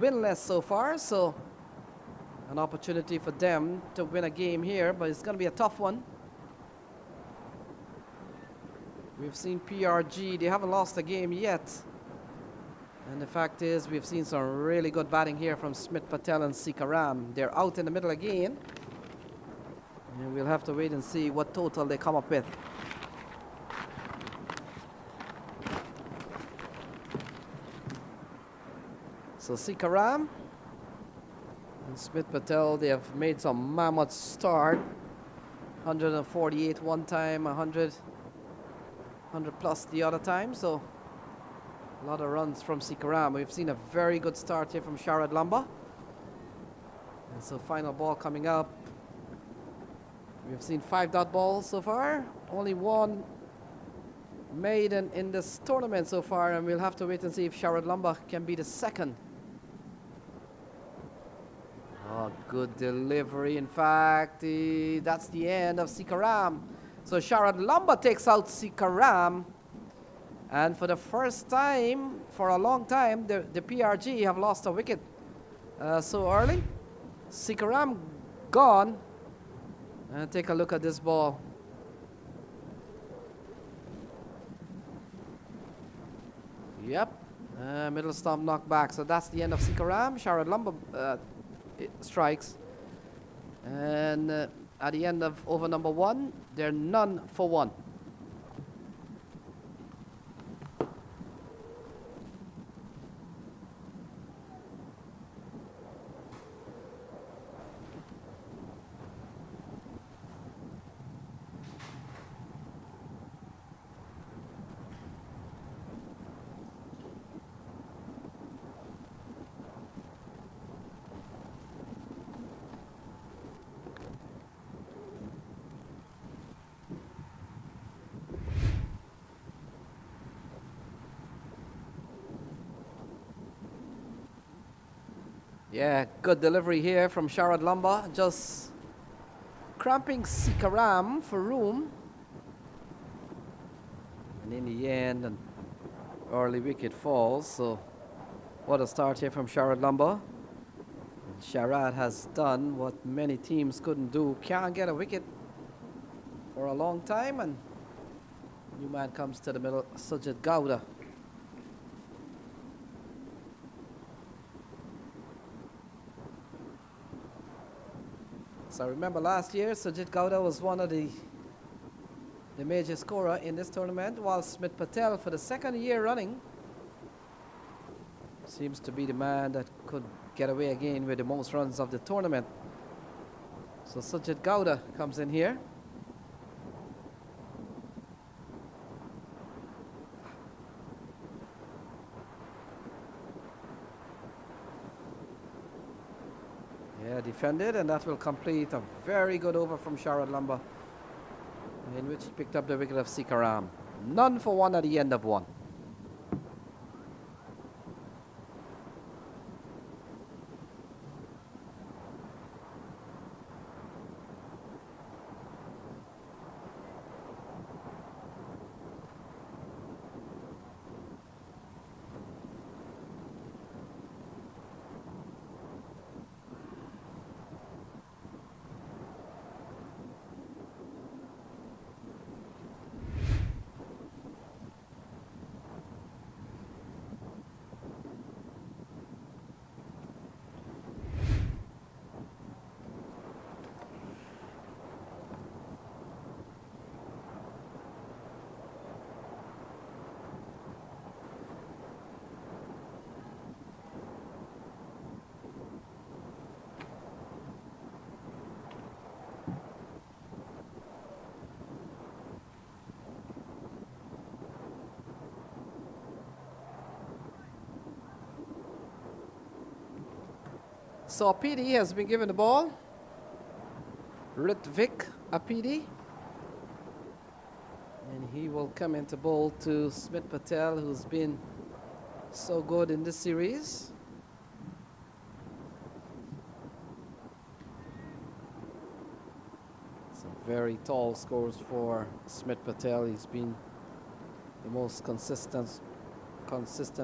winless so far, so an opportunity for them to win a game here, but it's going to be a tough one. We've seen PRG, they haven't lost a game yet. And the fact is, we've seen some really good batting here from Smith Patel and Sikaram. They're out in the middle again. And we'll have to wait and see what total they come up with. So Sikaram and Smith Patel, they have made some mammoth start. 148 one time, 100 plus the other time. So a lot of runs from Sikaram. We've seen a very good start here from Sharad Lumber. And so final ball coming up. We've seen 5 dot balls so far. Only one made in this tournament so far, and we'll have to wait and see if Sharad Lumber can be the second. Oh, good delivery. In fact, that's the end of Sikaram. So Sharad Lumber takes out Sikaram. And for the first time, for a long time, the PRG have lost a wicket so early. Sikaram gone. And take a look at this ball. Yep. Middle stump knocked back. So that's the end of Sikaram. Sharad Lumber strikes. And at the end of over number 1, they're none for 1. Yeah, good delivery here from Sharad Lumber. Just cramping Sikaram for room. And in the end, an early wicket falls. So what a start here from Sharad Lumber. And Sharad has done what many teams couldn't do. Can't get a wicket for a long time. And new man comes to the middle, Sujit Gowda. So I remember last year, Sujit Gowda was one of the major scorer in this tournament, while Smith Patel, for the second year running, seems to be the man that could get away again with the most runs of the tournament. So Sujit Gowda comes in here. Yeah, defended, and that will complete a very good over from Sharad Lumber, in which he picked up the wicket of Sikaram. None for 1 at the end of 1. So Apidi has been given the ball. Ritvik Apidi. And he will come into bowl to Smith Patel, who's been so good in this series. Some very tall scores for Smith Patel. He's been the most consistent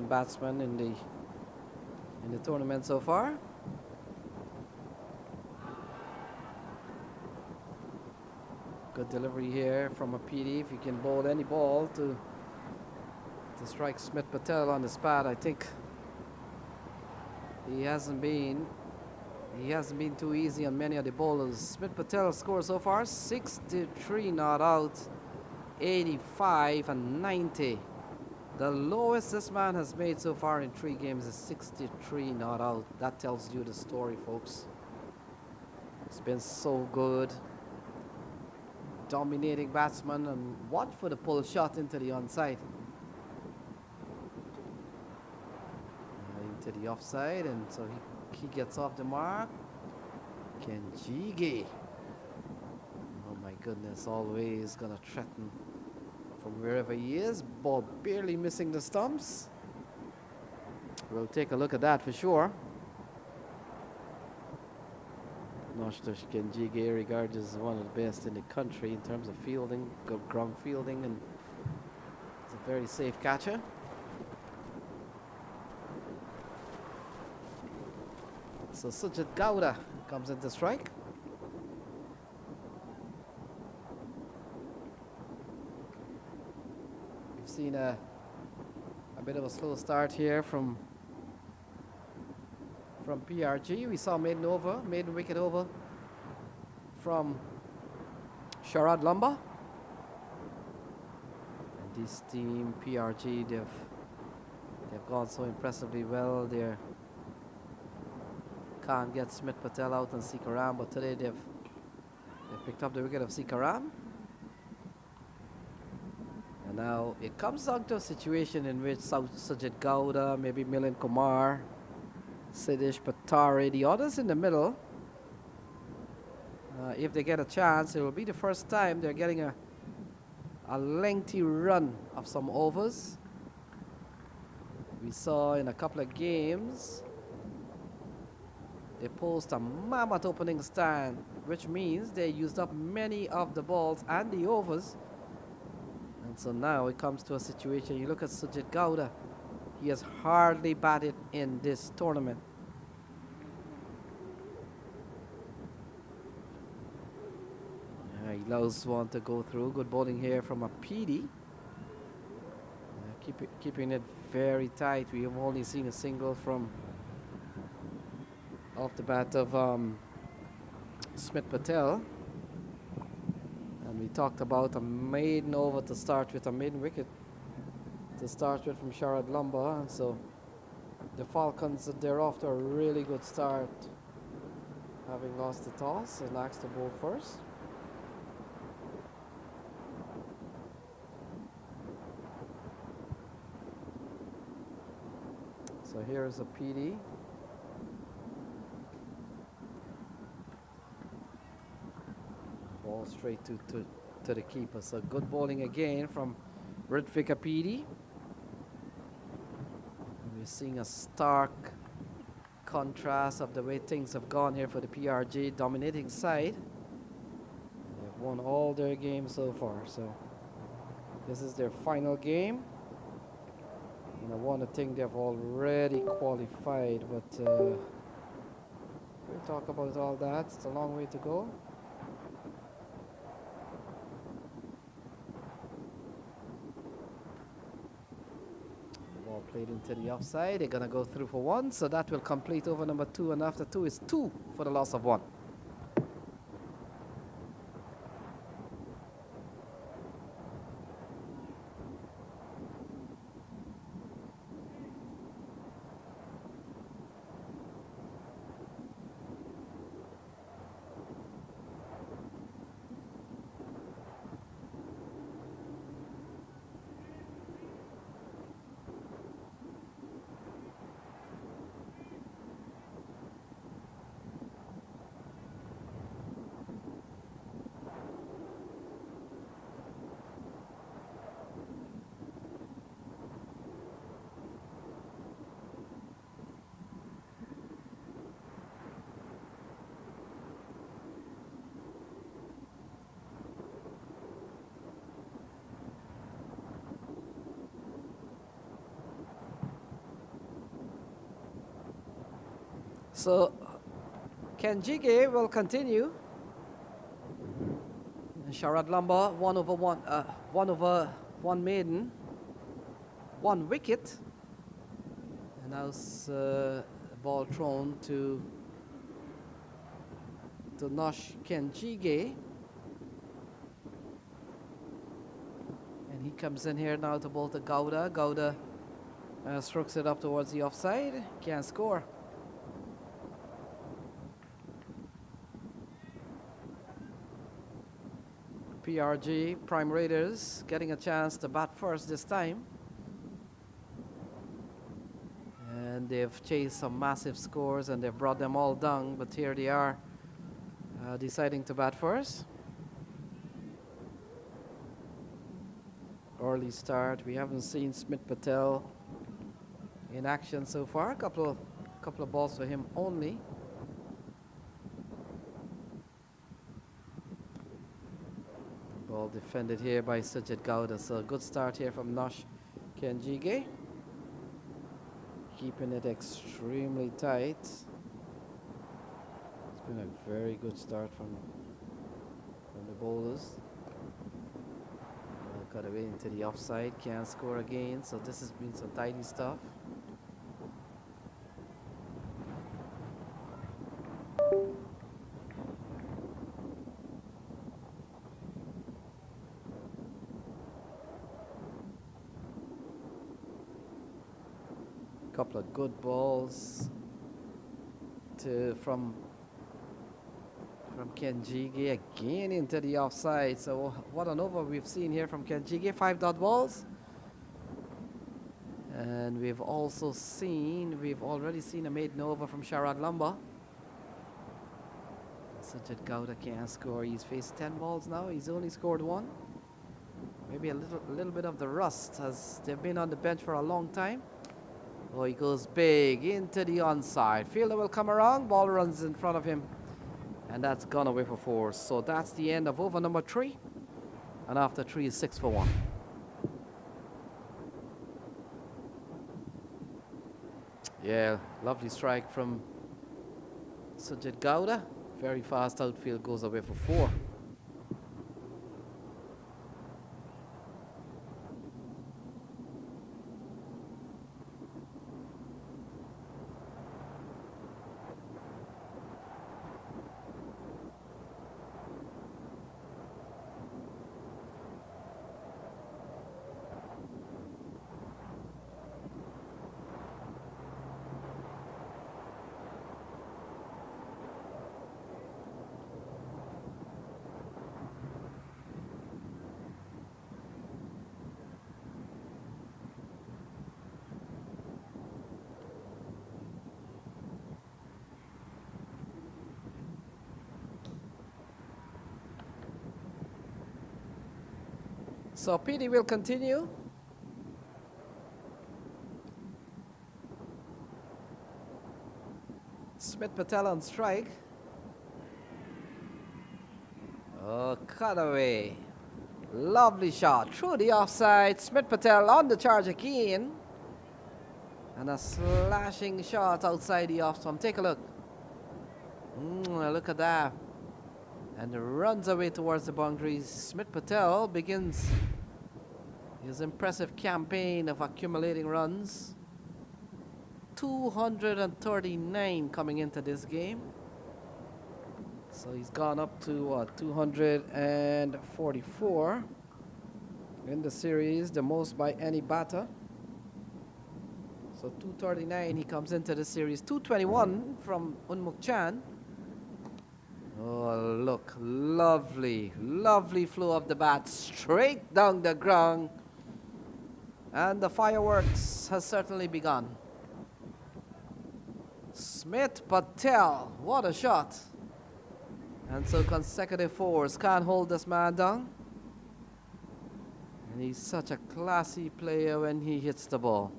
batsman in in the tournament so far. Good delivery here from a PD. If he can bowl any ball to strike Smith Patel on the spot, I think he hasn't been too easy on many of the bowlers. Smith Patel score so far 63 not out, 85 and 90. The lowest this man has made so far in 3 games is 63 not out. That tells you the story, folks. It's been so good. Dominating batsman, and watch for the pull shot into the onside. Into the offside, and so he gets off the mark. Kenjige. Oh my goodness, always gonna threaten from wherever he is. Ball barely missing the stumps. We'll take a look at that for sure. Noshtosh Kenjige regarded as one of the best in the country in terms of fielding, good ground fielding, and he's a very safe catcher. So Sujit Gowda comes into strike. We've seen a bit of a slow start here from PRG. We saw maiden wicket over from Sharad Lumba. And this team, PRG, they've gone so impressively well. They can't get Smith Patel out and Sikaram, but today they've picked up the wicket of Sikaram. And now it comes down to a situation in which Sujit Gowda, maybe Milind Kumar, Siddesh Patari, the others in the middle, if they get a chance, it will be the first time they're getting a lengthy run of some overs. We saw in a couple of games they post a mammoth opening stand, which means they used up many of the balls and the overs. And so now it comes to a situation. You look at Sujit Gowda, he has hardly batted in this tournament. He allows one to go through. Good bowling here from a PD. Keeping it very tight. We have only seen a single from off the bat of Smith Patel. And we talked about a maiden over to start with, a maiden wicket to start with from Sharad Lumba. And so the Falcons, they're off to a really good start, having lost the toss and asked to bowl first. So here is a PD. Ball straight to the keeper. So good bowling again from Ritvika PD. We're seeing a stark contrast of the way things have gone here for the PRG dominating side. They've won all their games so far. So this is their final game. And I want to think they've already qualified, but we'll talk about all that. It's a long way to go. Ball played into the offside. They're going to go through for 1, so that will complete over number 2, and after 2 is 2 for the loss of 1. So Kenjige will continue. And Sharad Lumber 1/1 maiden, 1 wicket. And now ball thrown to Nosh Kenjige. And he comes in here now to bowl to Gowda. Gowda strokes it up towards the offside. Can't score. PRG, Prime Raiders, getting a chance to bat first this time. And they've chased some massive scores and they've brought them all down, but here they are deciding to bat first. Early start. We haven't seen Smith Patel in action so far. A couple of balls for him only. Ball defended here by Sujit Gowda. So a good start here from Nosh Kenjige. Keeping it extremely tight. It's been a very good start from the bowlers. Cut away into the offside, can't score again, so this has been some tidy stuff. Couple of good balls from Kenjige again into the offside. So what an over we've seen here from Kenjige. 5 dot balls. And we've already seen a maiden over from Sharad Lumber. Sajid Gowda can't score. He's faced 10 balls now. He's only scored 1. Maybe a little bit of the rust as they've been on the bench for a long time. Oh, he goes big into the onside. Fielder will come around. Ball runs in front of him. And that's gone away for 4. So that's the end of over number 3. And after 3 is 6 for 1. Yeah, lovely strike from Sujit Gowda. Very fast outfield, goes away for 4. So PD will continue. Smith Patel on strike. Oh, cut away. Lovely shot through the offside. Smith Patel on the charge again. And a slashing shot outside the off stump. Take a look. Look at that. And runs away towards the boundaries. Smith Patel begins his impressive campaign of accumulating runs. 239 coming into this game. So he's gone up to 244 in the series, the most by any batter. So 239, he comes into the series. 221 from Unmuk Chan. Oh, look, lovely, lovely flow of the bat straight down the ground. And the fireworks has certainly begun. Smith Patel, what a shot. And so consecutive 4s, can't hold this man down. And he's such a classy player when he hits the ball.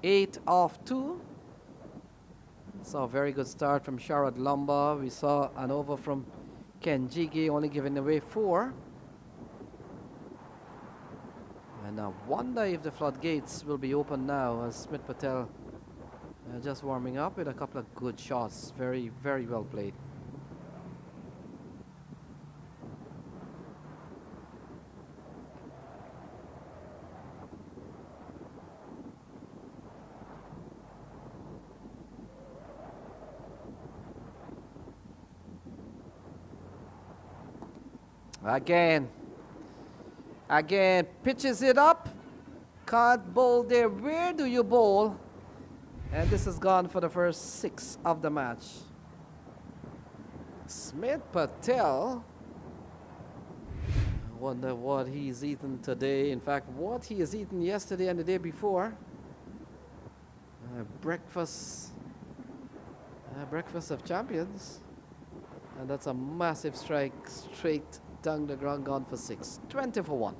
8 off 2. Saw a very good start from Sharad Lumba. We saw an over from Kenjige, only giving away 4. And I wonder if the floodgates will be open now as Smith Patel Just warming up with a couple of good shots. Very, very well played. Again, pitches it up. Can't bowl there. Where do you bowl? And this is gone for the first 6 of the match. Smith Patel. I wonder what he's eaten today. In fact, what he has eaten yesterday and the day before. Breakfast of champions. And that's a massive strike straight down the ground, gone for 6. 20 for 1.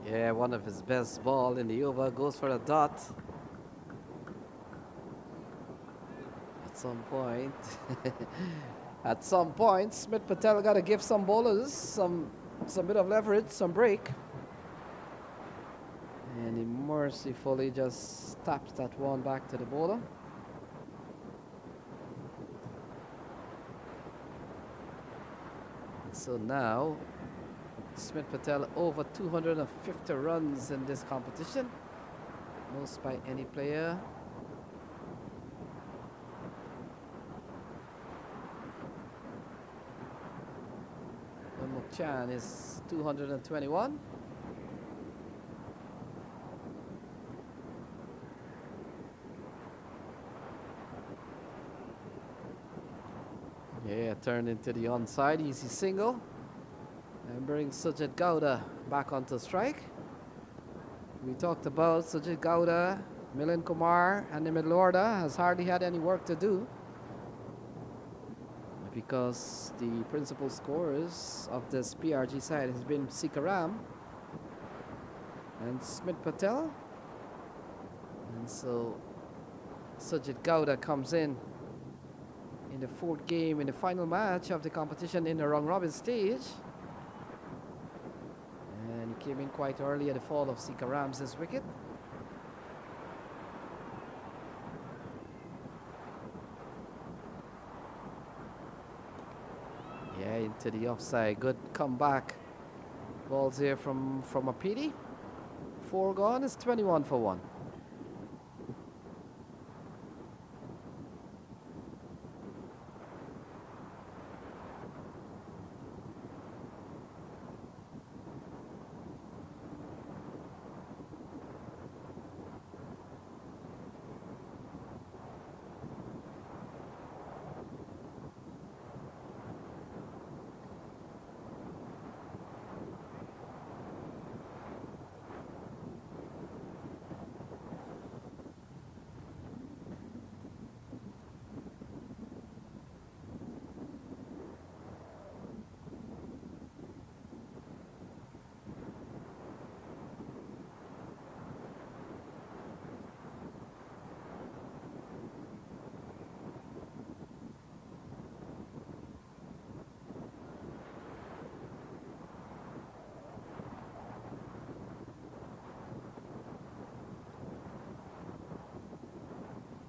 Yeah, one of his best ball in the over, goes for a dot. At some point, Smith Patel got to give some bowlers some bit of leverage, some break. And he mercifully just taps that one back to the bowler. So now, Smith Patel over 250 runs in this competition, most by any player. Chan is 221. Yeah, turned into the onside, easy single. And brings Sujit Gowda back onto strike. We talked about Sujit Gowda, Milind Kumar, and the middle order has hardly had any work to do, because the principal scorers of this PRG side has been Sikaram and Smith Patel. And so Sujit Gowda comes in the 4th game in the final match of the competition in the round robin stage. And he came in quite early at the fall of Sikaram's wicket. Yeah, into the offside. Good comeback. Balls here from a PD. 4 gone. It's 21 for 1.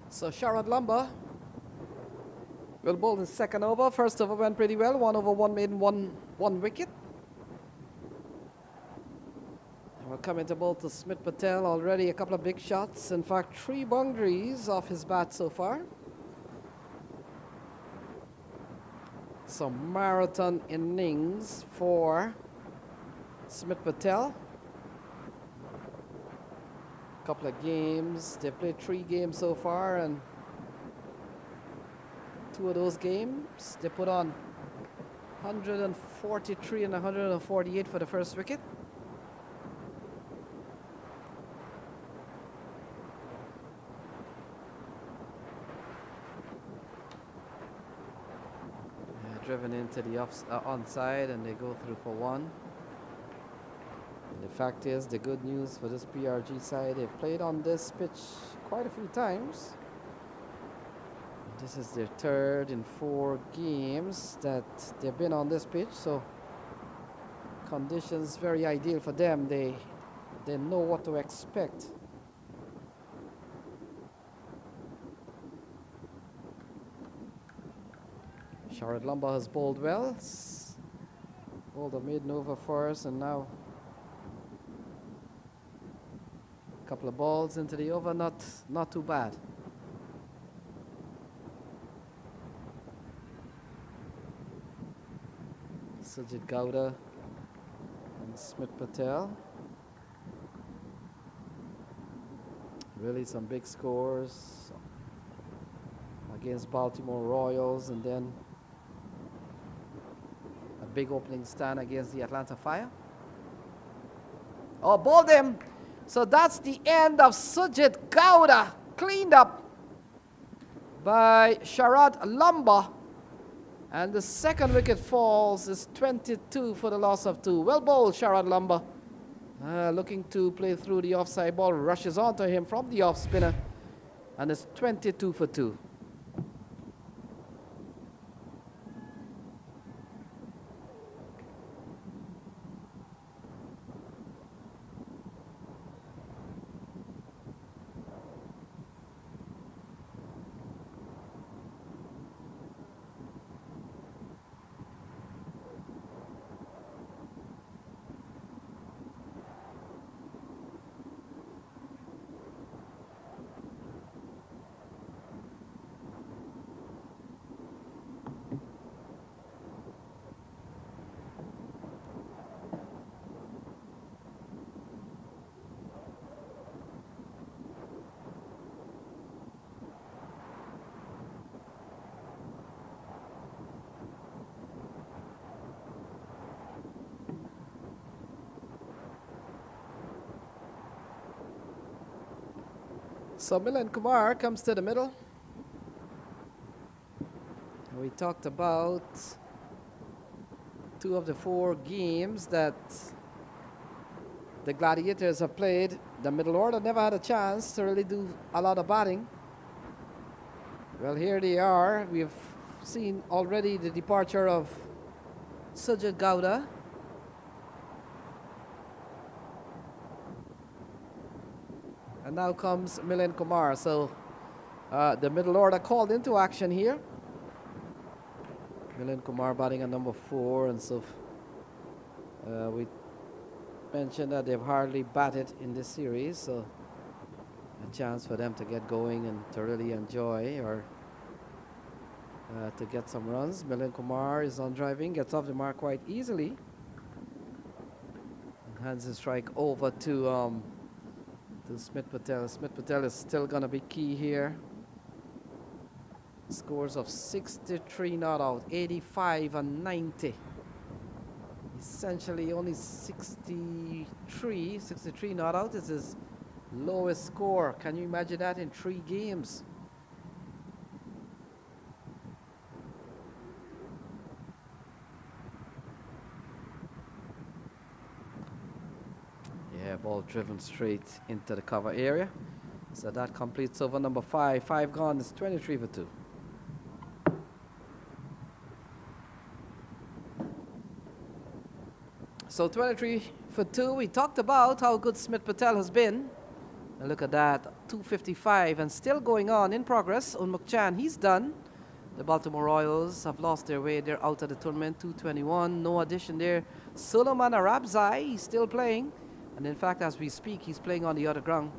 So Sharad Lumber will bowl his second over. First over went pretty well. 1 over 1 maiden, one wicket. And we're coming to bowl to Smith Patel. Already a couple of big shots. In fact, 3 boundaries off his bat so far. Some marathon innings for Smith Patel. Couple of games. They've played 3 games so far, and 2 of those games they put on 143 and 148 for the first wicket. Driven into the onside, and they go through for one. And the fact is, the good news for this PRG side, they've played on this pitch quite a few times. This is their third in 4 games that they've been on this pitch, so conditions very ideal for them. They know what to expect. Sharad Lumba has bowled well. Bowled a maiden over for us, and now a couple of balls into the over, not too bad. Sajid Gowda and Smith Patel. Really some big scores against Baltimore Royals, and then a big opening stand against the Atlanta Fire. Oh, bowled him. So that's the end of Sajid Gowda. Cleaned up by Sharad Lumba. And the second wicket falls is 22 for the loss of 2. Well bowled, Sharad Lumba. Looking to play through the offside ball. Rushes onto him from the off spinner. And it's 22 for 2. So Milan Kumar comes to the middle. We talked about 2 of the 4 games that the Gladiators have played. The middle order never had a chance to really do a lot of batting. Well, here they are. We've seen already the departure of Sajid Gowda. And now comes Milan Kumar. So the middle order called into action here. Milan Kumar batting at number 4. And so we mentioned that they've hardly batted in this series. So a chance for them to get going and to really enjoy, or to get some runs. Milan Kumar is on driving, gets off the mark quite easily. And hands his strike over to Smith Patel. Smith Patel is still going to be key here. Scores of 63 not out, 85 and 90. Essentially only 63 not out is his lowest score. Can you imagine that in 3 games? Ball driven straight into the cover area. So that completes over number 5. 5 gone is 23 for 2. So 23 for 2. We talked about how good Smith Patel has been. And look at that, 255 and still going on in progress. Unmuk Chan, he's done. The Baltimore Royals have lost their way. They're out of the tournament, 221. No addition there. Suleiman Arabzai, he's still playing. And in fact, as we speak, he's playing on the other ground.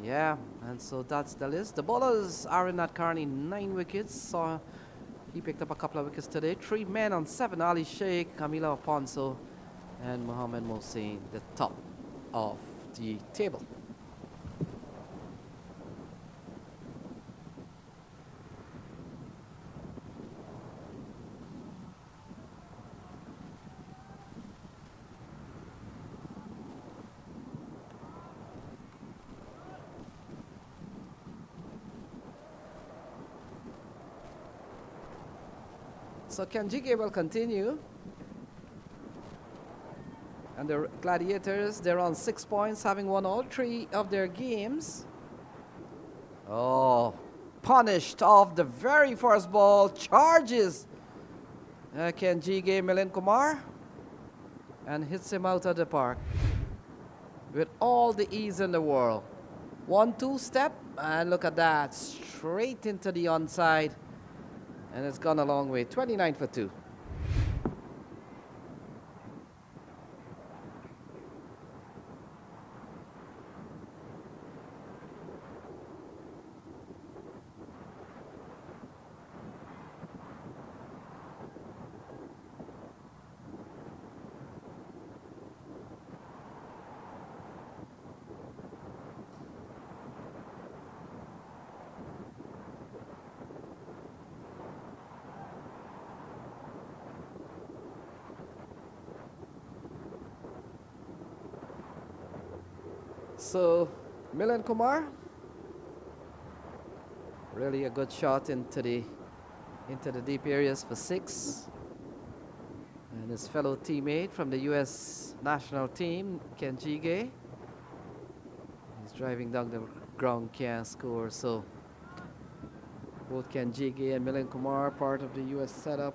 Yeah, and so that's the list. The bowlers are in that currently 9 wickets. So he picked up a couple of wickets today. 3 men on 7. Ali Sheikh, Camila Aponso, and Mohamed Mohsin, the top of the table. So Kenjige will continue. And the Gladiators, they're on 6 points, having won all 3 of their games. Oh, punished off the very first ball. Charges Kenjige Milind Kumar and hits him out of the park with all the ease in the world. 1-2 step, and look at that, straight into the onside, and it's gone a long way. 29 for 2. So, Milind Kumar, really a good shot into the deep areas for 6. And his fellow teammate from the U.S. national team, Kenjige, he's driving down the ground, can't score. So, both Kenjige and Milind Kumar part of the U.S. setup.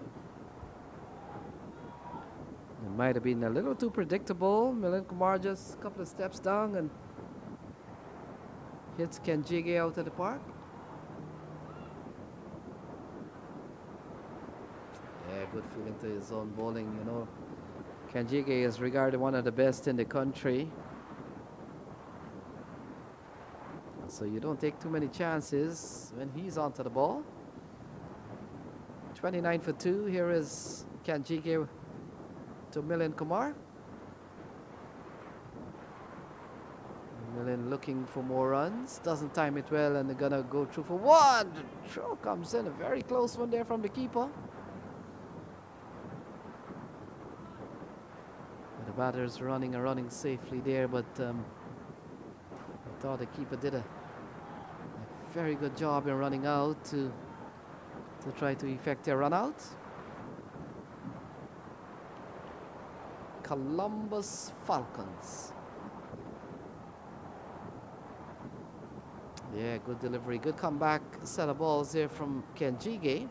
It might have been a little too predictable. Milind Kumar just a couple of steps down and hits Kenjige out of the park. Yeah, good feeling to his own bowling, you know. Kenjige is regarded one of the best in the country. So you don't take too many chances when he's onto the ball. 29 for 2. Here is Kenjige to Milind Kumar. Milind looking for more runs, doesn't time it well, and they're gonna go through for 1. The throw comes in, a very close one there from the keeper. The batter's running safely there, but I thought the keeper did a very good job in running out to try to effect a run out. Columbus Falcons. Yeah, good delivery, good comeback set of balls there from Kenjige.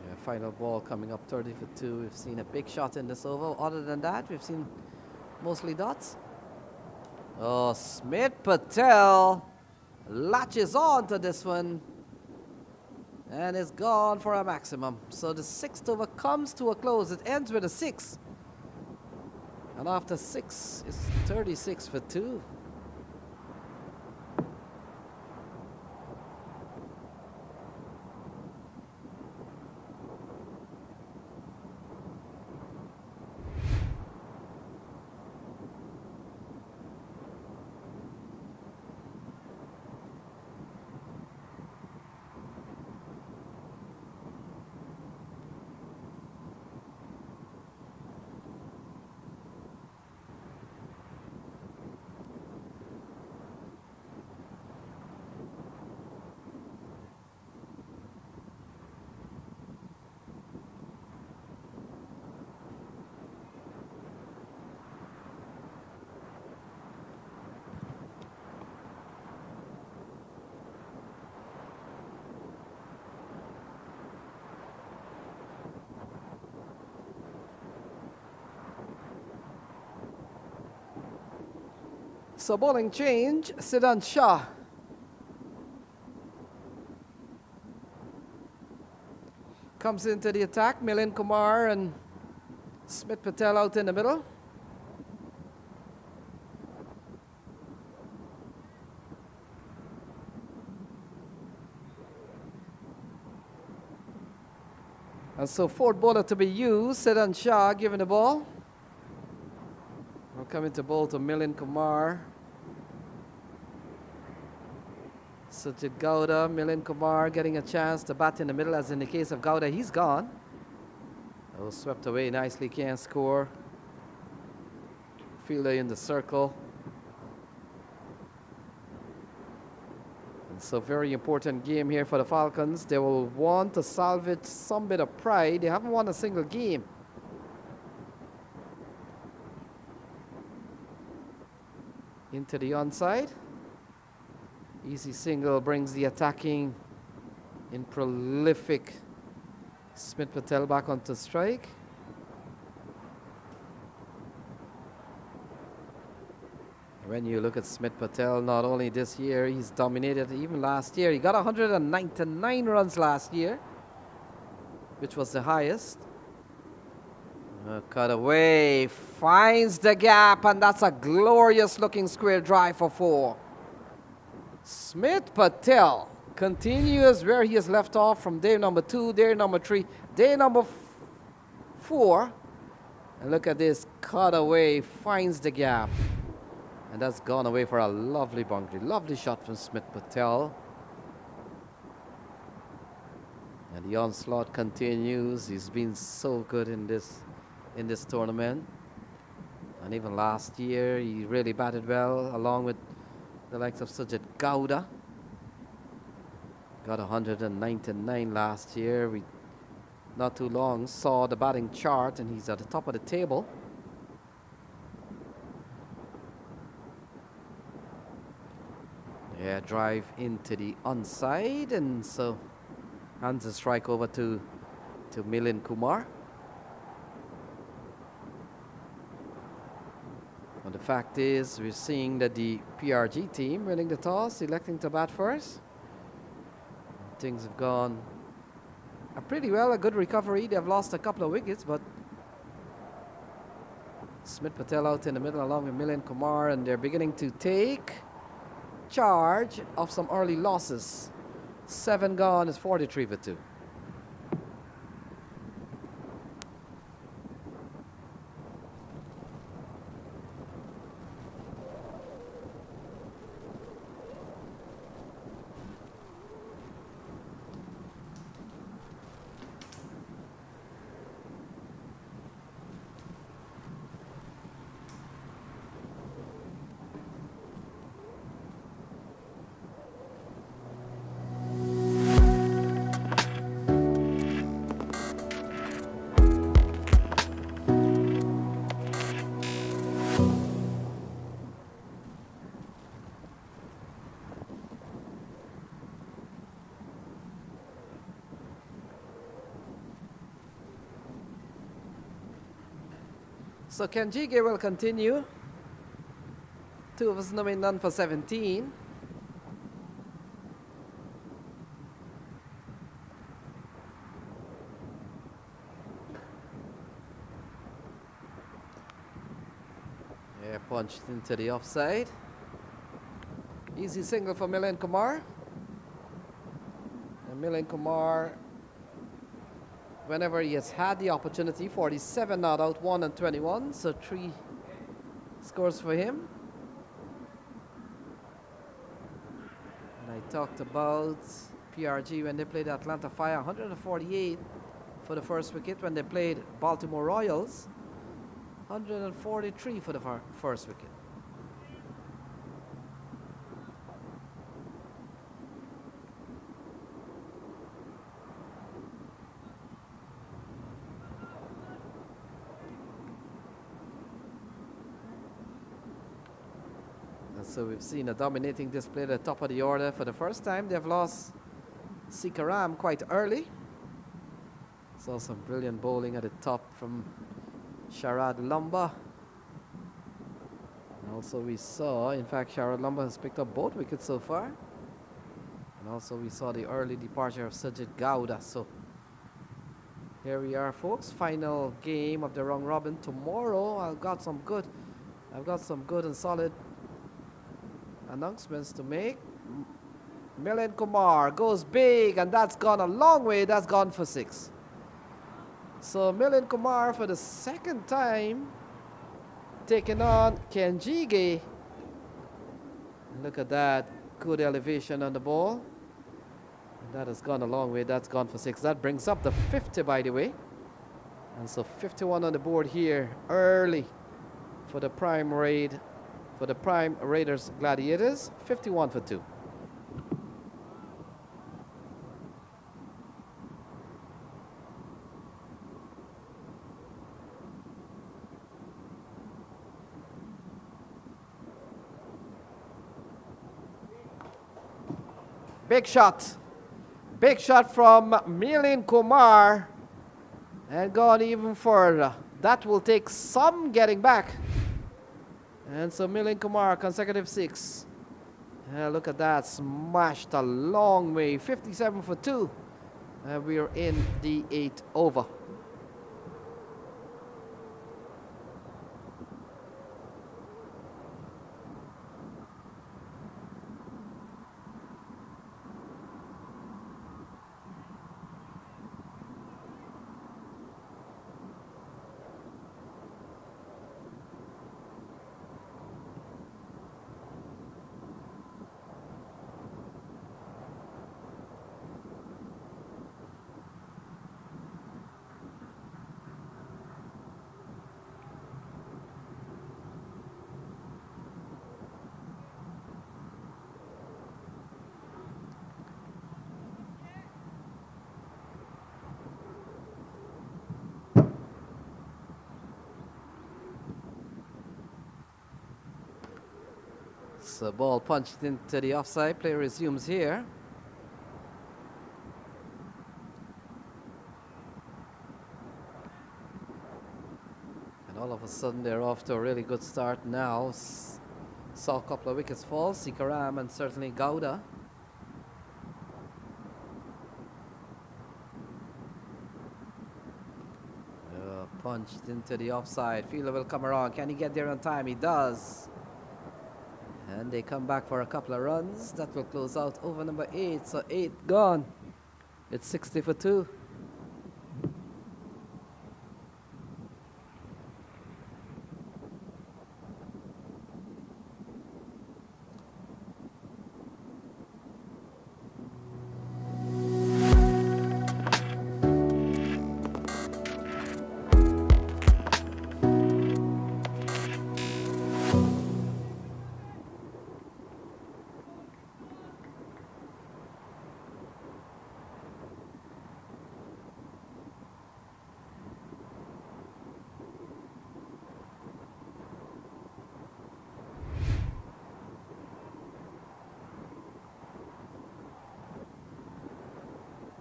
Yeah, final ball coming up, 30 for 2. We've seen a big shot in this over. Other than that, we've seen mostly dots. Oh, Smith Patel latches on to this one and is gone for a maximum. So the 6th over comes to a close. It ends with a 6. And after 6, it's 36 for 2. So bowling change, Siddhan Shah. Comes into the attack, Milind Kumar and Smith Patel out in the middle. And so fourth bowler to be used, Siddhan Shah giving the ball. We're coming to bowl to Milind Kumar. Sajid Gowda, Milind Kumar getting a chance to bat in the middle, as in the case of Gowda, he's gone. Oh, swept away nicely, can't score. Fielder in the circle. So very important game here for the Falcons. They will want to salvage some bit of pride. They haven't won a single game. Into the onside. Easy single brings the attacking in prolific Smith Patel back onto strike. When you look at Smith Patel, not only this year, he's dominated even last year. He got 199 runs last year, which was the highest. Cut away, finds the gap, and that's a glorious looking square drive for 4. Smith Patel continues where he has left off from day number 2, day number 3, day number 4. And look at this, cut away, finds the gap. And that's gone away for a lovely boundary. Lovely shot from Smith Patel. And the onslaught continues. He's been so good in this tournament. And even last year, he really batted well, along with the likes of Sajid Gowda. Got 199 last year. We, not too long, saw the batting chart, and he's at the top of the table. Yeah, drive into the onside, and so hands a strike over to Milind Kumar. And the fact is, we're seeing that the PRG team winning the toss, electing to bat first. Things have gone pretty well, a good recovery. They've lost a couple of wickets, but Smith Patel out in the middle along with Milind Kumar, and they're beginning to take charge of some early losses. 7 gone is 43 for 2. So Kenjige will continue. 2 of us nominated, none for 17. Yeah, punched into the offside. Easy single for Milind Kumar. And Milind Kumar, whenever he has had the opportunity, 47 not out, 1 and 21, so 3 scores for him. And I talked about PRG when they played Atlanta Fire, 148 for the first wicket. When they played Baltimore Royals, 143 for the first wicket. So we've seen a dominating display at the top of the order. For the first time, they've lost Sikaram quite early. Saw some brilliant bowling at the top from Sharad Lumba. And also we saw, in fact, Sharad Lumba has picked up both wickets so far. And also we saw the early departure of Sajid Gowda. So here we are, folks. Final game of the round robin. Tomorrow I've got some good and solid announcements to make. Milind Kumar goes big, and that's gone a long way. That's gone for 6. So Milind Kumar for the second time taking on Kenjige. Look at that, good elevation on the ball. And that has gone a long way. That's gone for 6. That brings up the 50, by the way. And so 51 on the board here early for the prime raid. For the Prime Raiders Gladiators, 51 for 2. Big shot. Big shot from Milind Kumar. And gone even further. That will take some getting back. And so Milind Kumar, consecutive 6. Look at that. Smashed a long way. 57 for 2. We are in the 8th over. So ball punched into the offside. Play resumes here. And all of a sudden they're off to a really good start now. Saw a couple of wickets fall. Sikaram and certainly Gowda. Punched into the offside. Fielder will come around. Can he get there on time? He does. And they come back for a couple of runs. That will close out over number 8. So 8 gone. It's 60 for 2.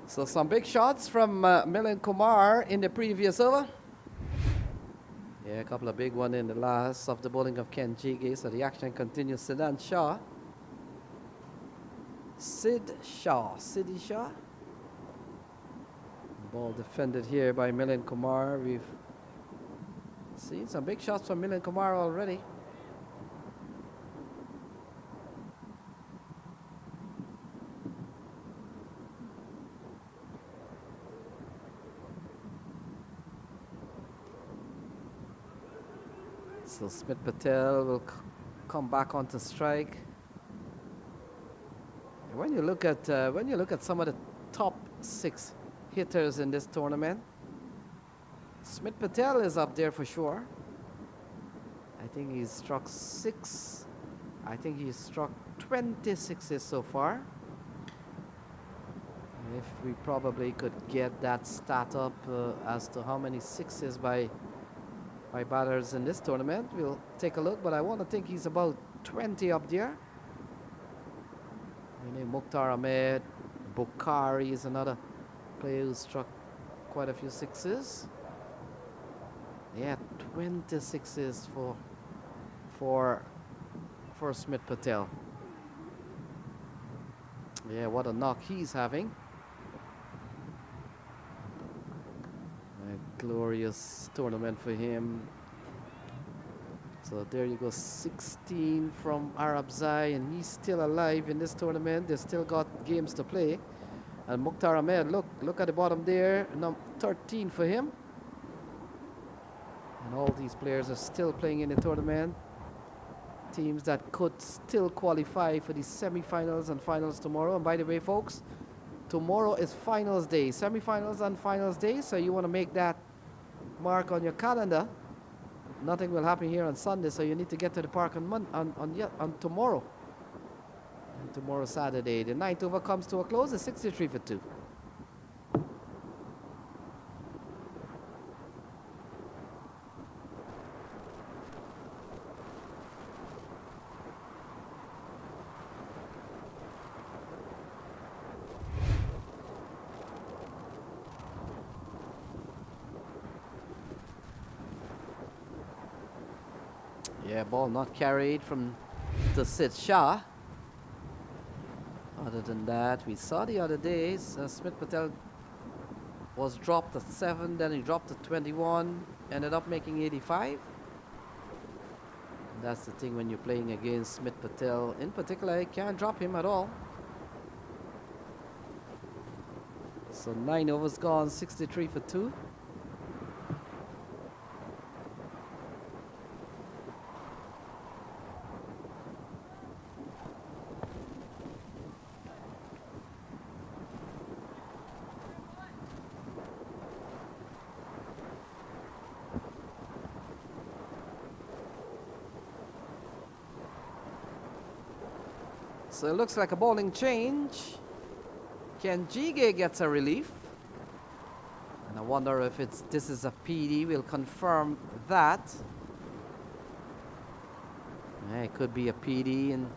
So some big shots from Milind Kumar in the previous over. Yeah, a couple of big ones in the last of the bowling of Ken Jiggy. So the action continues. Siddhi Shah. Ball defended here by Milind Kumar. We've seen some big shots from Milind Kumar already. So Smith Patel will come back onto strike. When you look at some of the top 6 hitters in this tournament, Smith Patel is up there for sure. I think he's struck 6. I think he's struck 26s so far. If we probably could get that stat up as to how many 6s by batters in this tournament, we'll take a look, but I want to think he's about 20 up there. Mukhtar Ahmed, Bukhari is another player who struck quite a few 6s. Yeah, 26s for Smith Patel. Yeah, what a knock he's having. A glorious tournament for him. So there you go, 16 from Arabzai, and he's still alive in this tournament. They still got games to play. And Mukhtar Ahmed, look at the bottom there, number 13 for him. And all these players are still playing in the tournament. Teams that could still qualify for the semi-finals and finals tomorrow. And by the way, folks, tomorrow is finals day, semi-finals and finals day. So you want to make that mark on your calendar. Nothing will happen here on Sunday, so you need to get to the park on tomorrow. And tomorrow, Saturday. The 9th over comes to a close. It's 63 for 2. Yeah, ball not carried from the Sid Shah. Other than that, we saw the other days Smith Patel was dropped at 7, then he dropped at 21, ended up making 85. And that's the thing when you're playing against Smith Patel. In particular, you can't drop him at all. So 9 overs gone, 63 for 2. So it looks like a bowling change. Ken Jige gets a relief. And I wonder if this is a PD. We'll confirm that. Yeah, it could be a PD and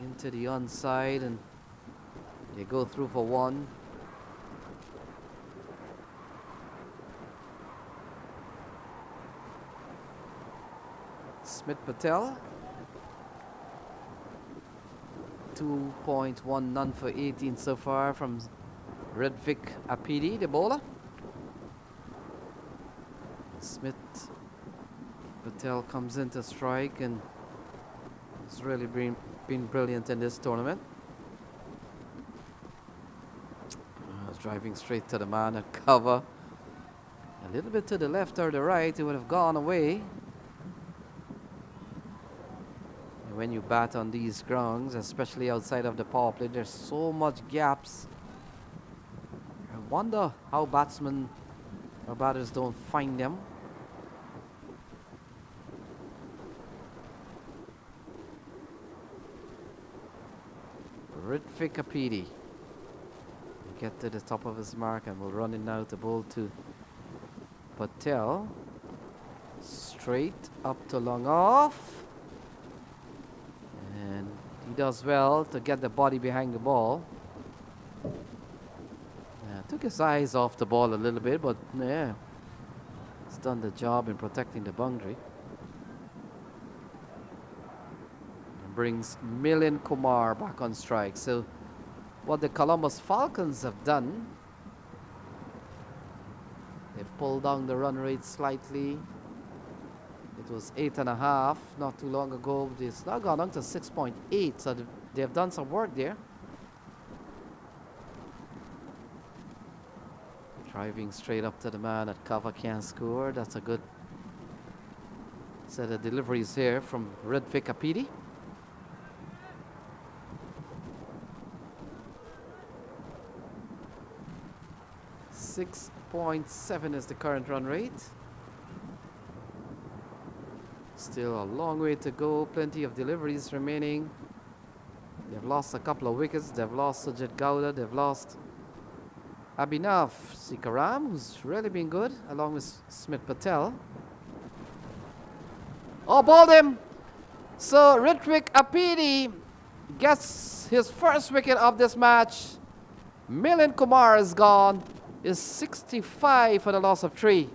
into the onside, and they go through for 1. Smith Patel. 2.1, none for 18 so far from Redvik Apidi, the bowler. Smith Patel comes into strike and has really been brilliant in this tournament. Driving straight to the man at cover. A little bit to the left or the right, it would have gone away. When you bat on these grounds, especially outside of the power play, there's so much gaps. I wonder how batsmen or batters don't find them. Ritwik Apidi get to the top of his mark and will run it now to bowl to Patel. Straight up to long off. And he does well to get the body behind the ball. Took his eyes off the ball a little bit, but yeah, he's done the job in protecting the boundary. And brings Milind Kumar back on strike. So what the Columbus Falcons have done, they've pulled down the run rate slightly. It was 8.5 not too long ago. It's now gone on to 6.8, so they've done some work there. Driving straight up to the man at cover, can't score. That's a good set of deliveries here from Ritwik Apidi. .7 is the current run rate. Still a long way to go, plenty of deliveries remaining. They've lost a couple of wickets. They've lost Sujit Gowda. They've lost Abhinav Sikaram, who's really been good, along with Smith Patel. Oh, bowled him! So Ritwik Apidi gets his first wicket of this match. Milind Kumar is gone. Is 65 for the loss of 3.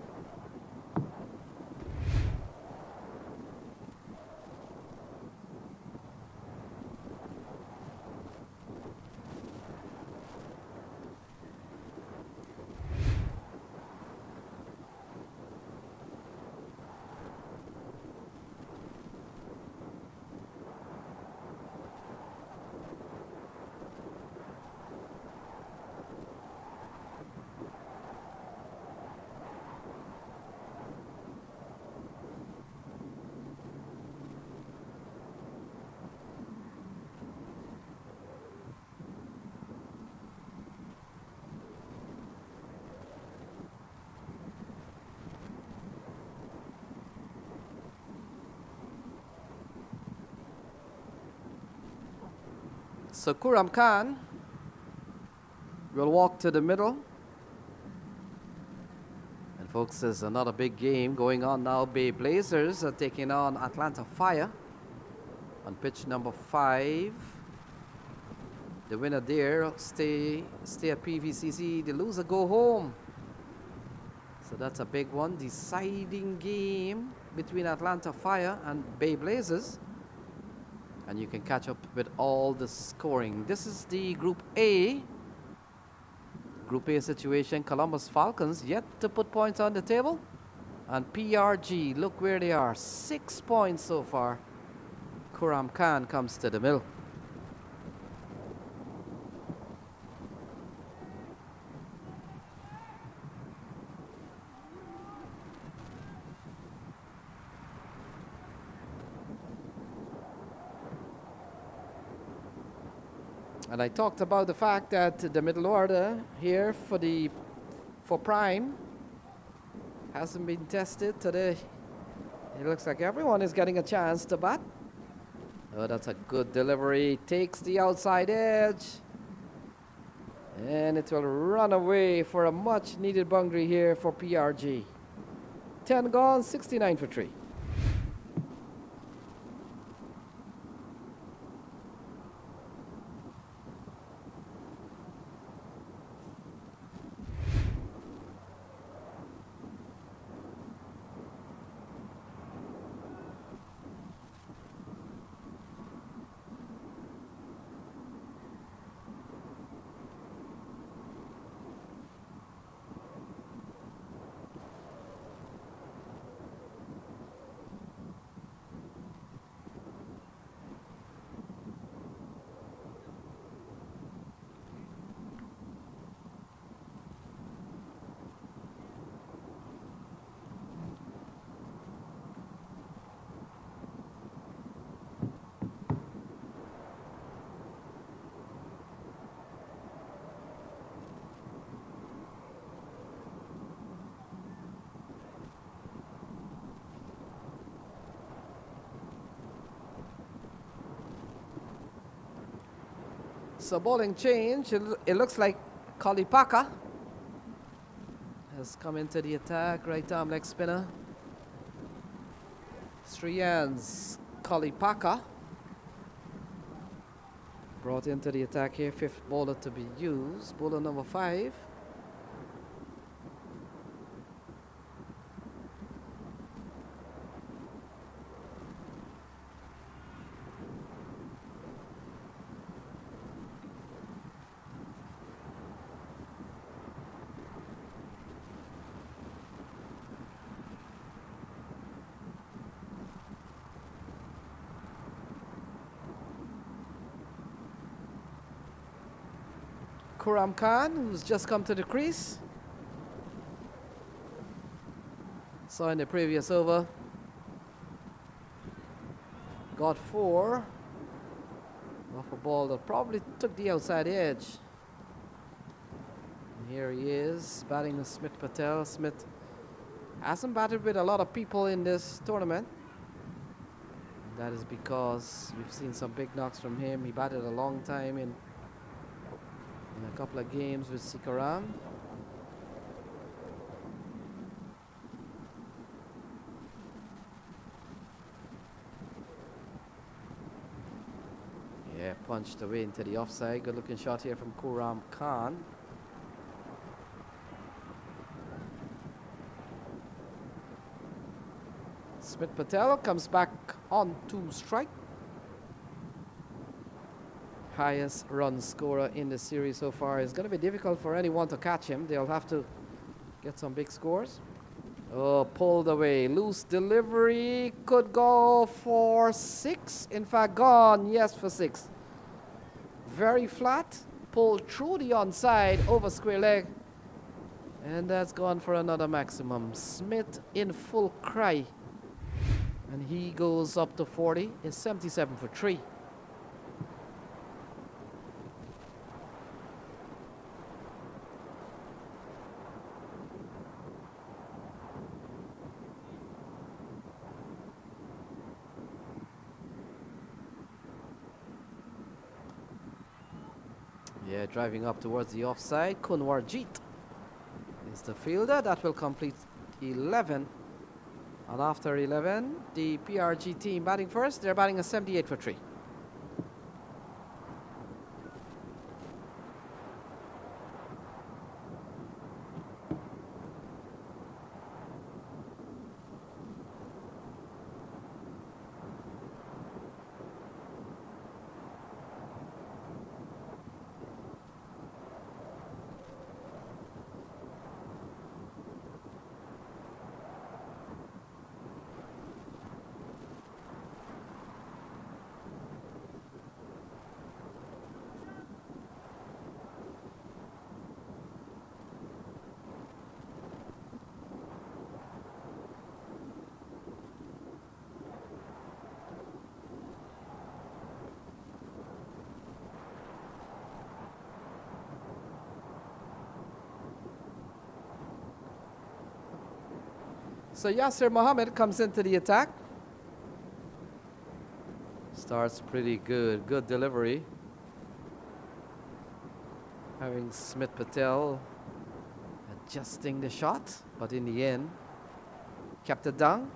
So Kuram Khan will walk to the middle. And folks, there's another big game going on now. Bay Blazers are taking on Atlanta Fire on pitch number 5. The winner there stay at PVCC. The loser go home. So that's a big one. Deciding game between Atlanta Fire and Bay Blazers. And you can catch up with all the scoring. This is the Group A. Group A situation. Columbus Falcons yet to put points on the table. And PRG, look where they are. 6 points so far. Kuram Khan comes to the mill. And I talked about the fact that the middle order here for Prime hasn't been tested today. It looks like everyone is getting a chance to bat. Oh, that's a good delivery. Takes the outside edge. And it will run away for a much needed boundary here for PRG. 10 gone, 69 for 3. So bowling change. It looks like Kalipaka has come into the attack. Right arm leg spinner. Strian's Kalipaka brought into the attack here. 5th bowler to be used. Bowler number 5. Kuram Khan, who's just come to the crease. Saw in the previous over. Got 4 off a ball that probably took the outside edge. And here he is, batting with Smith Patel. Smith hasn't batted with a lot of people in this tournament. And that is because we've seen some big knocks from him. He batted a long time in a couple of games with Sikaram. Yeah, punched away into the offside. Good looking shot here from Kuram Khan. Smith Patel comes back on to strike. Highest run scorer in the series so far. It's going to be difficult for anyone to catch him. They'll have to get some big scores. Oh, pulled away. Loose delivery. Could go for 6. In fact, gone. Yes, for 6. Very flat. Pulled through the onside over square leg. And that's gone for another maximum. Smith in full cry. And he goes up to 40. It's 77 for 3. Yeah, driving up towards the offside. Kunwarjeet is the fielder. That will complete 11. And after 11, the PRG team batting first. They're batting a 78 for 3. So Yasser Mohammed comes into the attack. Starts pretty good. Good delivery. Having Smith Patel adjusting the shot, but in the end, kept it down.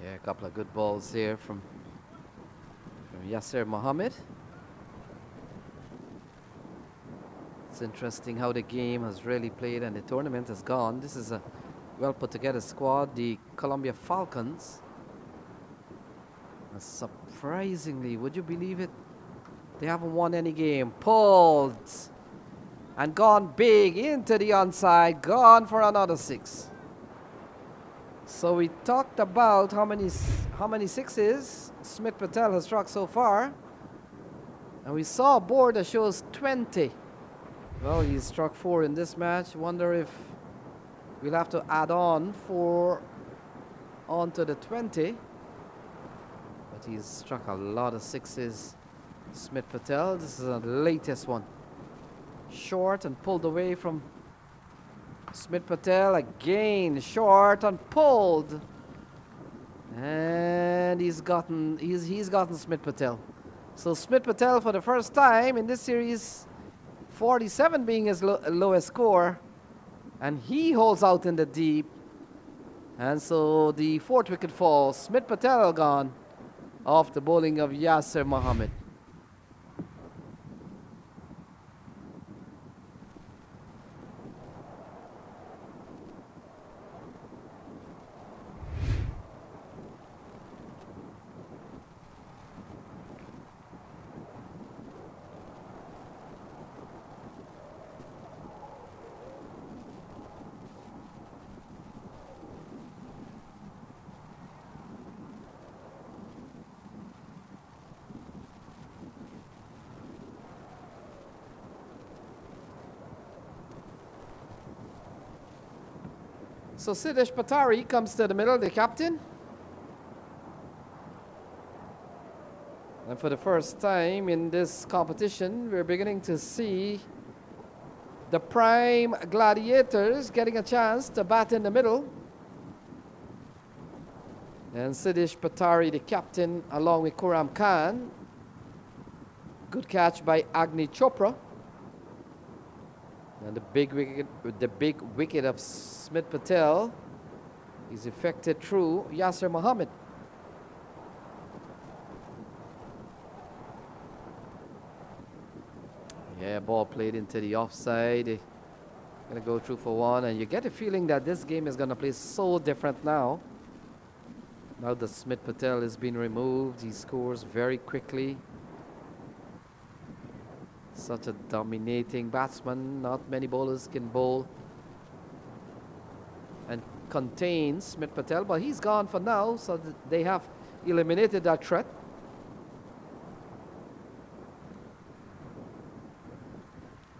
Yeah, a couple of good balls here from Yasser Mohammed. It's interesting how the game has really played and the tournament has gone. This is a well put together squad, the Columbia Falcons. Surprisingly, would you believe it? They haven't won any game. Pulled and gone big into the onside, gone for another 6. So we talked about how many sixes Smith Patel has struck so far, and we saw a board that shows 20. Well, he's struck 4 in this match. Wonder if we'll have to add on 4 onto the 20. But he's struck a lot of 6s. Smith Patel, this is the latest one. Short and pulled away from Smith Patel again. Short and pulled. And he's gotten Smith Patel. So Smith Patel for the first time in this series, 47 being his lowest score, and he holds out in the deep. And so the 4th wicket falls. Smith Patel gone off the bowling of Yasser Mohammed. So Siddesh Patari comes to the middle, the captain. And for the first time in this competition, we're beginning to see the prime Gladiators getting a chance to bat in the middle. And Siddesh Patari, the captain, along with Kuram Khan. Good catch by Agni Chopra. And the big wicket of Smith Patel is effected through Yasser Mohammed. Yeah, ball played into the offside. Gonna go through for 1, and you get a feeling that this game is gonna play so different now. Now that Smith Patel has been removed, he scores very quickly. Such a dominating batsman. Not many bowlers can bowl and contain Smith Patel, but he's gone for now, so they have eliminated that threat.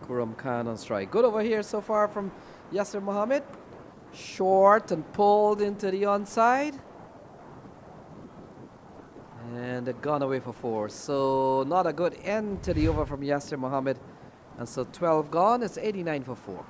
Kuram Khan on strike. Good over here so far from Yasser Mohammed. Short and pulled into the onside. And they've gone away for 4. So not a good end to the over from Yasser Mohammed. And so 12 gone. It's 89 for 4.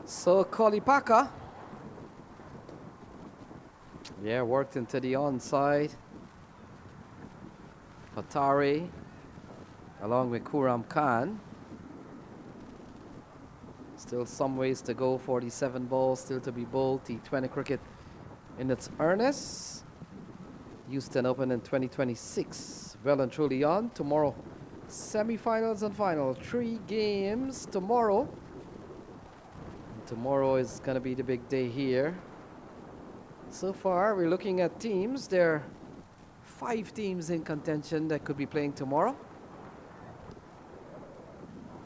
So Kolipaka, yeah, worked into the onside. Patari, along with Kuram Khan. Still some ways to go. 47 balls still to be bowled. T20 cricket in its earnest. Houston Open in 2026. Well and truly on. Tomorrow, semi-finals and final. 3 games tomorrow. And tomorrow is going to be the big day here. So far, we're looking at teams. There are 5 teams in contention that could be playing tomorrow.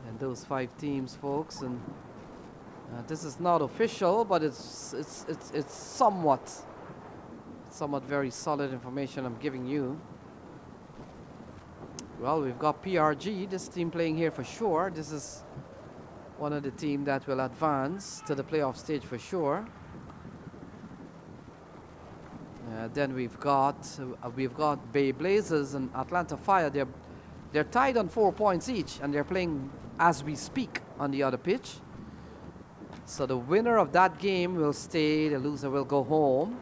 And those 5 teams, folks, and this is not official, but it's somewhat very solid information I'm giving you. Well, we've got PRG, this team playing here for sure. This is one of the teams that will advance to the playoff stage for sure. Then we've got Bay Blazers and Atlanta Fire. They're tied on 4 points each, and they're playing as we speak on the other pitch. So the winner of that game will stay, the loser will go home.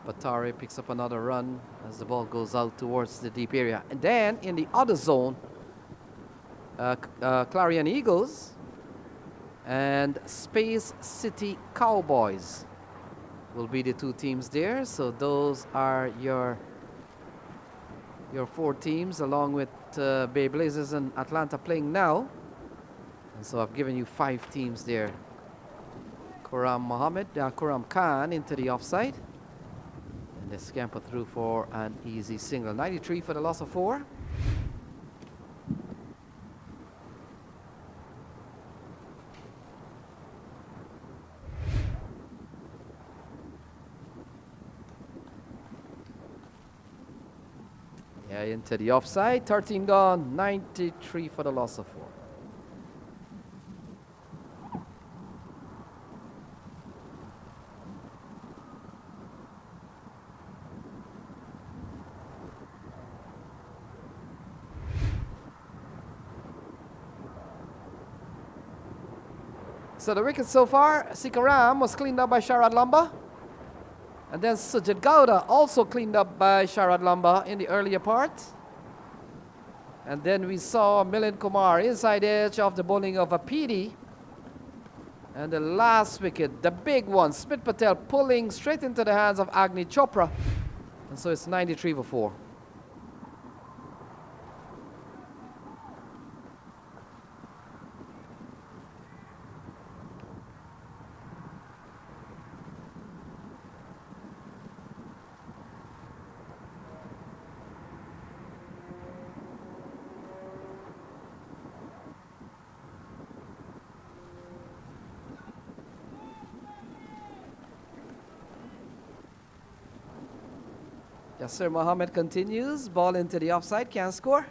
Batari picks up another run as the ball goes out towards the deep area. And then in the other zone, Clarion Eagles and Space City Cowboys will be the 2 teams there. So those are your 4 teams, along with Bay Blazers and Atlanta playing now. And so I've given you 5 teams there. Kuram Khan into the offside. And they scamper through for an easy single. 93 for the loss of 4. Yeah, into the offside. 13 gone. 93 for the loss of 4. So the wicket so far, Sikaram was cleaned up by Sharad Lamba. And then Sujit Gowda also cleaned up by Sharad Lamba in the earlier part. And then we saw Milind Kumar inside edge of the bowling of Apidi. And the last wicket, the big one, Smith Patel pulling straight into the hands of Agni Chopra. And so it's 93 for 4. Yasser Mohammed continues. Ball into the offside. Can't score.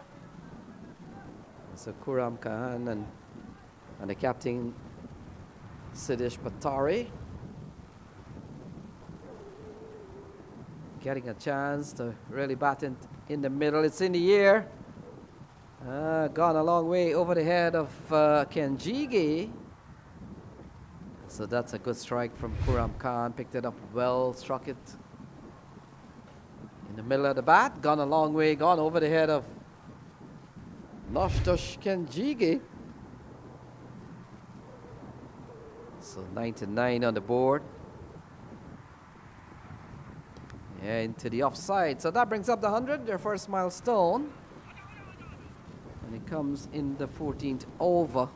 So Kuram Khan and the captain Siddish Batari getting a chance to really bat in the middle. It's in the air. Gone a long way over the head of Kenjigi. So that's a good strike from Kuram Khan. Picked it up well, struck it in the middle of the bat, gone a long way, gone over the head of Noshtosh Kenjigi. So 99 on the board. Yeah, into the offside. So that brings up the 100, their first milestone. And it comes in the 14th over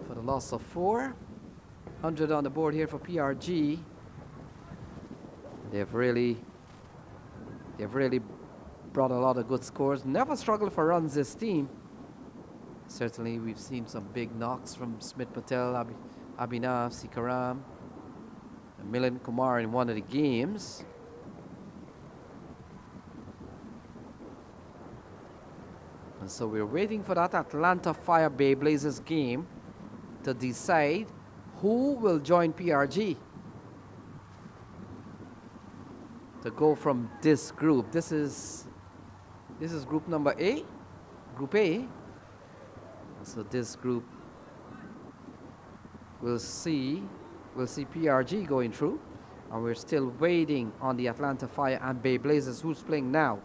for the loss of 4. 100 on the board here for PRG. They've really brought a lot of good scores. Never struggled for runs, this team. Certainly we've seen some big knocks from Smith Patel, Abhinav, Sikaram, and Milind Kumar in one of the games. And so we're waiting for that Atlanta Fire Bay Blazers game to decide who will join PRG to go from this group. This is group number A, Group A. So this group will see PRG going through, and we're still waiting on the Atlanta Fire and Bay Blazers, who's playing now.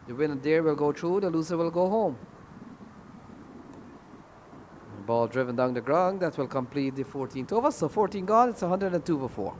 The winner there will go through, the loser will go home. Ball driven down the ground. That will complete the 14th over. So 14 gone. It's 102 for 4.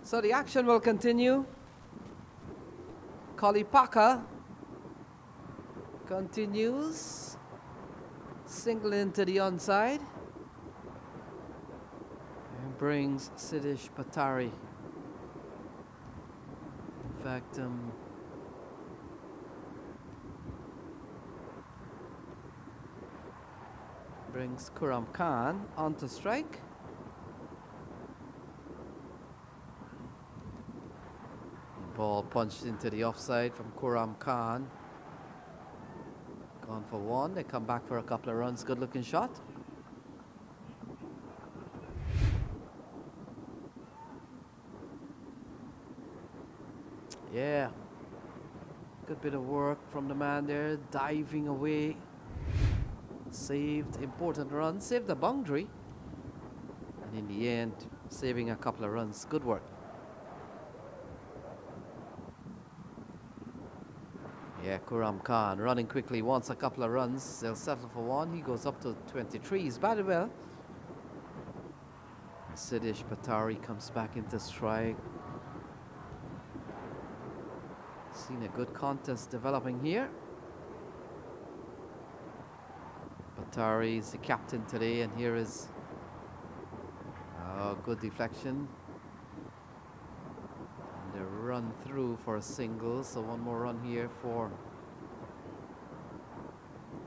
So the action will continue. Kalipaka continues. Single into the onside. And brings Siddhish Patari. In fact, brings Kuram Khan onto strike. Ball punched into the offside from Kuram Khan. Gone for 1. They come back for a couple of runs. Good looking shot. Yeah. Good bit of work from the man there. Diving away. Saved important runs. Saved the boundary. And in the end, saving a couple of runs. Good work. Yeah, Kuram Khan running quickly, wants a couple of runs. They'll settle for 1. He goes up to 23. He's batted well. Siddhish Patari comes back into strike. Seen a good contest developing here. Patari is the captain today, and here is good deflection. And a run through for a single, so 1 more run here for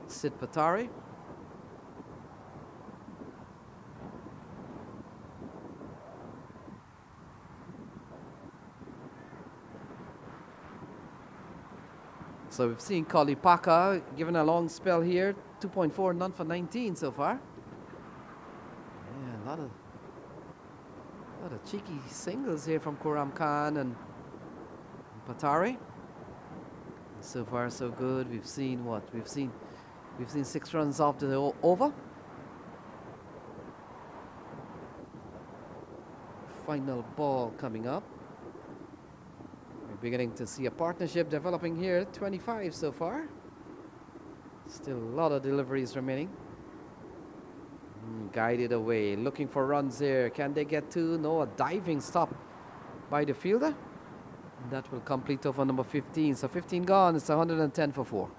Sid Patari. So we've seen Kalipaka given a long spell here, 2.4, none for 19 so far. Yeah, a lot of cheeky singles here from Kuram Khan and Patari. So far so good. We've seen what? We've seen 6 runs off the over. Final ball coming up. We're beginning to see a partnership developing here. 25 so far. Still a lot of deliveries remaining. Guided away, looking for runs here. Can they get 2? No, a diving stop by the fielder. And that will complete over number 15. So 15 gone, it's 110 for 4.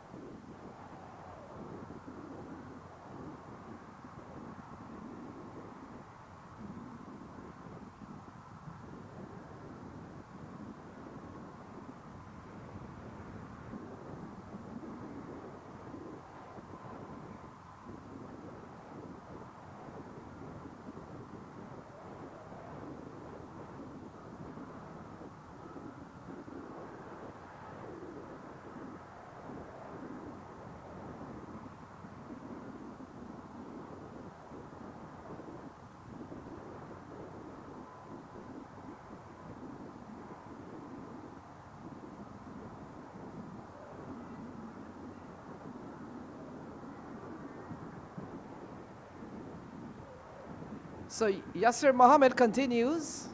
So Yasser Mohammed continues.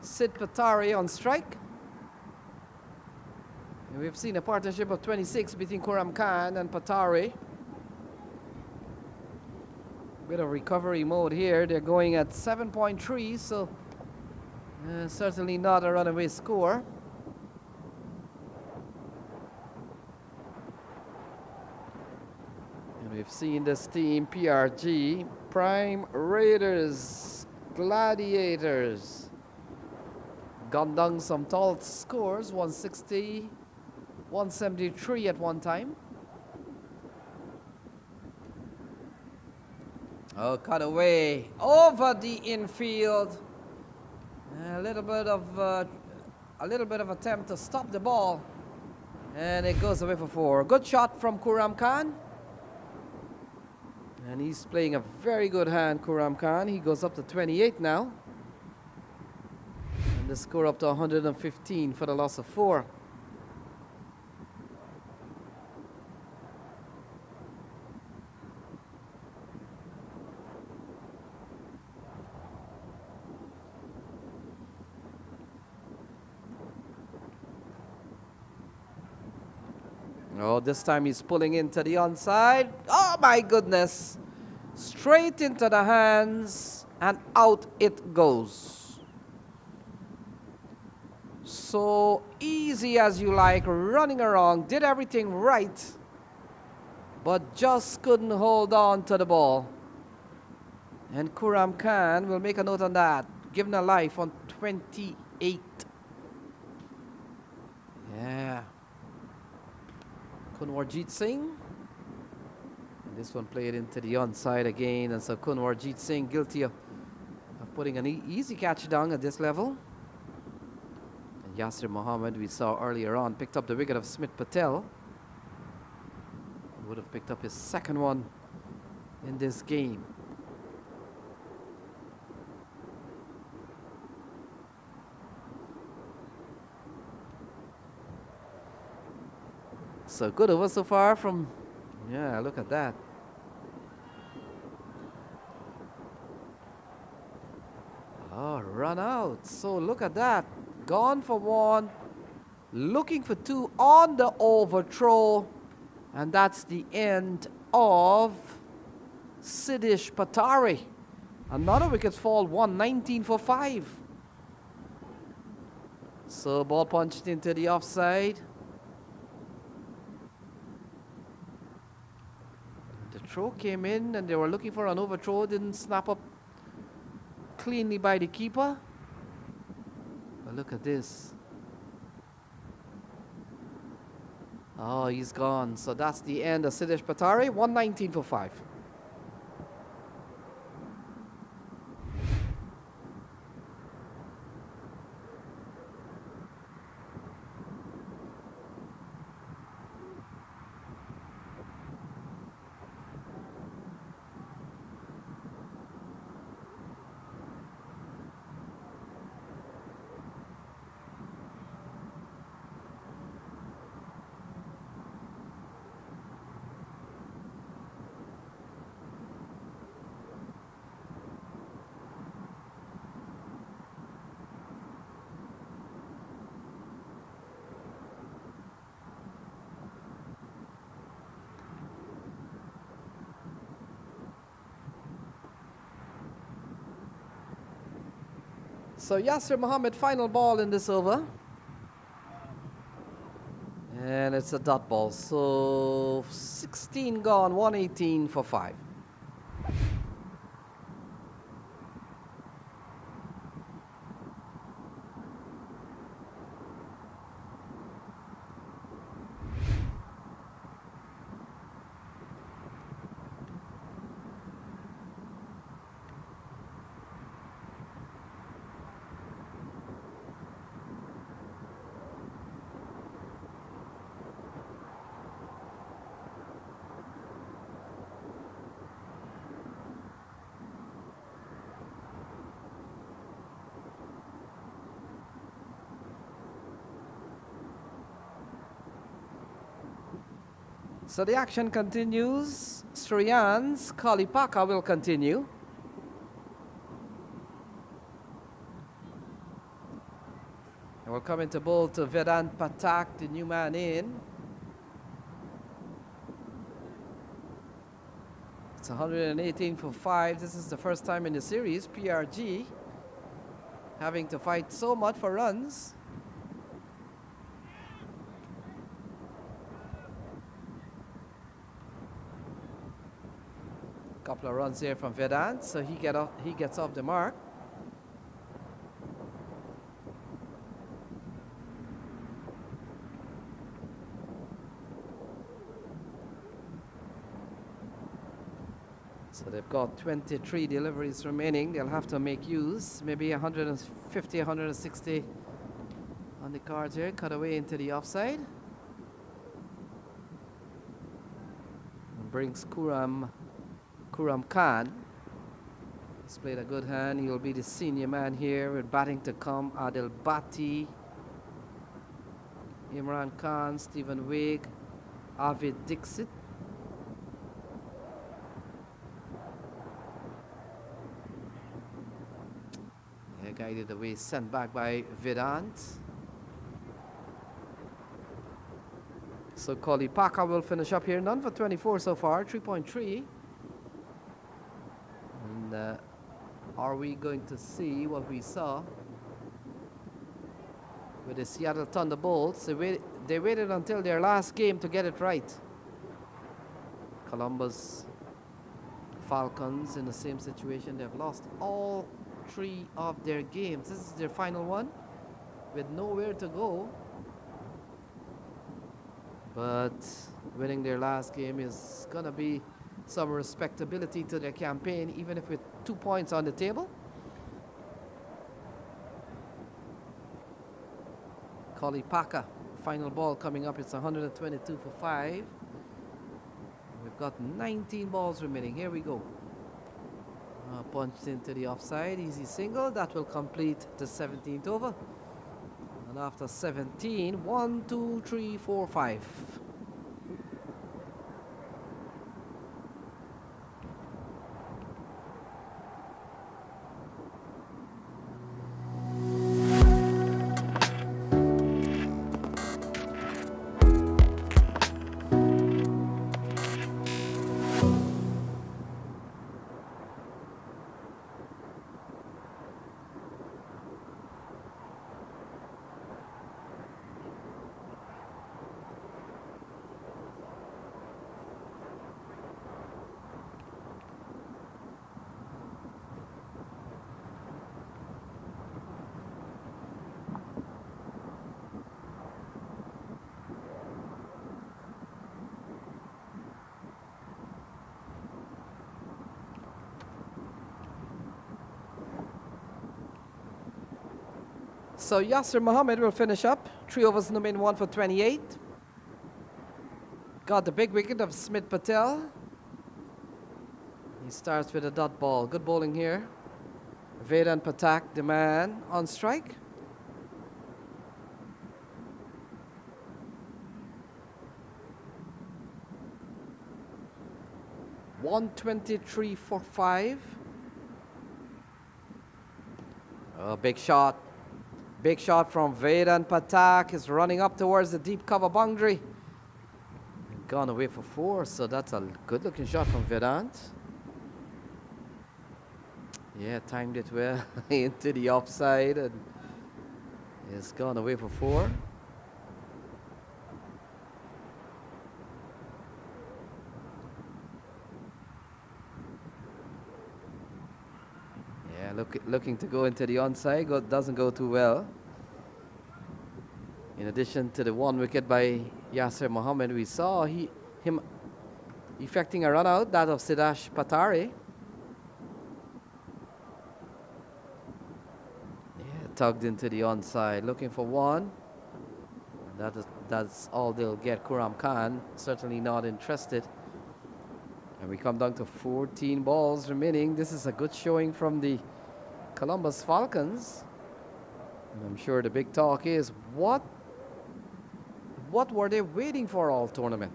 Sid Patari on strike. And we've seen a partnership of 26 between Kuram Khan and Patari. Bit of recovery mode here. They're going at 7.3, so certainly not a runaway score. We've seen this team, PRG, Prime Raiders, Gladiators. gone down some tall scores, 160, 173 at one time. Oh, cut away over the infield. A little bit of attempt to stop the ball, and it goes away for 4. Good shot from Kuram Khan, and he's playing a very good hand. Kuram Khan, he goes up to 28 now, and the score up to 115 for the loss of 4. Oh, this time he's pulling into the onside. Oh my goodness. Straight into the hands and out it goes. So easy as you like, running around, did everything right, but just couldn't hold on to the ball. And Kuram Khan will make a note on that, given a life on 28. Yeah. Kunwarjit Singh. And this one played into the onside again, and so Kunwarjit Singh guilty of putting an easy catch down at this level. And Yasir Mohammed, we saw earlier on, picked up the wicket of Smith Patel. He would have picked up his second one in this game. So good over so far from, yeah, look at that. Oh, run out. So look at that. Gone for 1, looking for 2 on the overthrow. And that's the end of Sidish Patari. Another wicket fall, 119 for 5. So ball punched into the offside. Throw came in and they were looking for an overthrow, didn't snap up cleanly by the keeper. But look at this. Oh, he's gone. So that's the end of Sidish Patari, 119 for 5. So Yasir Mohammed, final ball in this over. And it's a dot ball. So 16 gone, 118 for 5. So the action continues. Sriyan's Kalipaka will continue. And we'll come into bowl to Vedant Patak, the new man in. It's 118 for 5. This is the first time in the series, PRG having to fight so much for runs. Couple of runs here from Vedant, so he gets off the mark. they've got 23 deliveries remaining. They'll have to make use. Maybe 150, 160 on the cards here. Cut away into the offside. And brings Kuram Khan. He's played a good hand. He'll be the senior man here with batting to come. Adil Bhatti, Imran Khan, Stephen Wig, Avid Dixit. Yeah, guided away, sent back by Vedant. So Kali Paka will finish up here. None for 24 so far, 3.3. And are we going to see what we saw with the Seattle Thunderbolts? They waited until their last game to get it right. Columbus Falcons in the same situation. They've lost all 3 of their games. This is their final one with nowhere to go. But winning their last game is going to be some respectability to their campaign, even if with 2 points on the table. Kali Paka, final ball coming up. It's 122 for 5. We've got 19 balls remaining. Here we go. Punched into the offside. Easy single. That will complete the 17th over. And after 17, 1, 2, 3, 4, 5. So Yasser Mohammed will finish up. 3 overs in the main, 1 for 28. Got the big wicket of Smith Patel. He starts with a dot ball. Good bowling here. Vedant Patak, the man on strike. .123 for 5. Oh, big shot. Big shot from Vedant Patak. Is running up towards the deep cover boundary. Gone away for 4, so that's a good looking shot from Vedant. Yeah, timed it well into the offside and it's gone away for 4. Yeah, looking to go into the onside, doesn't go too well. In addition to the 1 wicket by Yasser Mohammed, we saw him effecting a run out, that of Siddharth Patare. Yeah, tugged into the onside, looking for 1. And that's all they'll get. Kuram Khan certainly not interested. And we come down to 14 balls remaining. This is a good showing from the Columbus Falcons. And I'm sure the big talk is what were they waiting for all tournament?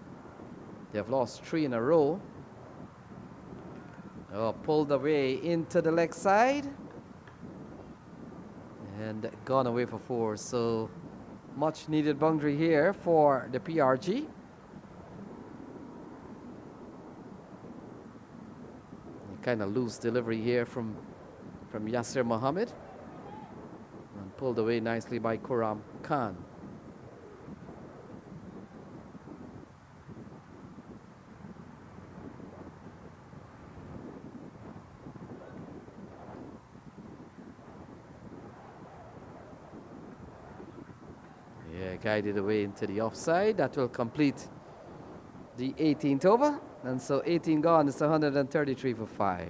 They've lost 3 in a row. Oh, pulled away into the leg side. And gone away for 4. So much needed boundary here for the PRG. Kind of loose delivery here from Yasser Mohammed. And pulled away nicely by Kuram Khan. Yeah, guided away into the offside. That will complete the 18th over. And so 18 gone, it's 133 for 5.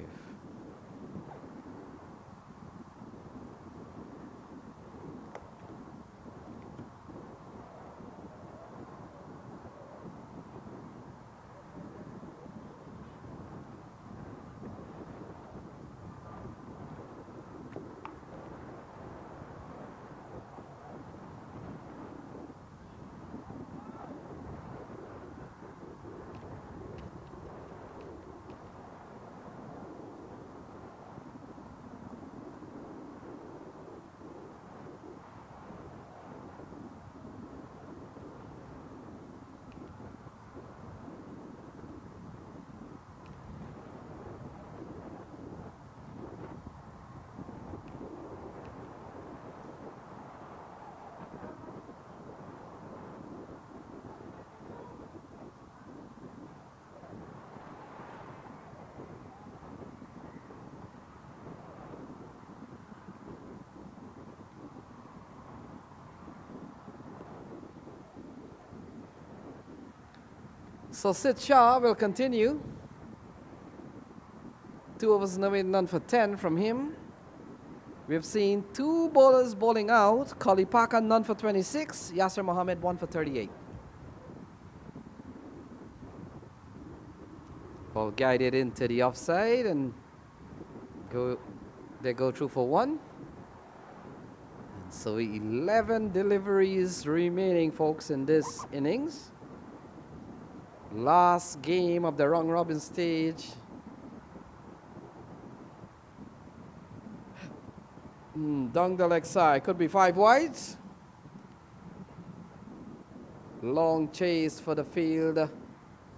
So Sid Shah will continue. 2 overs no none for 10 from him. We've seen 2 bowlers bowling out. Kali Parker none for 26. Yasser Mohammed 1 for 38. Ball guided into the offside and they go through for 1. And so 11 deliveries remaining, folks, in this innings. Last game of the round robin stage. Down the leg side, could be 5 wides. Long chase for the field.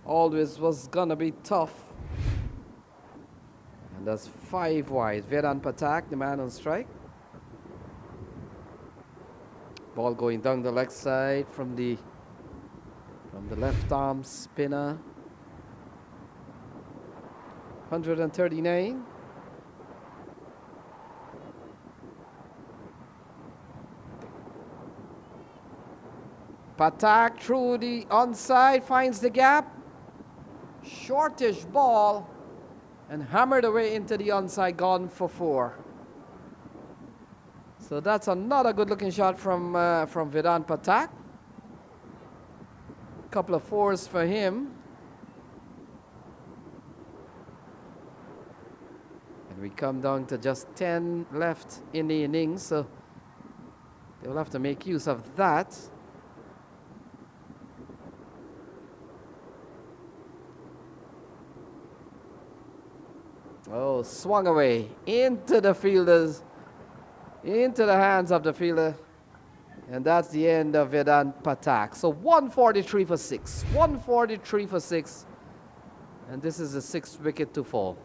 Always was gonna be tough. And that's 5 wide. Vedant Patak, the man on strike. Ball going down the leg side from the left arm spinner. 139. Patak through the onside, finds the gap. Shortish ball and hammered away into the onside, gone for 4. So that's another good looking shot from Vedant Patak. Couple of 4s for him. And we come down to just 10 left in the innings, so they'll have to make use of that. Oh, swung away into the fielders, into the hands of the fielder. And that's the end of Vedant Patak. So 143 for 6. 143 for 6. And this is the 6th wicket to fall.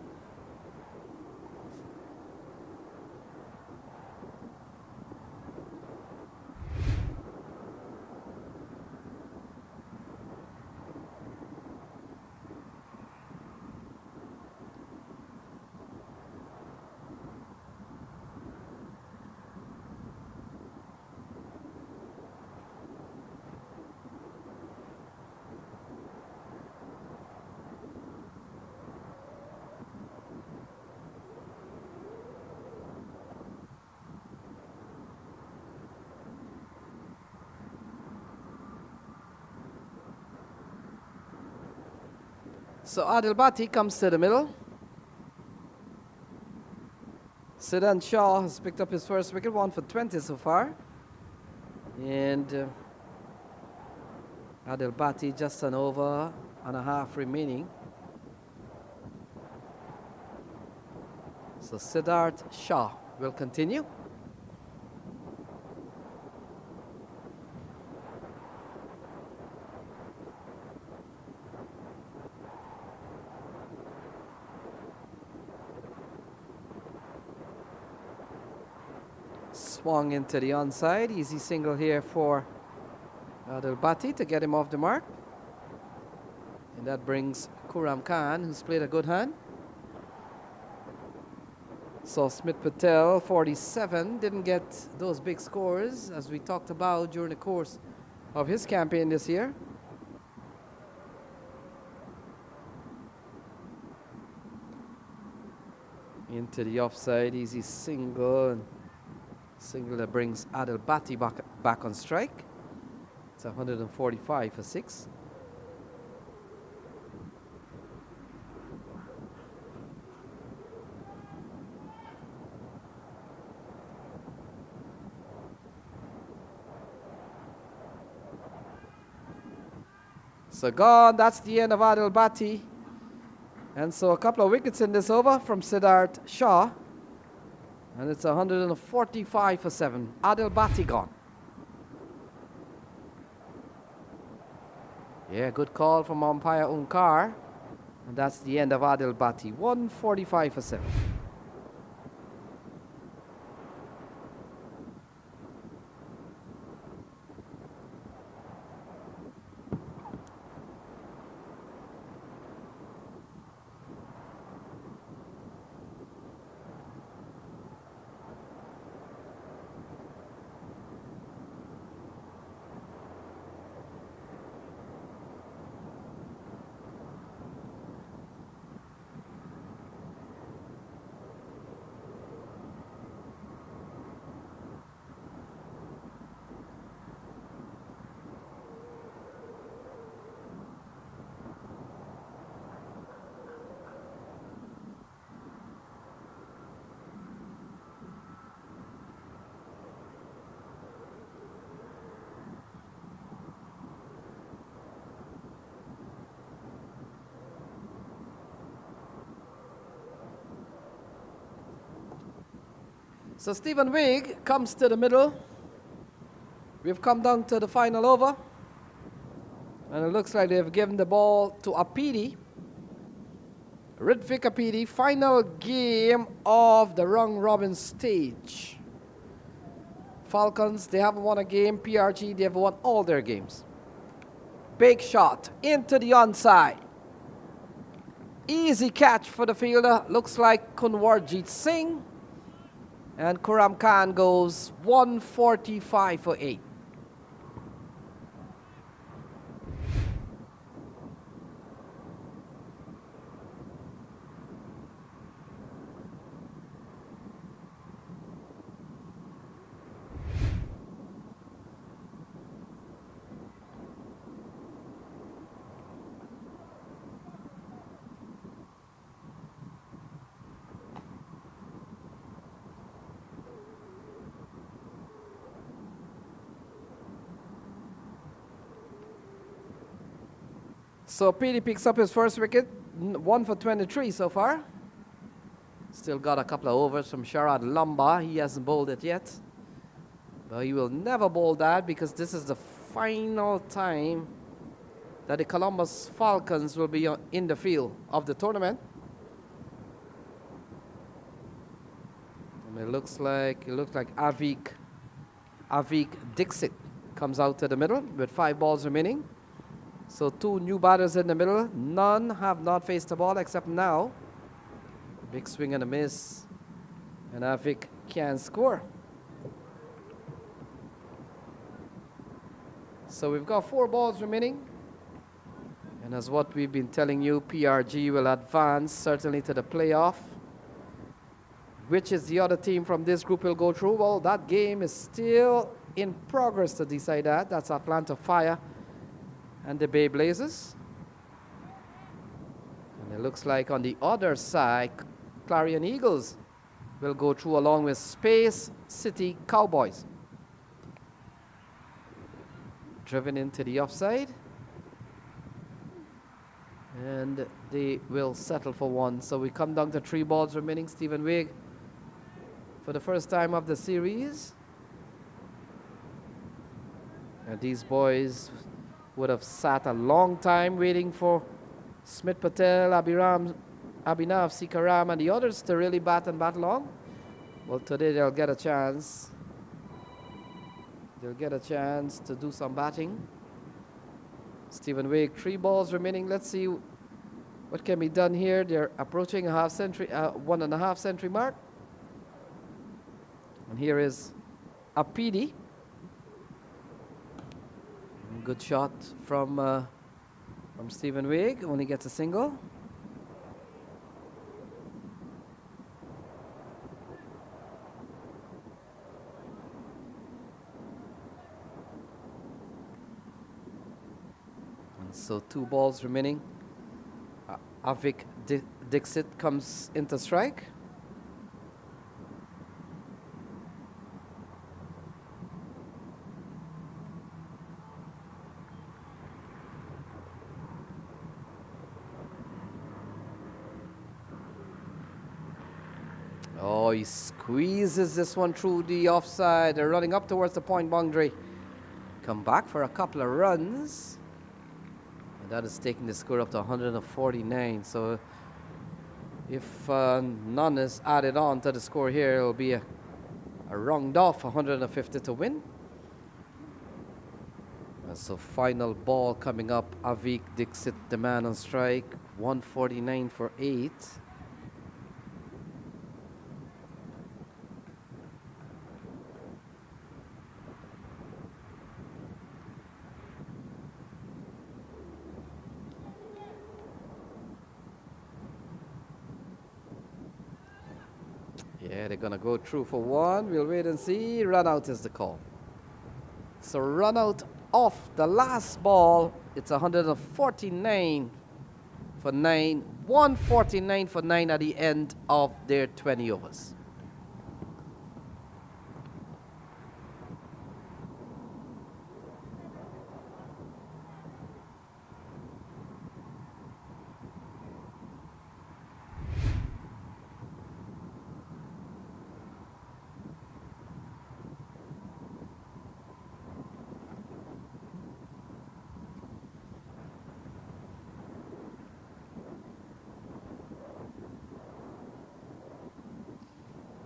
So Adil Bhatti comes to the middle. Siddhant Shaw has picked up his first wicket, 1 for 20 so far. And Adil Bhatti just an over and a half remaining. So Siddharth Shah will continue. Swung into the onside. Easy single here for Adil Bhatti to get him off the mark. And that brings Kuram Khan, who's played a good hand. So Smith Patel, 47, didn't get those big scores as we talked about during the course of his campaign this year. Into the offside, easy single. And single that brings Adil Bhatti back on strike. It's 145 for 6. So gone, that's the end of Adil Bhatti. And so a couple of wickets in this over from Siddharth Shah. And it's 145 for 7. Adil Bhatti gone. Yeah, good call from umpire Unkar. And that's the end of Adil Bhatti. 145 for 7. So Stephen Wigg comes to the middle. We've come down to the final over. And it looks like they've given the ball to Apidi. Ritwik Apidi, final game of the round robin stage. Falcons, they haven't won a game. PRG, they have won all their games. Big shot into the onside. Easy catch for the fielder. Looks like Kunwarjit Singh. And Kuram Khan goes 145 for 8. So PD picks up his first wicket, 1 for 23 so far. Still got a couple of overs from Sharad Lamba. He hasn't bowled it yet. But he will never bowl that because this is the final time that the Columbus Falcons will be in the field of the tournament. And it looks like Avik Dixit comes out to the middle with 5 balls remaining. So 2 new batters in the middle. None have not faced the ball except now. Big swing and a miss. And Avik can score. So we've got 4 balls remaining. And as what we've been telling you, PRG will advance certainly to the playoff. Which is the other team from this group will go through? Well, that game is still in progress to decide that. That's Atlanta Fire and the Bay Blazers. And it looks like on the other side, Clarion Eagles will go through along with Space City Cowboys. Driven into the offside. And they will settle for 1. So we come down to 3 balls remaining. Stephen Wigg for the first time of the series. And these boys would have sat a long time waiting for Smith Patel, Abhinav Sikaram, and the others to really bat and bat long. Well, today they'll get a chance. They'll get a chance to do some batting. Stephen Wigg, 3 balls remaining. Let's see what can be done here. They're approaching a half century, 1.5 century mark. And here is Apidi. Good shot from Stephen Wigg. Only gets a single. So 2 balls remaining. Avik Dixit comes into strike. Oh, he squeezes this one through the offside. They're running up towards the point boundary. Come back for a couple of runs. And that is taking the score up to 149. So if none is added on to the score here, it'll be a round off 150 to win. And so final ball coming up. Avik Dixit, the man on strike. 149 for 8. Yeah, they're gonna go through for 1. We'll wait and see. Run out is the call. So run out off the last ball. It's 149 for 9. 149 for 9 at the end of their 20 overs.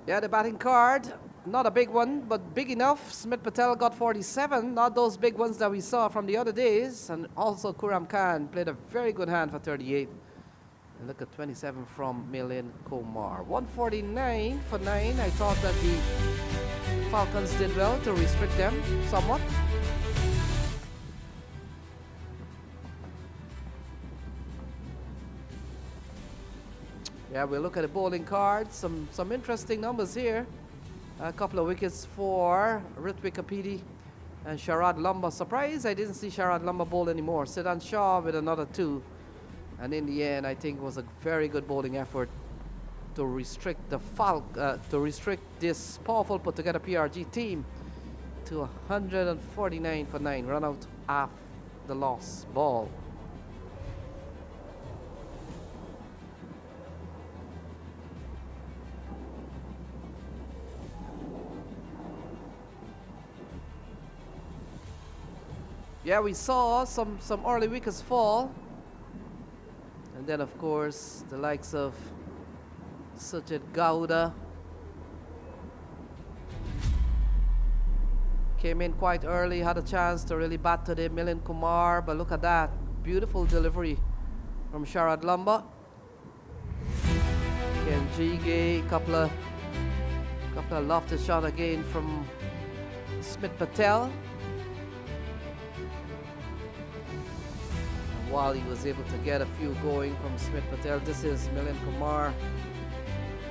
Yeah, the batting card, not a big one, but big enough. Smith Patel got 47, not those big ones that we saw from the other days. And also Kuram Khan played a very good hand for 38. And look at 27 from Milind Kumar. 149 for 9. I thought that the Falcons did well to restrict them somewhat. Yeah, we'll look at the bowling cards. Some interesting numbers here. A couple of wickets for Ritwik Apidi and Sharad Lumba. Surprised I didn't see Sharad Lumba bowl anymore. Siddhan Shaw with another 2. And in the end, I think it was a very good bowling effort to restrict the this powerful put together PRG team to 149 for 9. Run out off the lost ball. Yeah, we saw some early wickets fall. And then, of course, the likes of Sujit Gowda came in quite early, had a chance to really bat today. Milind Kumar, but look at that. Beautiful delivery from Sharad Lumba. Ken Jige, couple of lofted shot again from Smith Patel. While he was able to get a few going from Smith Patel, this is Milind Kumar. A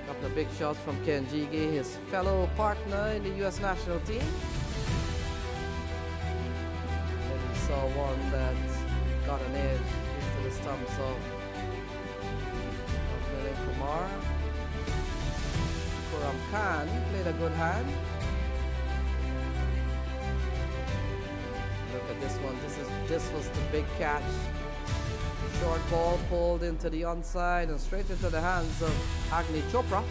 couple of big shots from Ken Jige, his fellow partner in the US national team. Then we saw one that got an edge into the stumps of Milind Kumar. Kuram Khan played a good hand. Look at this one. This was the big catch. Short ball pulled into the onside and straight into the hands of Agni Chopra.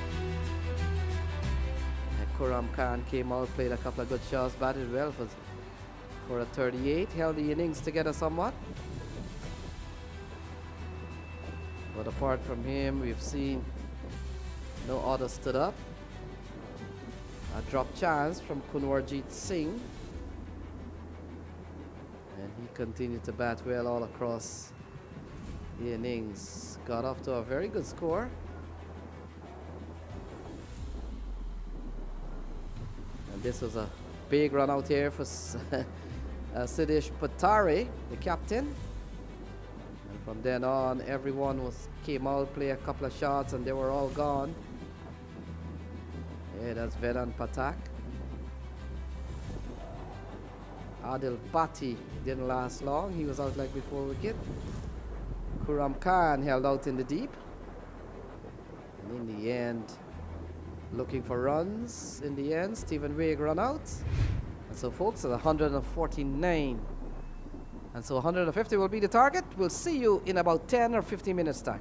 And Kuram Khan came out, played a couple of good shots, batted well for a 38, held the innings together somewhat. But apart from him, we've seen no others stood up. A drop chance from Kunwarjit Singh. And he continued to bat well all across the innings. Got off to a very good score. And this was a big run out here for Siddesh Patare, the captain. And from then on, everyone came out, play a couple of shots, and they were all gone. Yeah, that's Vedant Patak. Adil Bhatti didn't last long. He was out like before wicket. Kuram Khan held out in the deep. And in the end, looking for runs. In the end, Stephen Wigg run out. And so folks, at 149. And so 150 will be the target. We'll see you in about 10 or 15 minutes time.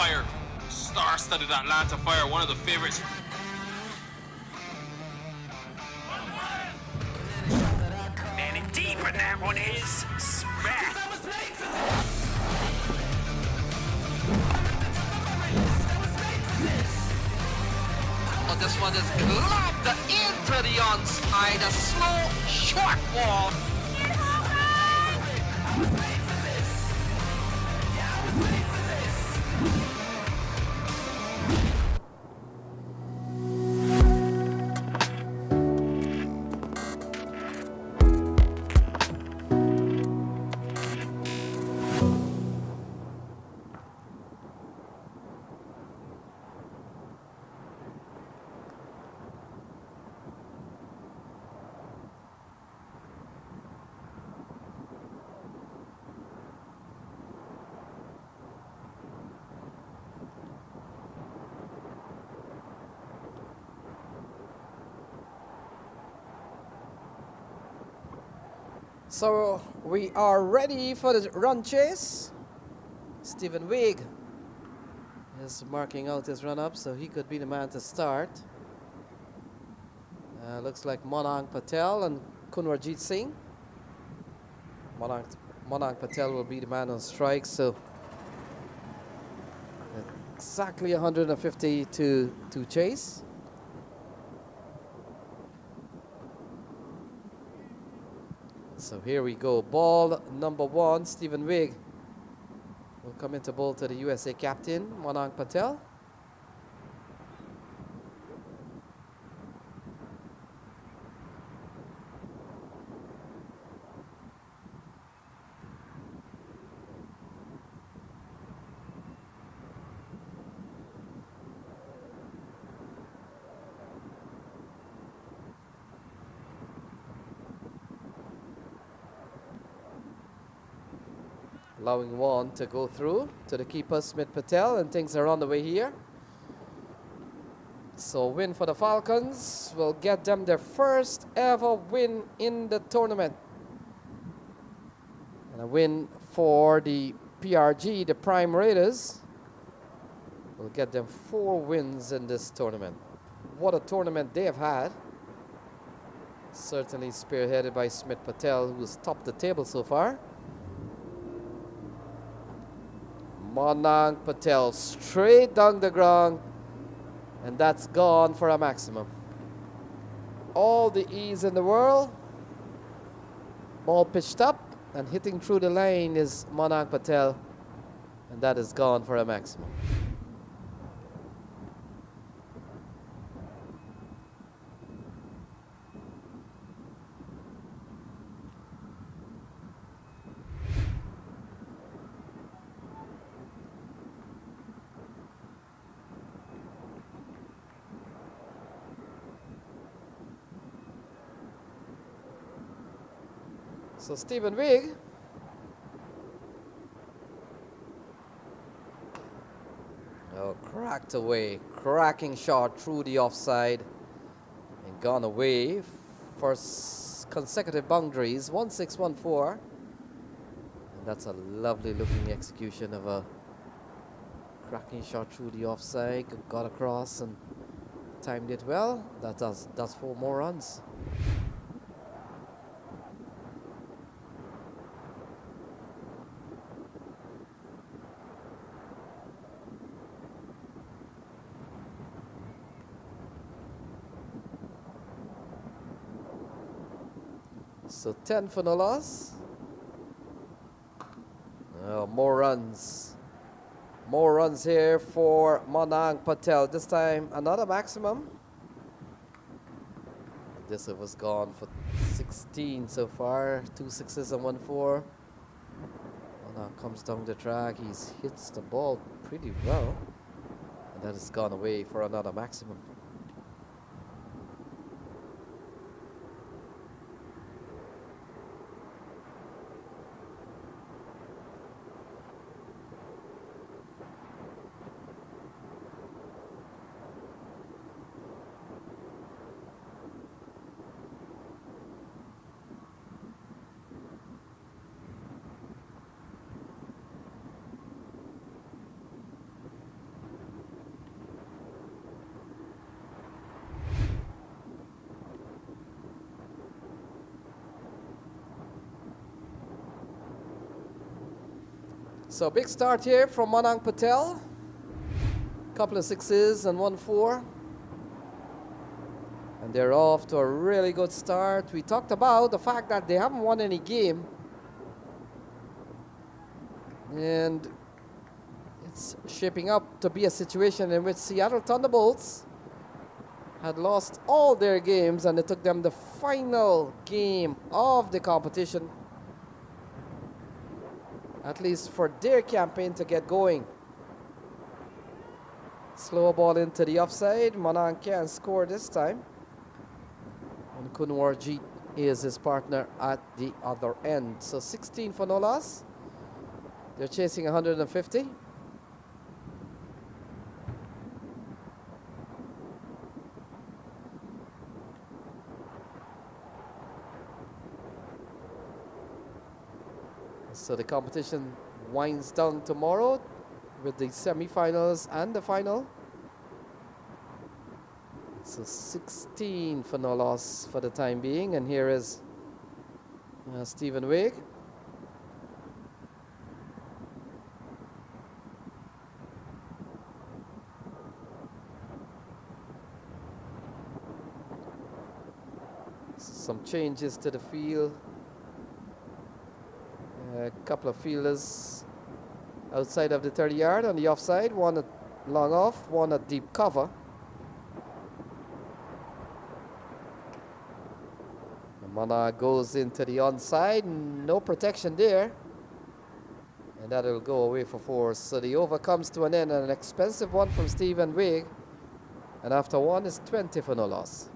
Fire, star-studded Atlanta Fire, one of the favorites. And indeed, but that one is smacked. Oh, this one is globbed into the onside, a slow, short ball. So we are ready for the run chase. Stephen Wigg is marking out his run up, so he could be the man to start. Looks like Monang Patel and Kunwarjit Singh. Monang Patel will be the man on strike, so exactly 150 to chase. So here we go. Ball number 1, Stephen Wigg will come into bowl to the USA captain, Monang Patel. Allowing one to go through to the keeper, Smith Patel, and things are on the way here. So win for the Falcons will get them their first ever win in the tournament. And a win for the PRG, the Prime Raiders, will get them 4 wins in this tournament. What a tournament they have had. Certainly spearheaded by Smith Patel, who's topped the table so far. Monang Patel straight down the ground, and that's gone for a maximum. All the ease in the world. Ball pitched up and hitting through the lane is Monang Patel, and that is gone for a maximum. So Stephen Wigg cracked away, cracking shot through the offside and gone away for consecutive boundaries, 1-6-1-4. And that's a lovely looking execution of a cracking shot through the offside, got across and timed it well. That's 4 more runs. So 10 for no loss. More runs. More runs here for Monang Patel. This time another maximum. This was gone for 16 so far. 2 6s and 1 4. Monang comes down the track. He hits the ball pretty well. And that has gone away for another maximum. So big start here from Manang Patel. Couple of sixes and 1-4. And they're off to a really good start. We talked about the fact that they haven't won any game. And it's shaping up to be a situation in which Seattle Thunderbolts had lost all their games, and it took them the final game of the competition, at least for their campaign, to get going. Slow ball into the offside. Manang can't score this time. And Kunwarjit is his partner at the other end. So 16 for no loss. They're chasing 150. So the competition winds down tomorrow with the semi-finals and the final. So 16 for no loss for the time being. And here is Stephen Wigg. Some changes to the field. A couple of fielders outside of the 30-yard on the offside. One at long off, one at deep cover. Mana goes into the onside. No protection there. And that will go away for 4. So the over comes to an end. An expensive one from Stephen Wigg. And after one is 20 for no loss.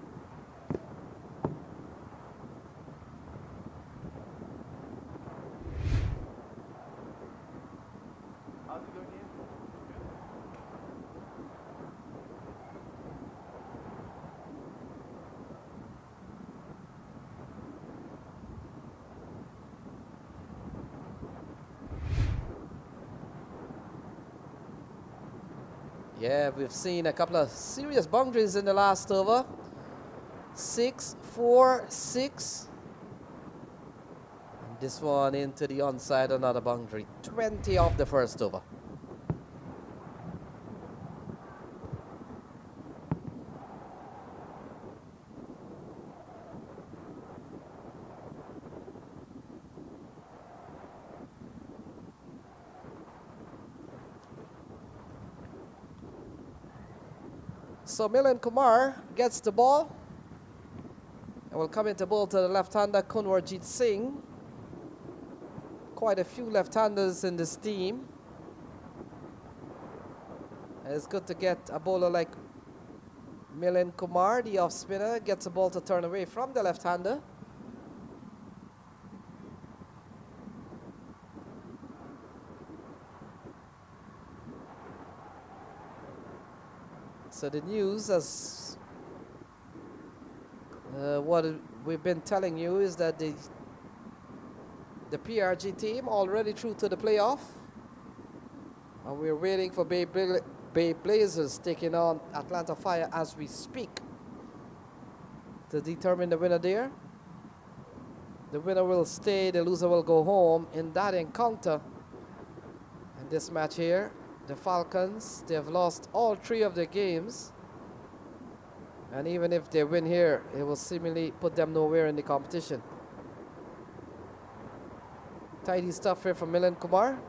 Yeah, we've seen a couple of serious boundaries in the last over. 6, 4, 6. And this one into the onside, another boundary. 20 off the first over. So Milind Kumar gets the ball and will come into ball to the left-hander Kunwarjit Singh. Quite a few left-handers in this team. And it's good to get a bowler like Milind Kumar, the off-spinner, gets a ball to turn away from the left-hander. So the news, as what we've been telling you, is that the PRG team already through to the playoff. And we're waiting for Bay Blazers taking on Atlanta Fire as we speak to determine the winner there. The winner will stay, the loser will go home in that encounter. And this match here, the Falcons, they have lost all 3 of their games. And even if they win here, it will seemingly put them nowhere in the competition. Tidy stuff here from Milind Kumar.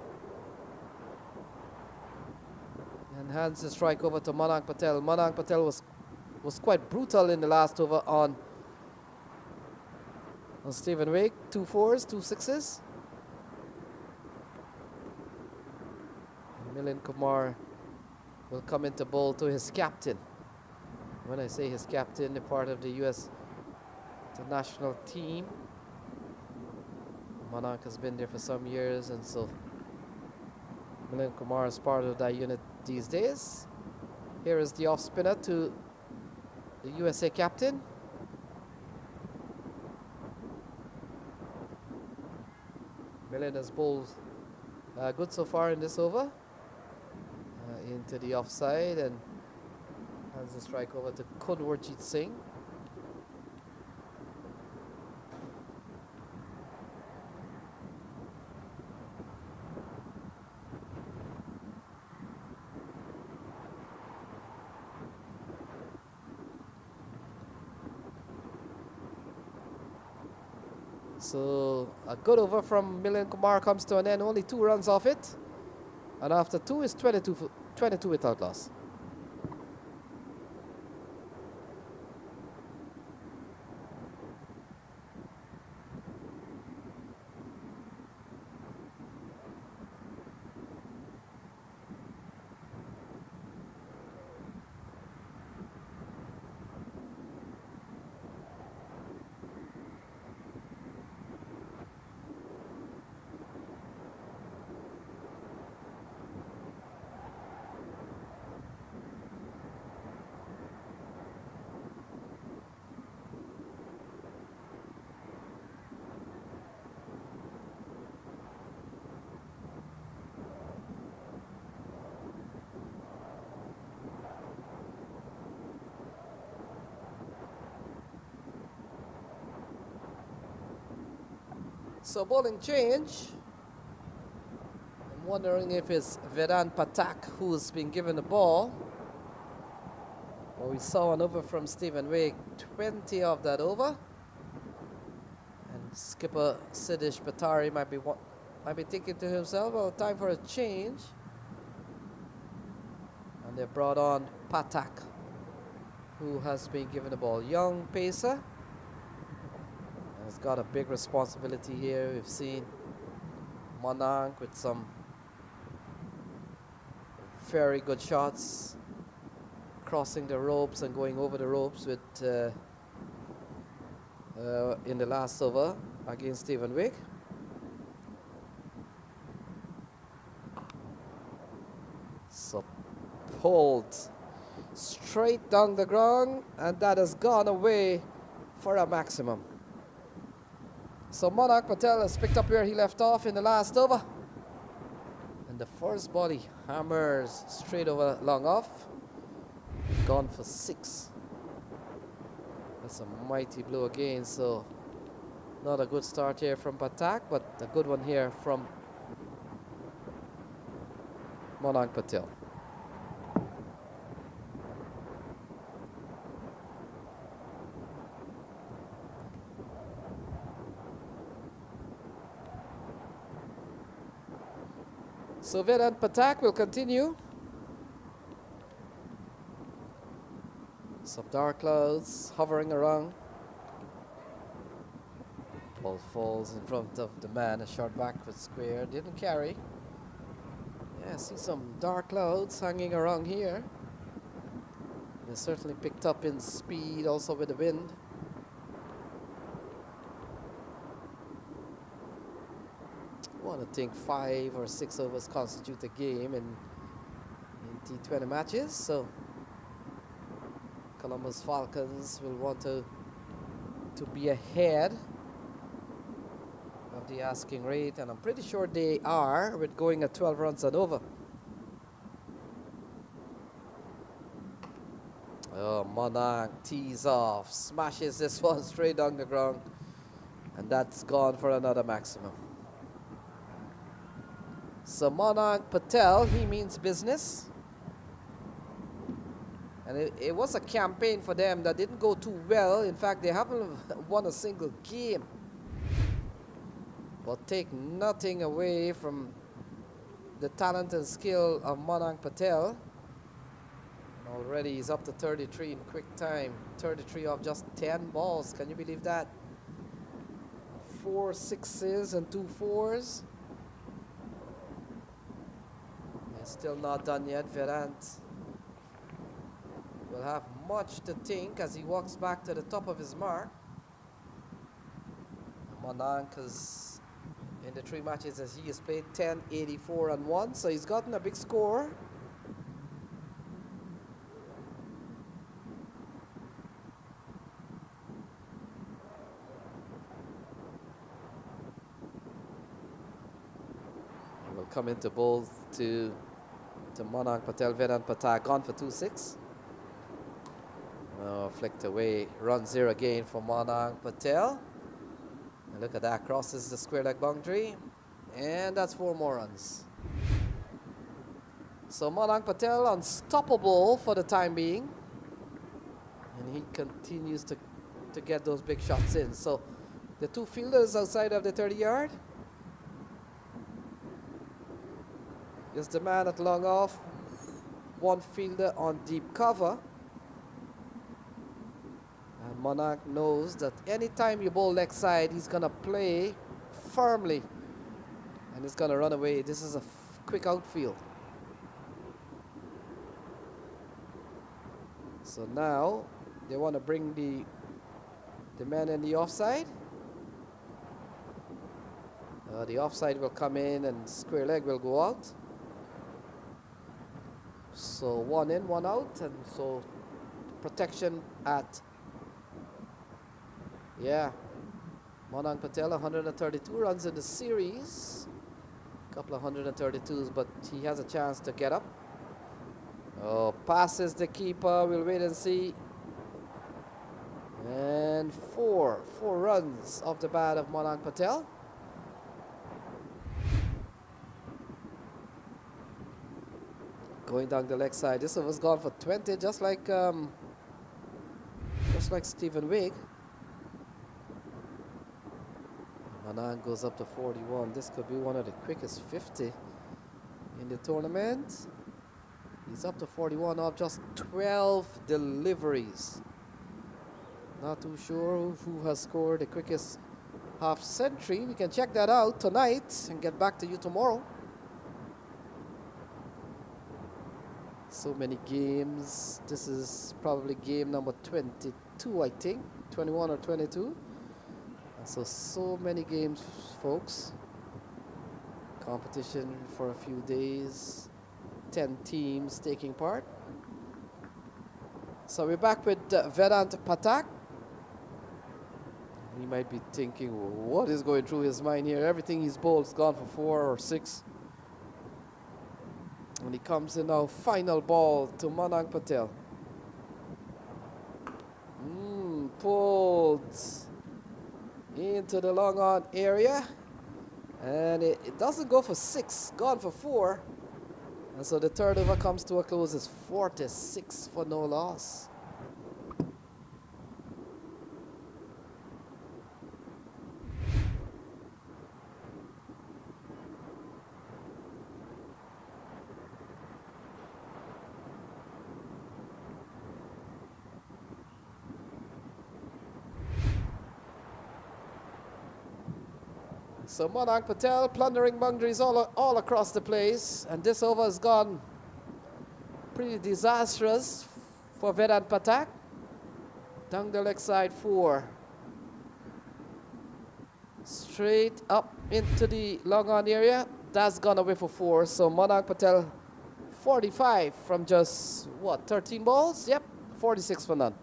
And hands the strike over to Manang Patel. Manang Patel was quite brutal in the last over on Stephen Wigg. 2 4s, 2 6s. Milind Kumar will come into bowl to his captain. When I say his captain, a part of the U.S. international team. Manang has been there for some years, and so Milind Kumar is part of that unit these days. Here is the off spinner to the USA captain. Milind has bowled good so far in this over. Into the offside and hands the strike over to Kunwarjit Singh. So a good over from Milian Kumar comes to an end. Only 2 runs off it. And after 2 is 22 without loss. So bowling change. I'm wondering if it's Vedant Patak who's been given the ball. Well, we saw an over from Stephen Wake, 20 of that over. And skipper Siddhish Patari might be thinking to himself, well, time for a change. And they brought on Patak, who has been given the ball. Young pacer. Has got a big responsibility here. We've seen Monank with some very good shots, crossing the ropes and going over the ropes with in the last over against Stephen Wick. So pulled straight down the ground, and that has gone away for a maximum. So Monarch Patel has picked up where he left off in the last over. And the first body hammers straight over long off. Gone for 6. That's a mighty blow again. So not a good start here from Patak, but a good one here from Monarch Patel. So Vedant Patak will continue. Some dark clouds hovering around. Ball falls in front of the man, a short backward square, didn't carry. Yeah, I see some dark clouds hanging around here. They certainly picked up in speed also with the wind. I want to think 5 or 6 overs constitute a game in T20 matches, so Columbus Falcons will want to be ahead of the asking rate, and I'm pretty sure they are with going at 12 runs and over. Oh, Monarch tees off, smashes this one straight down the ground, and that's gone for another maximum. So Monarch Patel, he means business. And it was a campaign for them that didn't go too well. In fact, they haven't won a single game. But take nothing away from the talent and skill of Monarch Patel. And already he's up to 33 in quick time. 33 off just 10 balls. Can you believe that? 4 6s and 2 4s. Still not done yet. Vedant will have much to think as he walks back to the top of his mark. Monank has, in the 3 matches as he has played, 10, 84 and 1, so he's gotten a big score. He will come into bowl to Monarch Patel. Vedant Patak gone for 2-6. Oh, flicked away. Run 0 again for Monarch Patel. And look at that. Crosses the square leg boundary. And that's 4 more runs. So Monarch Patel unstoppable for the time being. And he continues to get those big shots in. So The two fielders outside of the 30-yard. Just the man at long off. One fielder on deep cover. And Monarch knows that anytime you bowl leg side, he's going to play firmly. And he's going to run away. This is a quick outfield. So now they want to bring the man in the offside. The offside will come in and square leg will go out. So one in, one out, and so protection at, yeah, Monarch Patel, 132 runs in the series. A couple of 132s, but he has a chance to get up. Oh, passes the keeper, we'll wait and see. And four runs off the bat of Monarch Patel. Going down the leg side. This was gone for 20, just like Stephen Wigg. Manan goes up to 41. This could be one of the quickest 50 in the tournament. He's up to 41 off just 12 deliveries. Not too sure who has scored the quickest half century. We can check that out tonight and get back to you tomorrow. So many games. This is probably game number 22, I think. 21 or 22. And so many games, folks. Competition for a few days. 10 teams taking part. So we're back with Vedant Patak. He might be thinking, what is going through his mind here? Everything he's bowled is gone for 4 or 6. And he comes in now, final ball to Monarch Patel. Pulled into the long on area. And it doesn't go for 6, gone for 4. And so the third over comes to a close. It's 46 for no loss. So Monarch Patel plundering boundaries all across the place, and this over has gone pretty disastrous for Vedant Patak. Down the leg side 4. Straight up into the long on area. That's gone away for 4. So Monarch Patel 45 from just, what, 13 balls? Yep, 46 for none.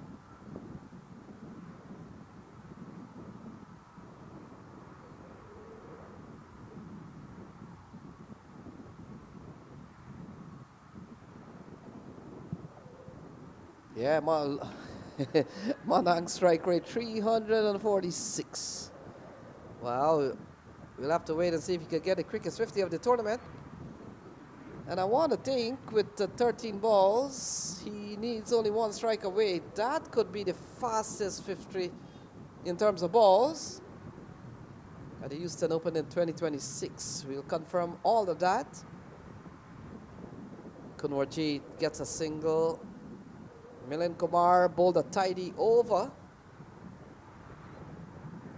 Yeah, Monarch strike rate 346. Wow, we'll have to wait and see if he can get the quickest 50 of the tournament. And I want to think with the 13 balls, he needs only 1 strike away. That could be the fastest 50 in terms of balls at the Houston Open in 2026. We'll confirm all of that. Kunwarji gets a single. Milind Kumar bowled a tidy over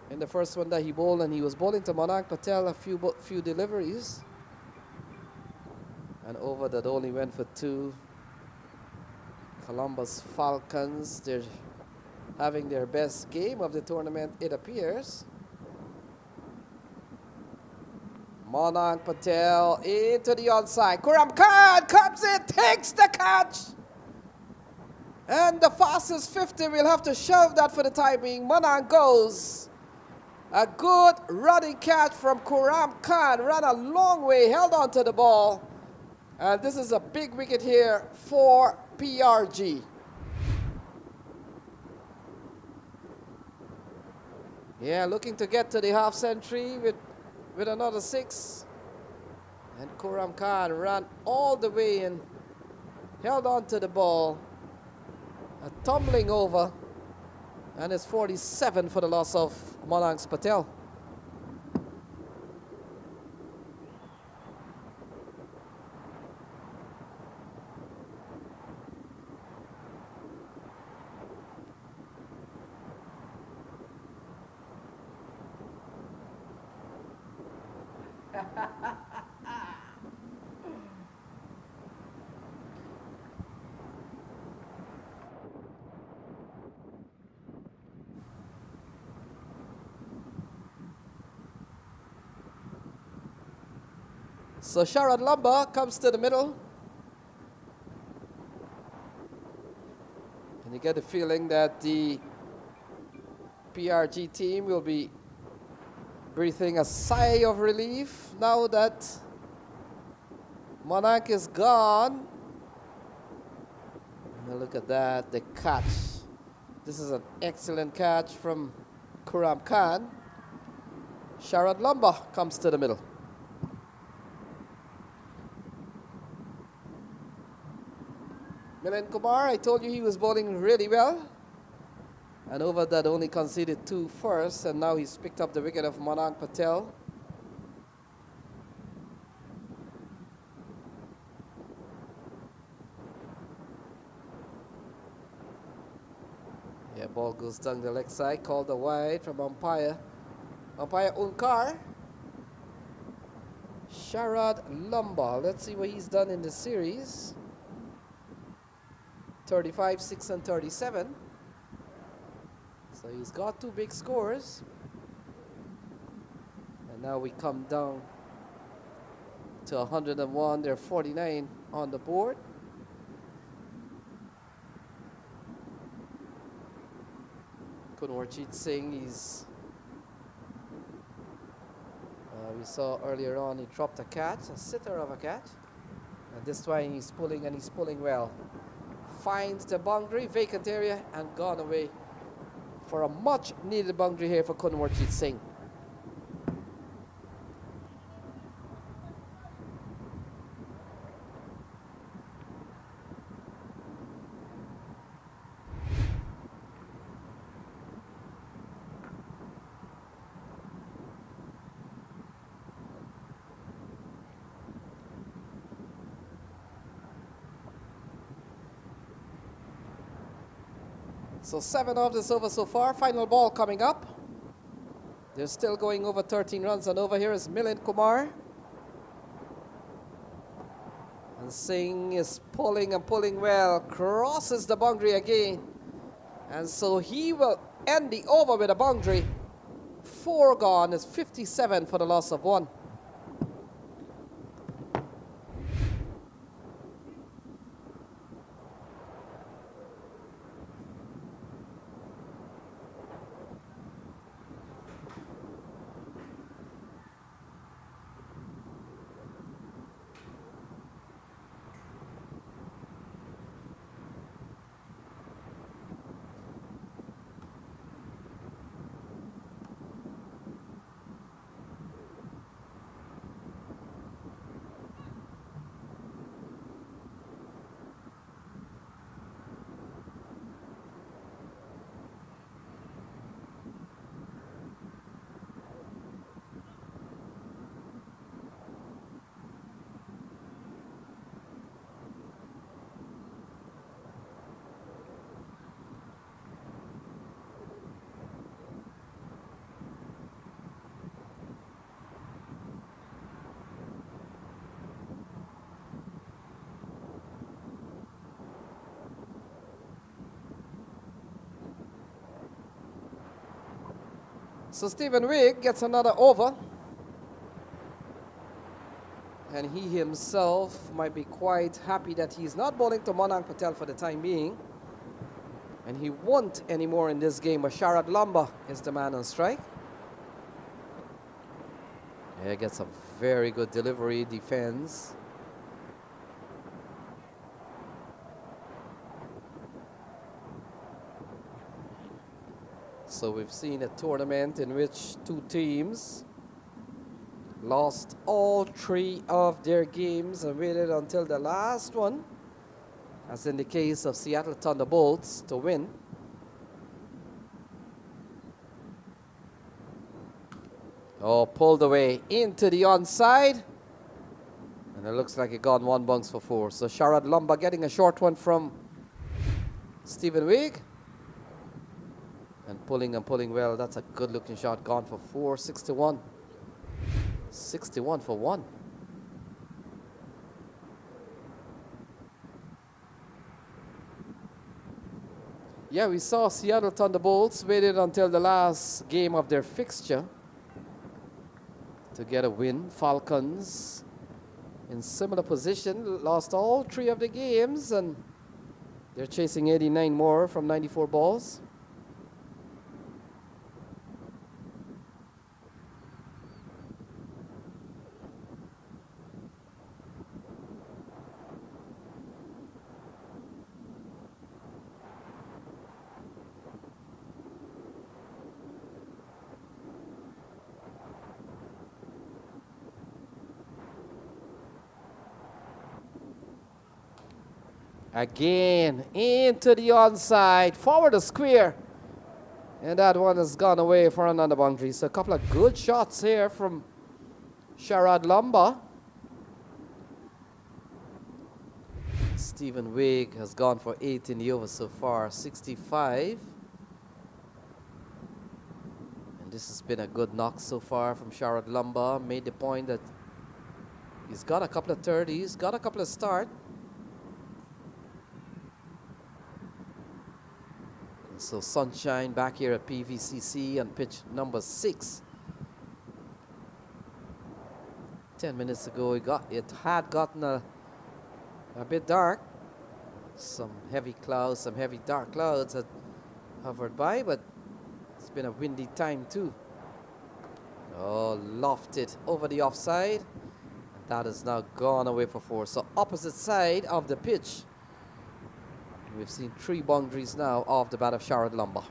in the first one that he bowled, and he was bowling to Monarch Patel a few deliveries. An over that only went for 2. Columbus Falcons, they're having their best game of the tournament, it appears. Monarch Patel into the onside. Kuram Khan comes in, takes the catch. And the fastest 50, we'll have to shove that for the time being. Monarch goes. A good running catch from Kuram Khan. Ran a long way, held on to the ball. And this is a big wicket here for PRG. Yeah, looking to get to the half century with another 6. And Kuram Khan ran all the way in, held on to the ball. A tumbling over, and it's 47 for the loss of Smith Patel. So Sharad Lumber comes to the middle. And you get the feeling that the PRG team will be breathing a sigh of relief now that Monarch is gone. Now look at that, the catch. This is an excellent catch from Kuram Khan. Sharad Lumber comes to the middle. Milind Kumar, I told you he was bowling really well. And over that only conceded 2 first, and now he's picked up the wicket of Smith Patel. Yeah, ball goes down the leg side, called a wide from umpire. Umpire Unkar. Sharad Lumber, let's see what he's done in the series. 35, 6 and 37. So he's got 2 big scores. And now we come down to 101. There are 49 on the board. Kunwarjit Singh, we saw earlier on he dropped a catch, a sitter of a catch. And this time he's pulling, and he's pulling well. Finds the boundary, vacant area, and gone away for a much needed boundary here for Kunwarjit Singh. So 7 of this over so far. Final ball coming up. They're still going over 13 runs, and over here is Milind Kumar. And Singh is pulling and pulling well. Crosses the boundary again. And so he will end the over with a boundary. 4 gone. It's 57 for the loss of 1. So Stephen Wigg gets another over. And he himself might be quite happy that he's not bowling to Smith Patel for the time being. And he won't anymore in this game, but Sharad Lumber is the man on strike. Yeah, gets a very good delivery, defense. So we've seen a tournament in which 2 teams lost all 3 of their games and waited until the last one, as in the case of Seattle Thunderbolts, to win. Oh, pulled away into the onside. And it looks like it gone 1 bounce for 4. So Sharad Lumba getting a short one from Stephen Wigg. And pulling well. That's a good looking shot. Gone for 4. 61. 61 for 1. Yeah, we saw Seattle Thunderbolts waited until the last game of their fixture to get a win. Falcons in similar position, lost all 3 of the games, and they're chasing 89 more from 94 balls. Again, into the onside, forward a square. And that one has gone away for another boundary. So a couple of good shots here from Sharad Lumba. Stephen Wigg has gone for 8 in the over so far, 65. And this has been a good knock so far from Sharad Lumba. Made the point that he's got a couple of 30s, got a couple of start. So sunshine back here at PVCC on pitch number 6. 10 minutes ago it had gotten a bit dark. Some heavy clouds, some heavy dark clouds had hovered by, but it's been a windy time too. Oh, lofted over the offside. And that has now gone away for 4. So opposite side of the pitch. We've seen 3 boundaries now off the bat of Sharad Lumba.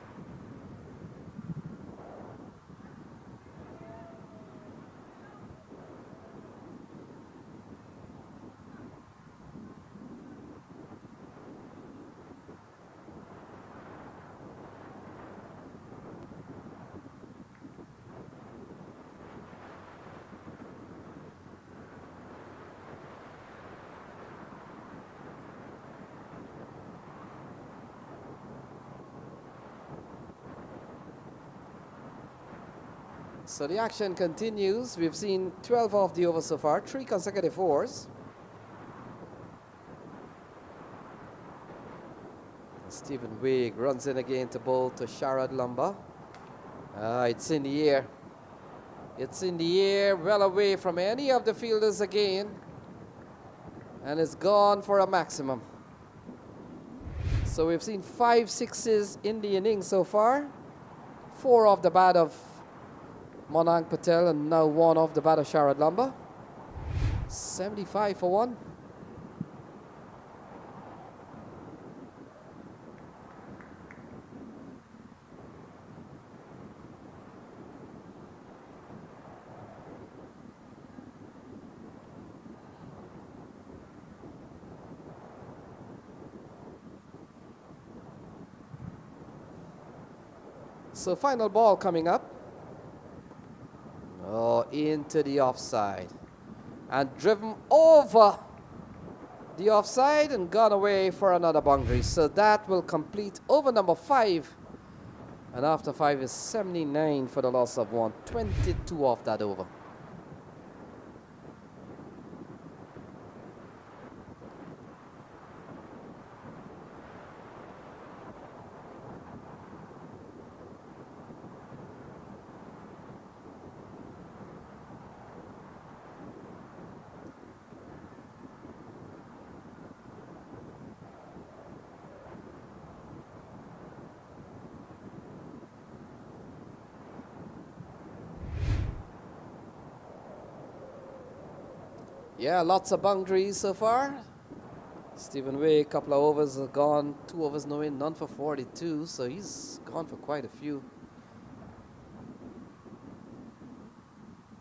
So the action continues. We've seen 12 off the over so far, 3 consecutive 4s. Stephen Wigg runs in again to bowl to Sharad Lumba. It's in the air. It's in the air, well away from any of the fielders again. And it's gone for a maximum. So we've seen 5 6s in the inning so far. 4 off the bat of Smith Patel and now 1 off the bat of Sharad Lumba. 75 for 1. So final ball coming up. Oh, into the offside. And driven over the offside and gone away for another boundary. So that will complete over number 5. And after 5 is 79 for the loss of 1. 22 off that over. Yeah, lots of boundaries so far. Stephen Wigg, couple of overs are gone. 2 overs no in, none for 42. So he's gone for quite a few.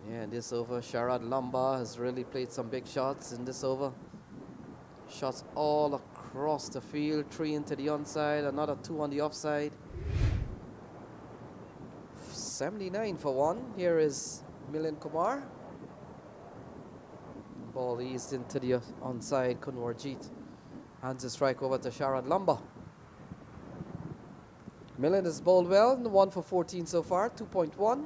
Yeah, in this over, Sharad Lumba has really played some big shots in this over. Shots all across the field. 3 into the onside, another 2 on the offside. 79 for 1. Here is Milind Kumar. Ball eased into the onside Kunwarjeet. Hands a strike over to Sharad Lamba. Milind has bowled well, 1 for 14 so far, 2.1.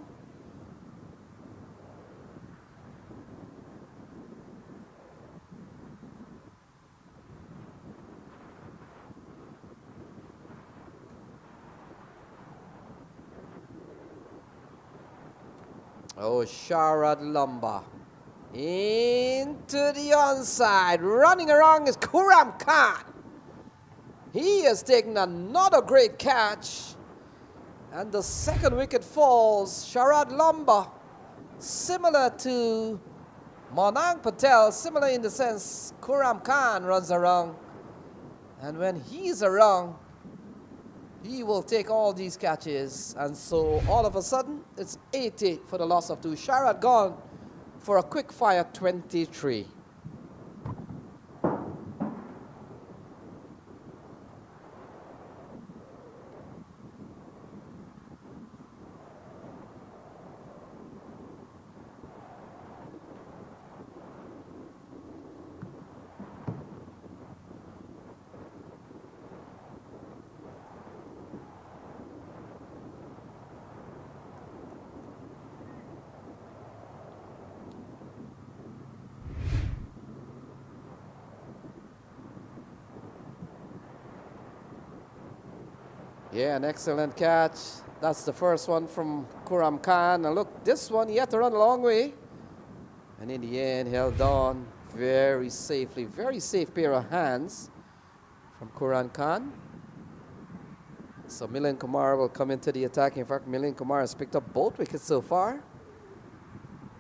Oh, Sharad Lamba. Into the onside. Running around is Kuram Khan. He has taken another great catch. And the second wicket falls. Sharad Lamba, similar to Manang Patel, similar in the sense Kuram Khan runs around. And when he's around, he will take all these catches. And so all of a sudden, it's 8-8 for the loss of 2. Sharad gone for a quick fire 23. Yeah, an excellent catch. That's the first one from Kuram Khan. And look, this one, he had to run a long way. And in the end, held on very safely. Very safe pair of hands from Kuram Khan. So Milind Kumar will come into the attack. In fact, Milind Kumar has picked up both wickets so far.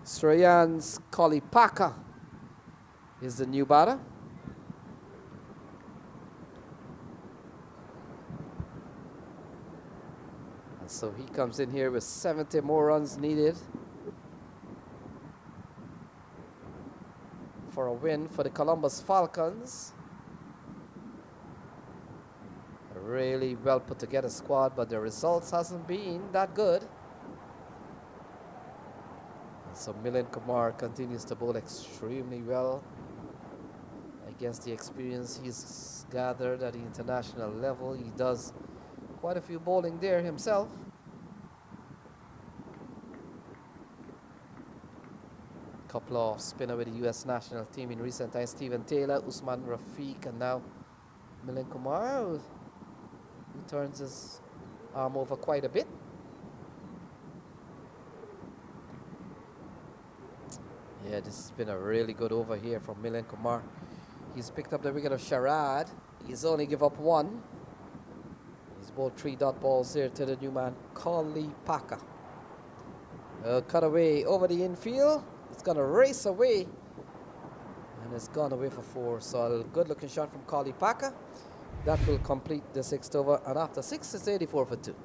Shreyans Kolipaka is the new batter. So he comes in here with 70 more runs needed for a win for the Columbus Falcons. A really well put together squad, but the results hasn't been that good. And so Milind Kumar continues to bowl extremely well. I guess the experience he's gathered at the international level, he does quite a few bowling there himself. Couple of spinner with the U.S. national team in recent times. Stephen Taylor, Usman Rafiq, and now Milind Kumar, who turns his arm over quite a bit. Yeah, this has been a really good over here from Milind Kumar. He's picked up the wicket of Sharad. He's only give up 1. He's bowled 3 dot balls here to the new man, Kolipaka. Cut away over the infield. It's going to race away. And it's gone away for 4. So a good looking shot from Kolipaka. That will complete the 6th over. And after 6, it's 84 for 2.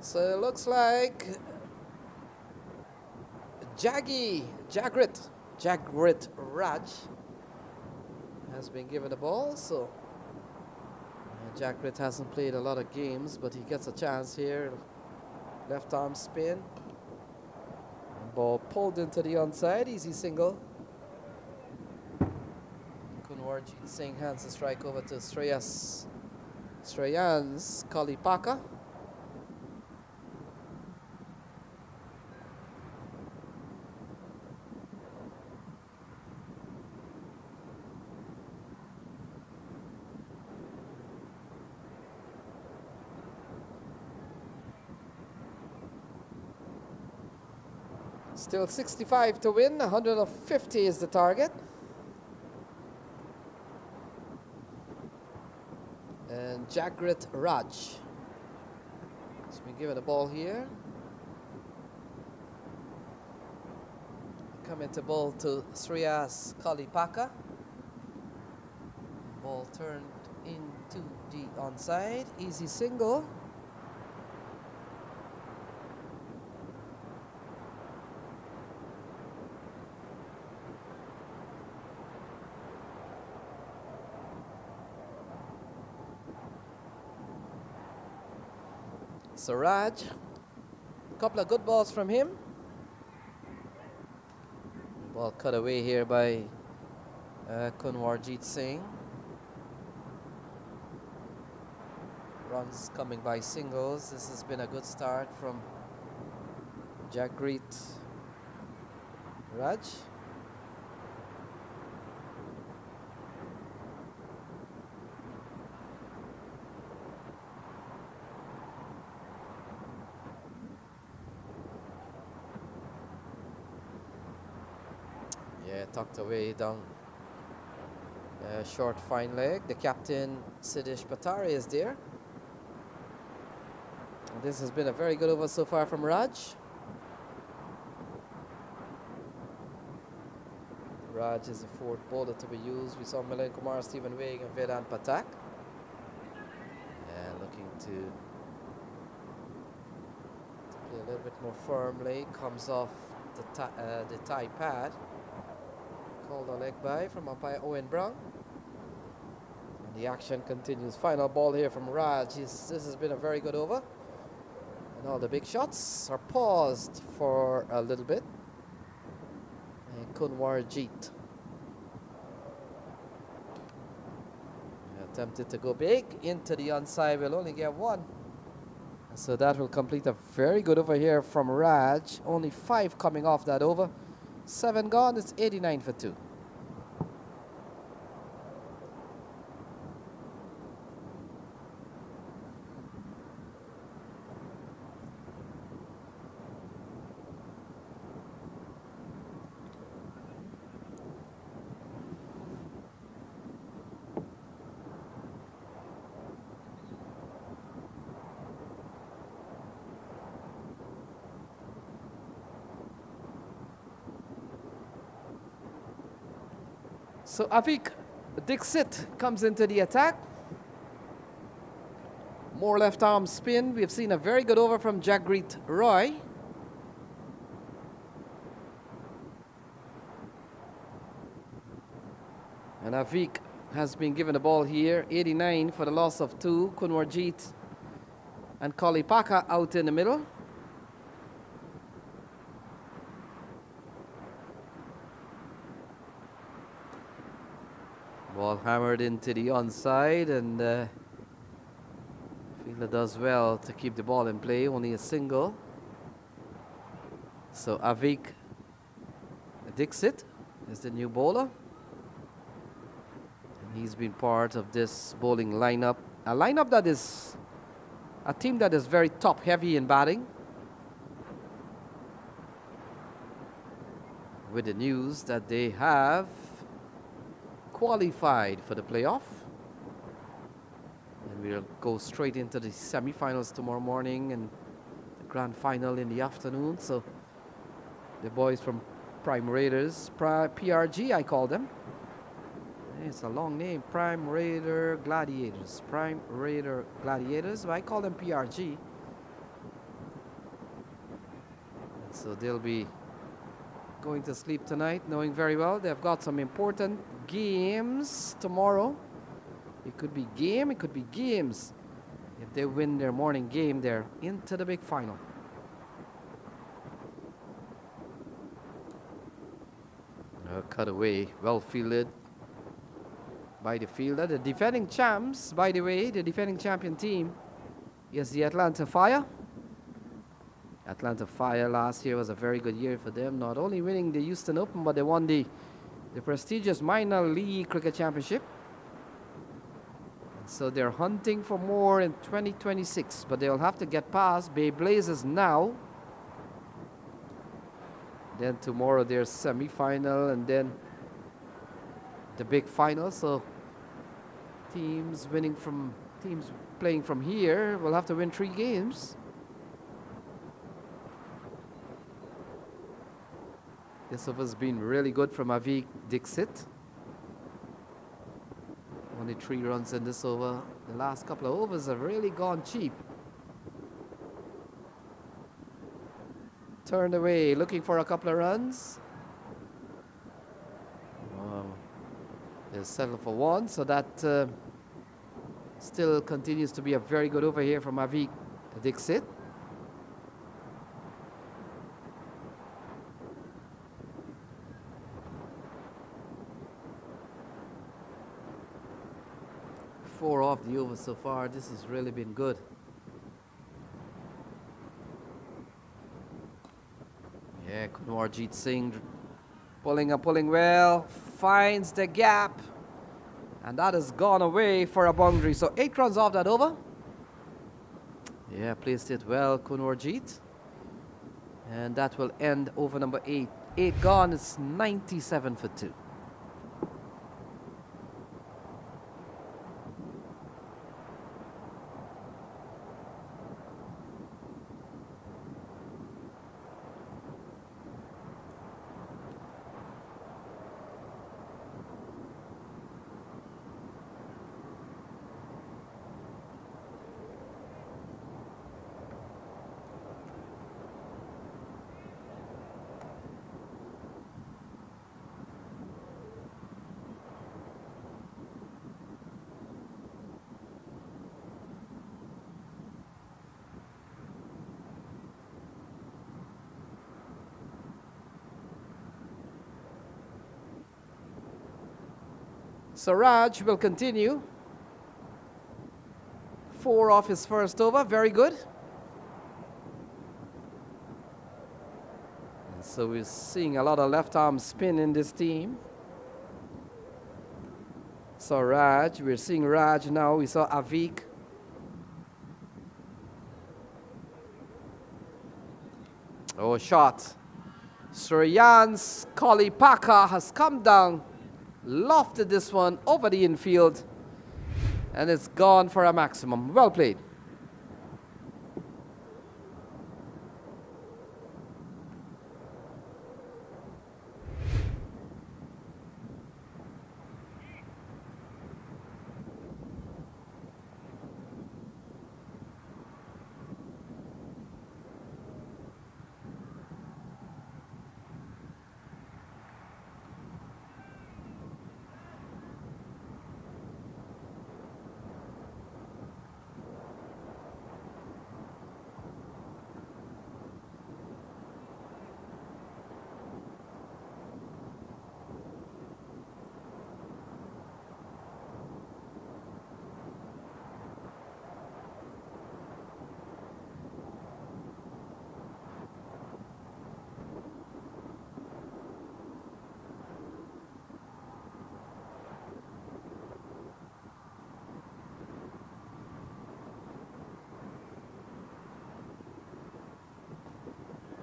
So it looks like Jagrit Raj has been given the ball. So Jagrit hasn't played a lot of games, but he gets a chance here. Left arm spin. And ball pulled into the onside. Easy single. Kunwarjeet Singh hands the strike over to Shreyans Kolipaka. Still 65 to win, 150 is the target. And Jagrit Raj has been given the ball here. Coming to ball to Shreyas Kalipaka. Ball turned into the onside. Easy single. Siraj, a couple of good balls from him. Ball cut away here by Kunwarjit Singh. Runs coming by singles. This has been a good start from Jagrit Raj. Yeah, tucked away down short fine leg. The captain Siddhesh Patare is there. This has been a very good over so far from Raj. Raj is the fourth bowler to be used. We saw Milind Kumar, Stephen Waig and Vedant Patak. And looking to play a little bit more firmly. Comes off the tie pad. Called a leg by from umpire Owen Brown. And the action continues. Final ball here from Raj. This has been a very good over. And all the big shots are paused for a little bit. And Kunwarjit attempted to go big into the onside. Will only get one. So that will complete a very good over here from Raj. Only 5 coming off that over. 7 gone. It's 89 for 2. So Avik Dixit comes into the attack. More left arm spin. We've seen a very good over from Jagrit Roy. And Avik has been given the ball here. 89 for the loss of 2. Kunwarjit and Kalipaka out in the middle. Ball hammered into the onside, and fielder does well to keep the ball in play. Only a single. So Avik Dixit is the new bowler. And he's been part of this bowling lineup. A lineup that is a team that is very top heavy in batting. With the news that they have qualified for the playoff, and we'll go straight into the semi-finals tomorrow morning and the grand final in the afternoon. So the boys from Prime Raiders, PRG I call them. It's a long name, Prime Raider Gladiators. Prime Raider Gladiators, but I call them PRG. And so they'll be going to sleep tonight knowing very well they've got some important games tomorrow. It could be game, it could be games. If they win their morning game, they're into the big final. Cut away, well fielded by the fielder. The defending champs, by the way, the defending champion team is the Atlanta Fire. Atlanta Fire last year was a very good year for them, not only winning the Houston Open, but they won the prestigious minor league cricket championship. So they're hunting for more in 2026, but they'll have to get past Bay Blazers now. Then tomorrow there's semi-final and then the big final. So teams playing from here will have to win 3 games. This over's been really good from Avik Dixit. Only 3 runs in this over. The last couple of overs have really gone cheap. Turned away, looking for a couple of runs. They'll settle for 1, so that still continues to be a very good over here from Avik Dixit. Four off the over so far. This has really been good. Yeah, Kunwarjit Singh pulling well, finds the gap, and that has gone away for a boundary. So 8 runs off that over. Yeah, placed it well, Kunwarjit. And that will end over number 8. 8 gone, it's 97 for 2. So Raj will continue. 4 off his first over, very good. And so we're seeing a lot of left arm spin in this team. So Raj, we're seeing Raj now. We saw Avik. Oh, shot. Suryan's Kolipaka has come down. Lofted this one over the infield, and it's gone for a maximum. Well played.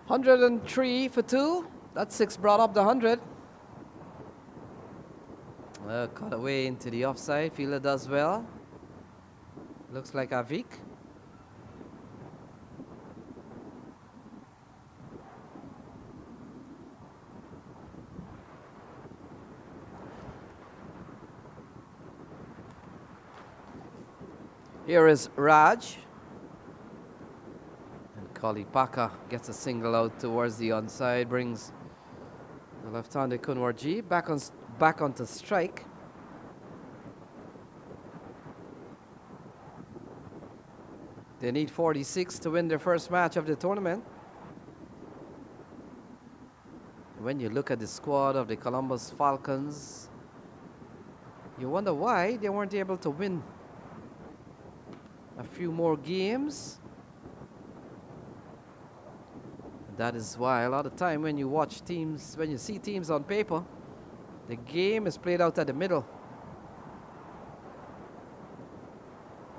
$103 for 2. That's 6 brought up the 100. Cut away into the offside. Fielder does well. Looks like Avik. Here is Raj. Kolipaka gets a single out towards the onside, brings the left-handed Kunwarji back onto strike. They need 46 to win their first match of the tournament. When you look at the squad of the Columbus Falcons, you wonder why they weren't able to win a few more games. That is why a lot of time when you watch teams, when you see teams on paper, the game is played out at the middle.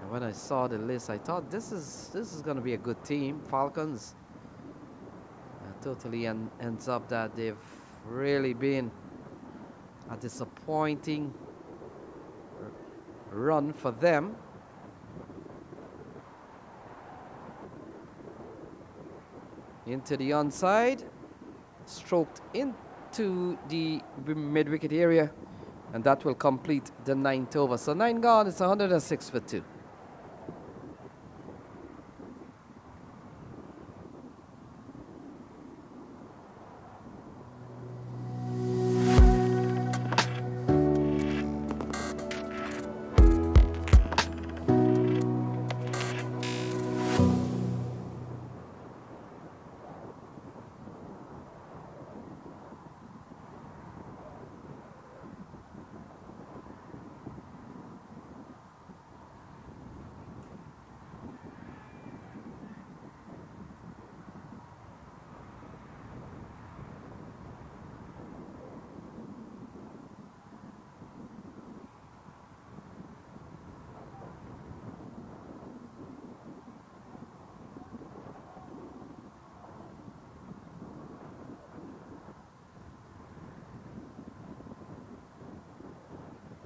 And when I saw the list, I thought this is going to be a good team, Falcons. totally ends up that they've really been a disappointing run for them. Into the onside, stroked into the mid-wicket area, and that will complete the 9th over. So 9 gone, it's 106 for 2.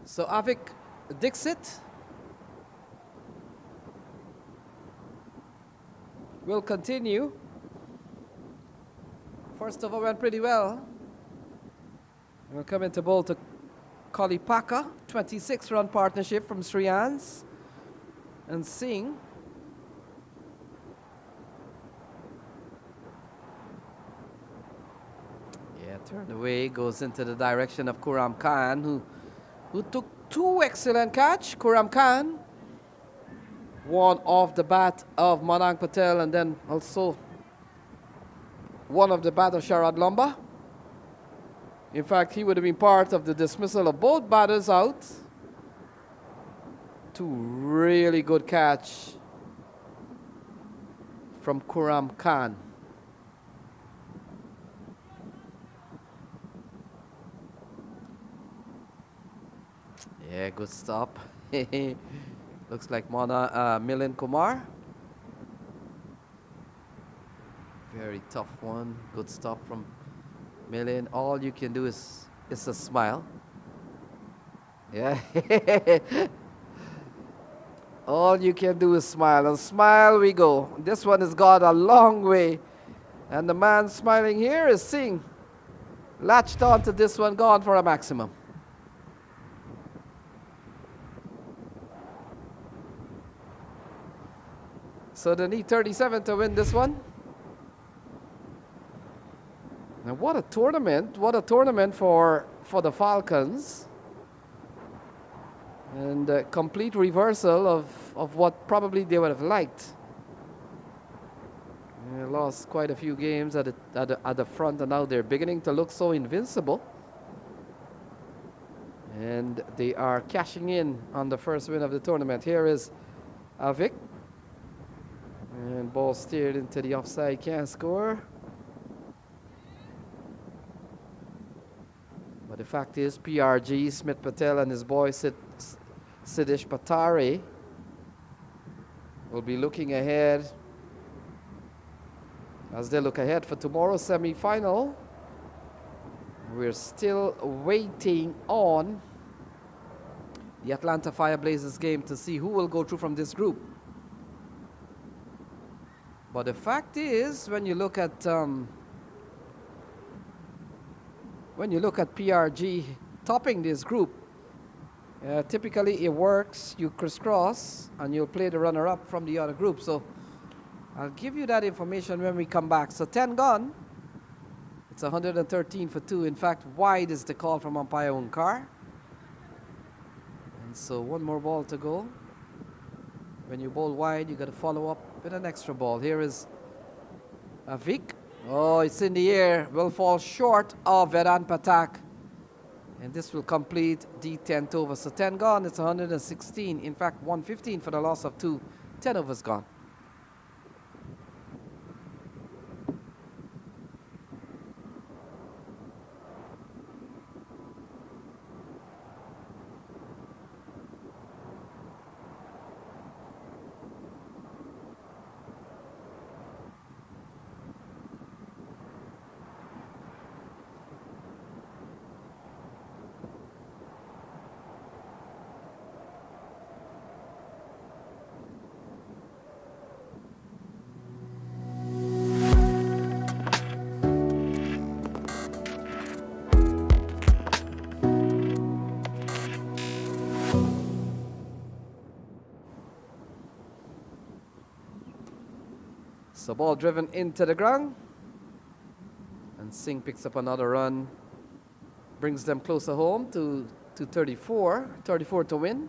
So Avik Dixit will continue. First over went pretty well. We'll come into bowl to Kolipaka, 26-run partnership from Srians and Singh. Yeah, turned away, goes into the direction of Kuram Khan, who took 2 excellent catch. Kuram Khan, one off the bat of Manang Patel, and then also one of the bat of Sharad Lamba. In fact, he would have been part of the dismissal of both batters out. 2 really good catch from Kuram Khan. Yeah, good stop. Looks like Milind Kumar. Very tough one. Good stop from Milind. All you can do is a smile. Yeah. All you can do is smile. And smile we go. This one has gone a long way. And the man smiling here is Singh. Latched on to this one, gone for a maximum. So they need 37 to win this one. Now what a tournament. What a tournament for the Falcons. And a complete reversal of what probably they would have liked. They lost quite a few games at the front, and now they're beginning to look so invincible. And they are cashing in on the first win of the tournament. Here is Avik. And ball steered into the offside, can't score. But the fact is, PRG, Smith Patel and his boy Siddish Patari will be looking ahead as they look ahead for tomorrow's semi-final. We're still waiting on the Atlanta Fireblazers game to see who will go through from this group. But the fact is, when you look at PRG topping this group, typically it works. You crisscross, and you'll play the runner-up from the other group. So I'll give you that information when we come back. So 10 gone. It's 113 for 2. In fact, wide is the call from umpire Unkar. And so one more ball to go. When you bowl wide, you got to follow up with an extra ball. Here is Avik. Oh, it's in the air. Will fall short of Vedant Patak. And this will complete the 10th over. So 10 gone, it's 116. In fact, 115 for the loss of 2. 10 overs gone. So ball driven into the ground. And Singh picks up another run. Brings them closer home to 34. 34 to win.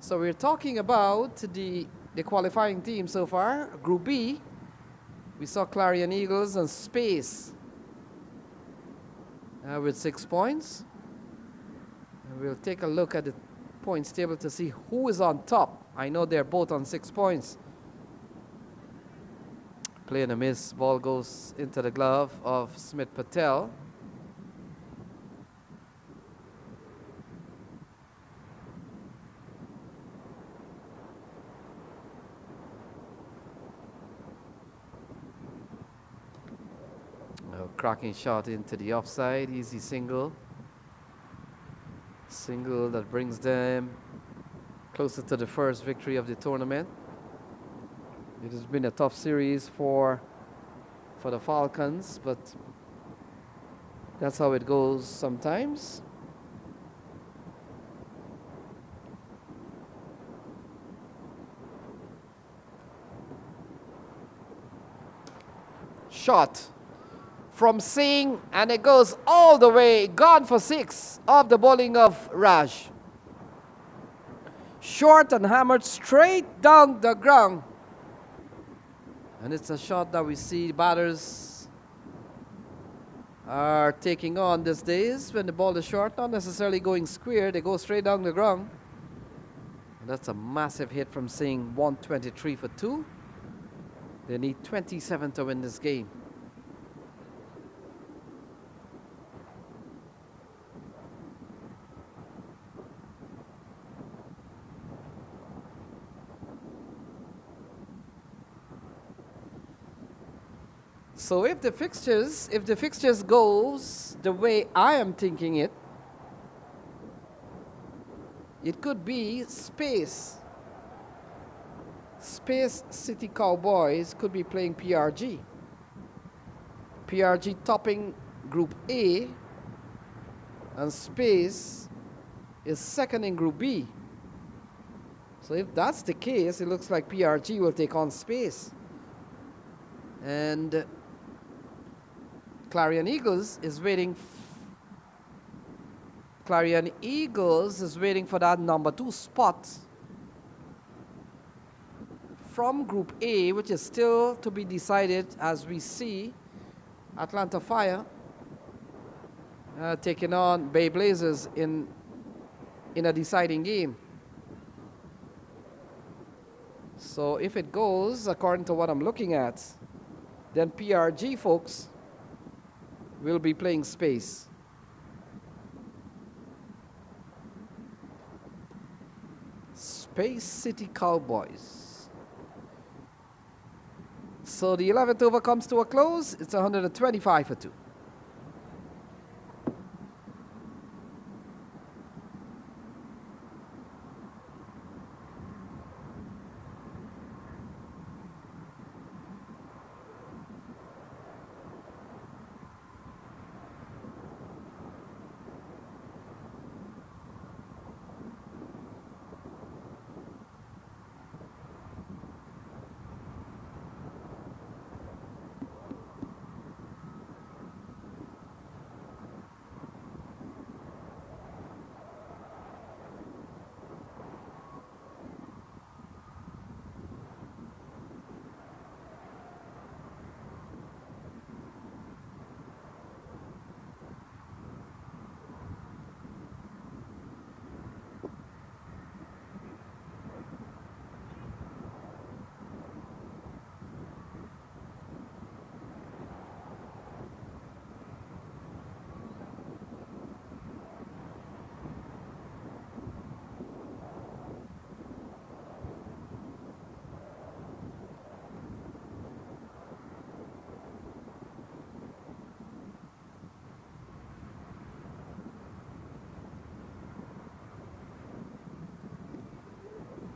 So we're talking about the qualifying team so far. Group B, we saw Clarion Eagles and Space with 6 points. And we'll take a look at the points table to see who is on top. I know they're both on 6 points. Play and a miss. Ball goes into the glove of Smith Patel. Cracking shot into the offside. Easy single. Single that brings them closer to the first victory of the tournament. It has been a tough series for the Falcons, but that's how it goes sometimes. Shot from Singh, and it goes all the way, gone for 6 off the bowling of Raj. Short and hammered straight down the ground. And it's a shot that we see batters are taking on these days when the ball is short, not necessarily going square, they go straight down the ground. And that's a massive hit from Singh, 123 for 2. They need 27 to win this game. So if the fixtures goes the way I am thinking it, it could be Space City Cowboys could be playing PRG. PRG topping Group A, and Space is second in Group B. So if that's the case, it looks like PRG will take on Space. And Clarion Eagles is waiting. Clarion Eagles is waiting for that number 2 spot from Group A, which is still to be decided as we see Atlanta Fire taking on Bay Blazers in a deciding game. So if it goes according to what I'm looking at, then PRG folks will be playing Space. Space City Cowboys. So the 11th over comes to a close. It's 125 for 2.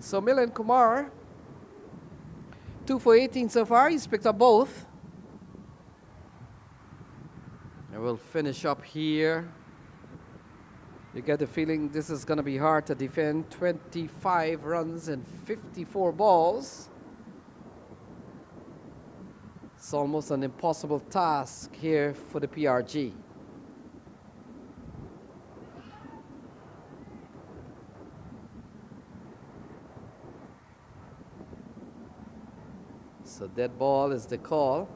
So Milind Kumar, 2 for 18 so far. He's picked up both. And we'll finish up here You get the feeling this is going to be hard to defend. 25 runs and 54 balls. It's almost an impossible task here for the PRG. So dead ball is the call.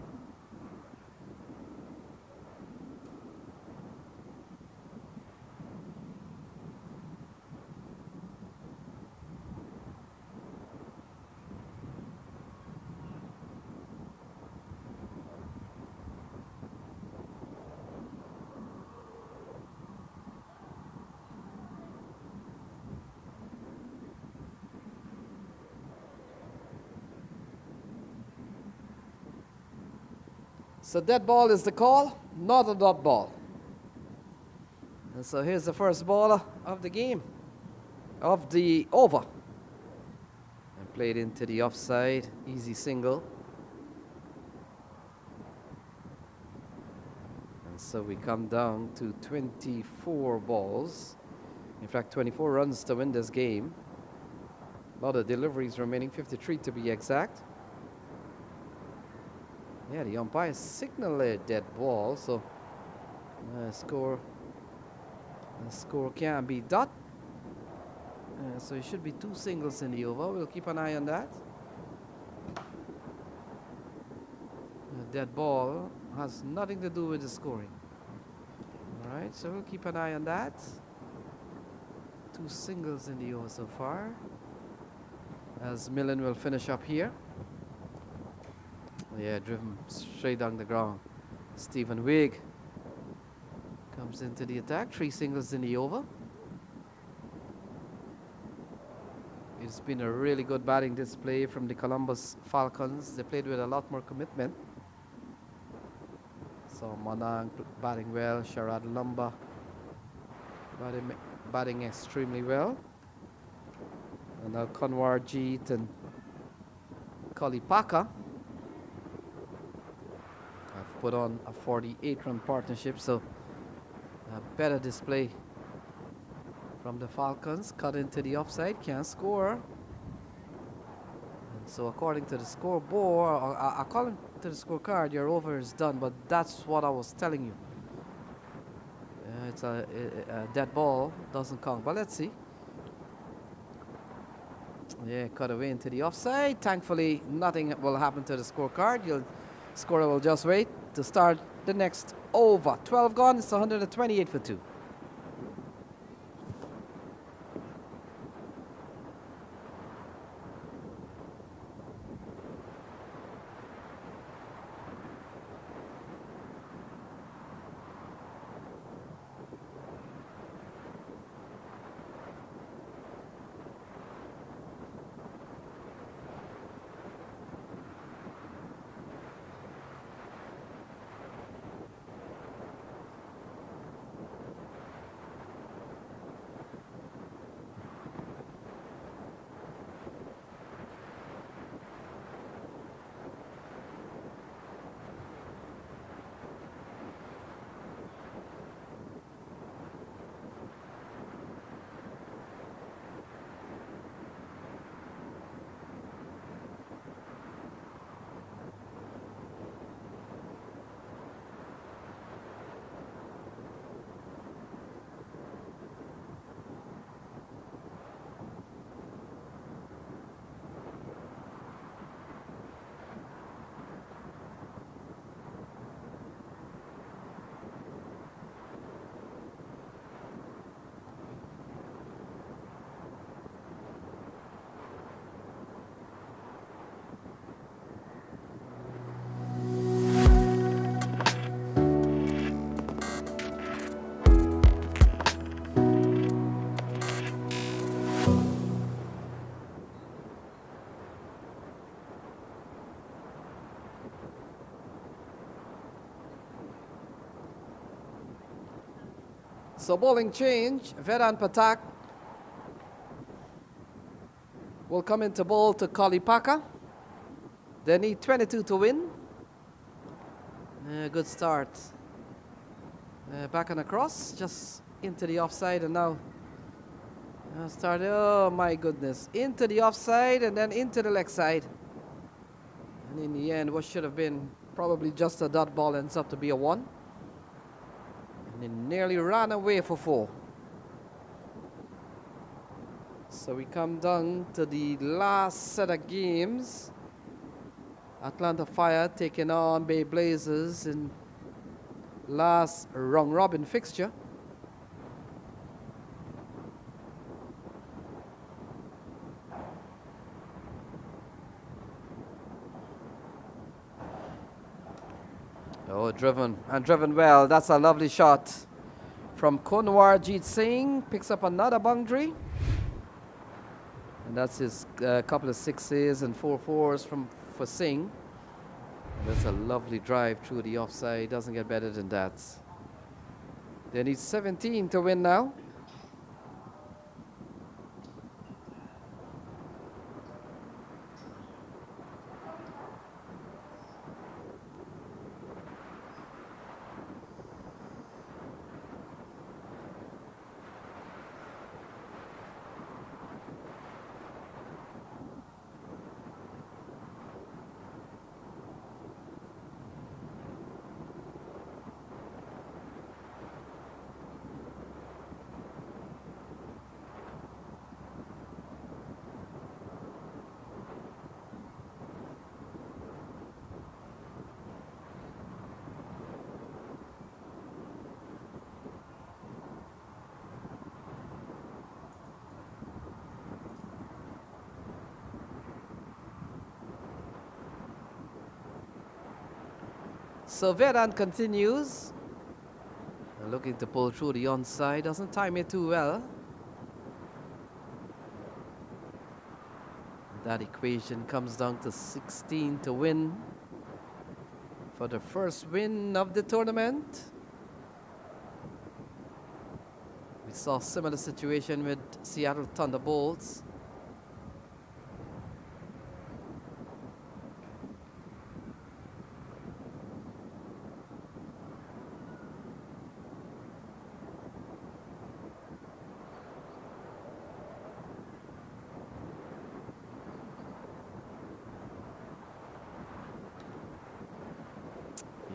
So dead ball is the call, not a dot ball. And so here's the first ball of the game, of the over. And played into the offside, easy single. And so we come down to 24 balls. In fact, 24 runs to win this game. A lot of deliveries remaining, 53 to be exact. Yeah, the umpire signaled a dead ball, so score can't be dot. So it should be 2 singles in the over. We'll keep an eye on that. Dead ball has nothing to do with the scoring. All right, so we'll keep an eye on that. 2 singles in the over so far, as Millen will finish up here. Yeah, driven straight down the ground. Stephen Wigg comes into the attack. 3 singles in the over. It's been a really good batting display from the Columbus Falcons. They played with a lot more commitment. So Manang batting well. Sharad Lumba batting extremely well. And now Kanwar Jeet and Kalipaka put on a 48-run partnership, so a better display from the Falcons. Cut into the offside, can't score. And so according to the scoreboard, according to the scorecard, your over is done, but that's what I was telling you. It's a dead ball, doesn't count, but let's see. Yeah, cut away into the offside. Thankfully, nothing will happen to the scorecard. The scorer will just wait to start the next over. 12 gone, it's 128 for 2. So bowling change, Vedant Patak will come into bowl to Kalipaka. They need 22 to win. Good start. Back and across, just into the offside, and now started. Oh my goodness, into the offside and then into the leg side. And in the end, what should have been probably just a dot ball ends up to be a 1. And it nearly ran away for 4. So we come down to the last set of games. Atlanta Fire taking on Bay Blazers in last round robin fixture. Oh, driven well. That's a lovely shot from Konwar Jeet Singh. Picks up another boundary. And that's his couple of 6s and 4-4s for Singh. And that's a lovely drive through the offside. Doesn't get better than that. They need 17 to win now. So Vedant continues. Looking to pull through the onside. Doesn't time it too well. That equation comes down to 16 to win for the first win of the tournament. We saw a similar situation with Seattle Thunderbolts.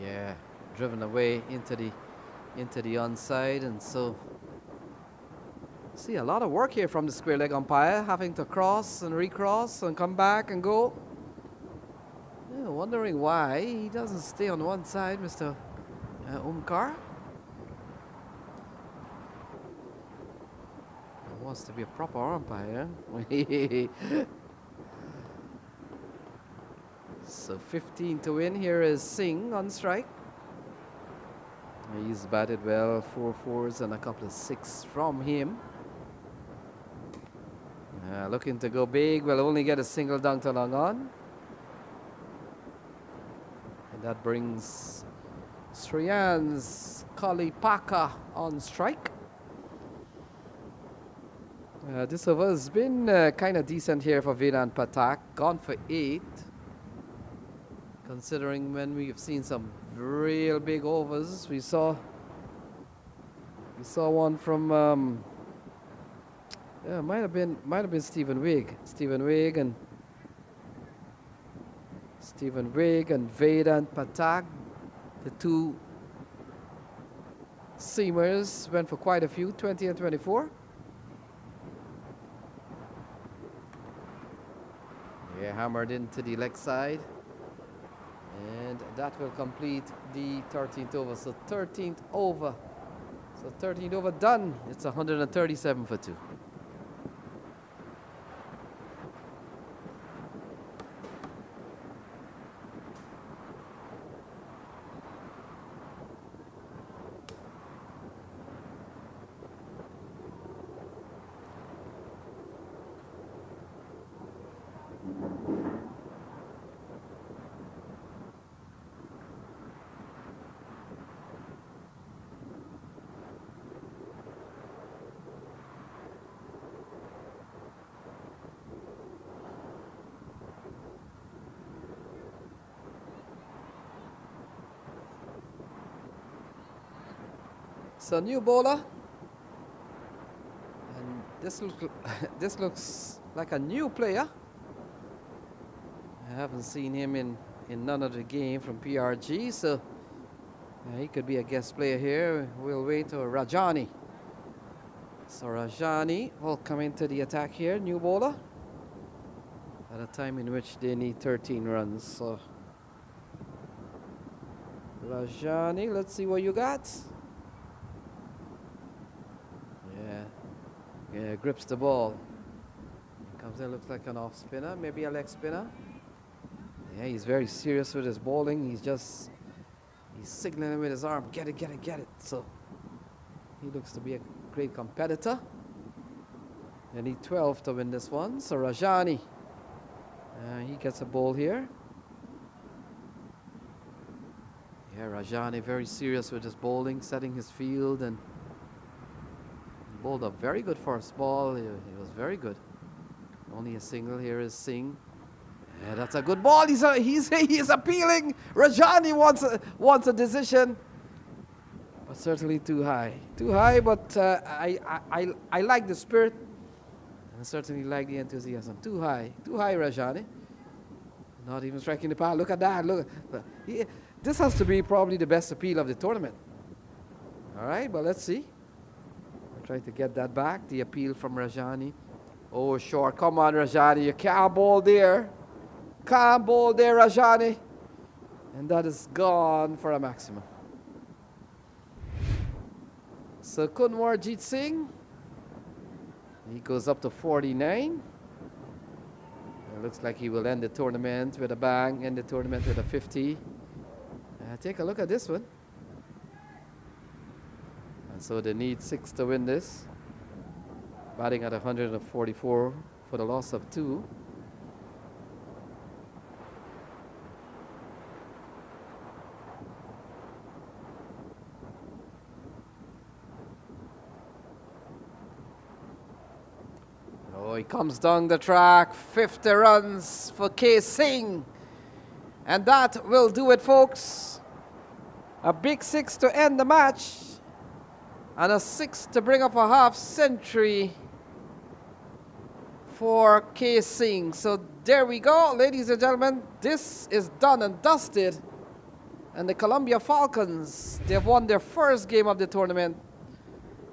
Yeah, driven away into the onside, and so see a lot of work here from the square leg umpire, having to cross and recross and come back and go. Yeah, wondering why he doesn't stay on one side, Mr. Umkar. He wants to be a proper umpire. So 15 to win. Here is Singh on strike. He's batted well, 4-4s and a couple of 6 from him. Looking to go big, will only get a single down to long on. And that brings Shreyans Kalipaka on strike. This over has been kind of decent here for Vedant Patak, gone for 8. Considering when we've seen some real big overs, we saw one from might have been Stephen Wigg and Vedant Patak, the two seamers went for quite a few, 20 and 24. Yeah, hammered into the leg side. And that will complete the 13th over. So 13th over. So 13th over done. It's 137 for 2. So new bowler, This looks like a new player. I haven't seen him in none of the game from PRG, so he could be a guest player here. We'll wait to Rajani. So Rajani will come into the attack here, new bowler, at a time in which they need 13 runs. So Rajani, let's see what you got. Yeah, grips the ball. Comes in, looks like an off spinner, maybe a leg spinner. Yeah, he's very serious with his bowling. He's signaling with his arm, get it, get it, get it. So he looks to be a great competitor. They need 12 to win this one. So Rajani, he gets a ball here. Yeah, Rajani very serious with his bowling, setting his field, and bowled a very good first ball. He was very good. Only a single here is Singh. Yeah, that's a good ball. He's appealing. Rajani wants a decision, but certainly too high. Too high, but I like the spirit, and I certainly like the enthusiasm. Too high, Rajani. Not even striking the power. Look at that. Look. This has to be probably the best appeal of the tournament. All right, but let's see. Try to get that back. The appeal from Rajani. Oh, short. Come on, Rajani. You can't bowl there. Can't bowl there, Rajani. And that is gone for a maximum. So Kunwarjit Singh, he goes up to 49. It looks like he will end the tournament with a bang, end the tournament with a 50. Take a look at this one. And so they need 6 to win this. Batting at 144 for the loss of 2. Oh, he comes down the track. 50 runs for K. Singh. And that will do it, folks. A big 6 to end the match. And a 6 to bring up a half century for K. Singh. So there we go, ladies and gentlemen. This is done and dusted. And the Columbia Falcons, they've won their first game of the tournament.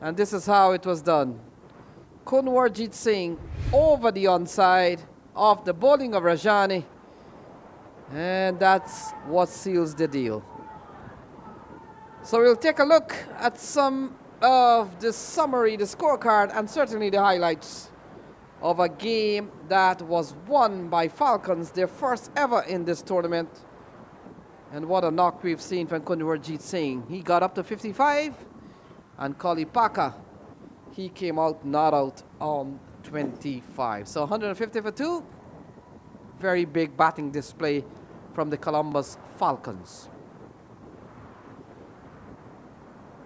And this is how it was done. Kunwarjit Singh over the onside off the bowling of Rajani. And that's what seals the deal. So we'll take a look at some of the summary, the scorecard, and certainly the highlights of a game that was won by Falcons, their first ever in this tournament. And what a knock we've seen from Kunwarjit Singh. He got up to 55, and Kalipaka, he came out not out on 25. So 150 for 2. Very big batting display from the Columbus Falcons.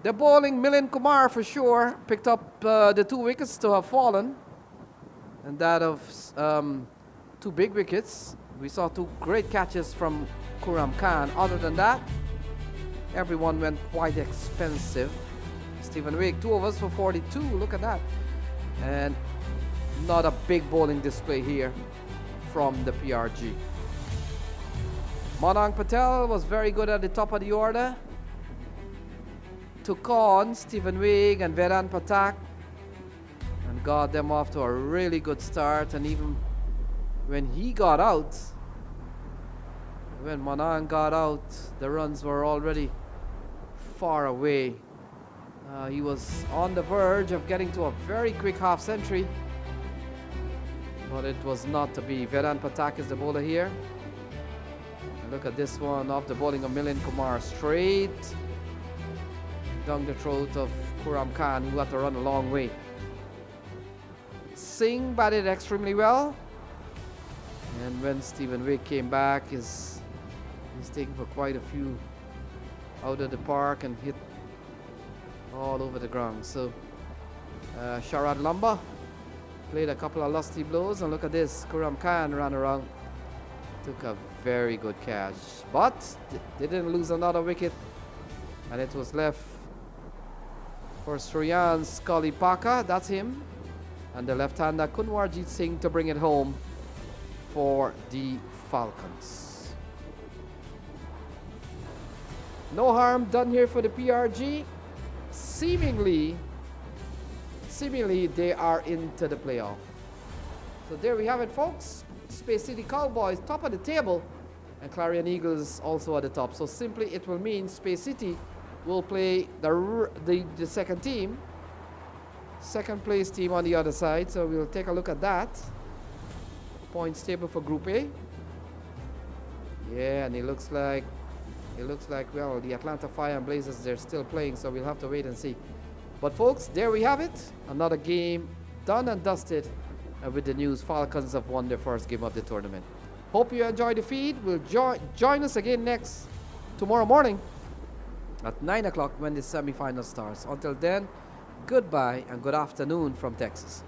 The bowling, Milind Kumar for sure picked up the 2 wickets to have fallen, and that of 2 big wickets. We saw 2 great catches from Kuram Khan. Other than that, everyone went quite expensive. Stephen Wigg, 2 overs for 42. Look at that. And not a big bowling display here from the PRG. Manang Patel was very good at the top of the order. Took on Stephen Wigg and Vedant Patak and got them off to a really good start. And even when he got out, when Manang got out, the runs were already far away. He was on the verge of getting to a very quick half century, but it was not to be. Vedant Patak is the bowler here. And look at this one off the bowling of Milind Kumar, straight down the throat of Kuram Khan, who had to run a long way. Singh batted extremely well. And when Stephen Wigg came back, he's taken for quite a few out of the park and hit all over the ground. So Sharad Lamba played a couple of lusty blows, and look at this. Kuram Khan ran around, took a very good catch, but they didn't lose another wicket, and it was left for Sriyan Skalipaka. That's him. And the left-hander Kunwarjit Singh to bring it home for the Falcons. No harm done here for the PRG. Seemingly they are into the playoff. So there we have it, folks. Space City Cowboys top of the table, and Clarion Eagles also at the top. So simply it will mean Space City will play the second team, second place team on the other side. So we'll take a look at that. Points table for Group A. Yeah, and it looks like, well, the Atlanta Fire and Blazers, they're still playing, so we'll have to wait and see. But folks, there we have it. Another game done and dusted. And with the news, Falcons have won their first game of the tournament. Hope you enjoyed the feed. We'll join us again tomorrow morning at 9 o'clock when the semifinal starts. Until then, goodbye and good afternoon from Texas.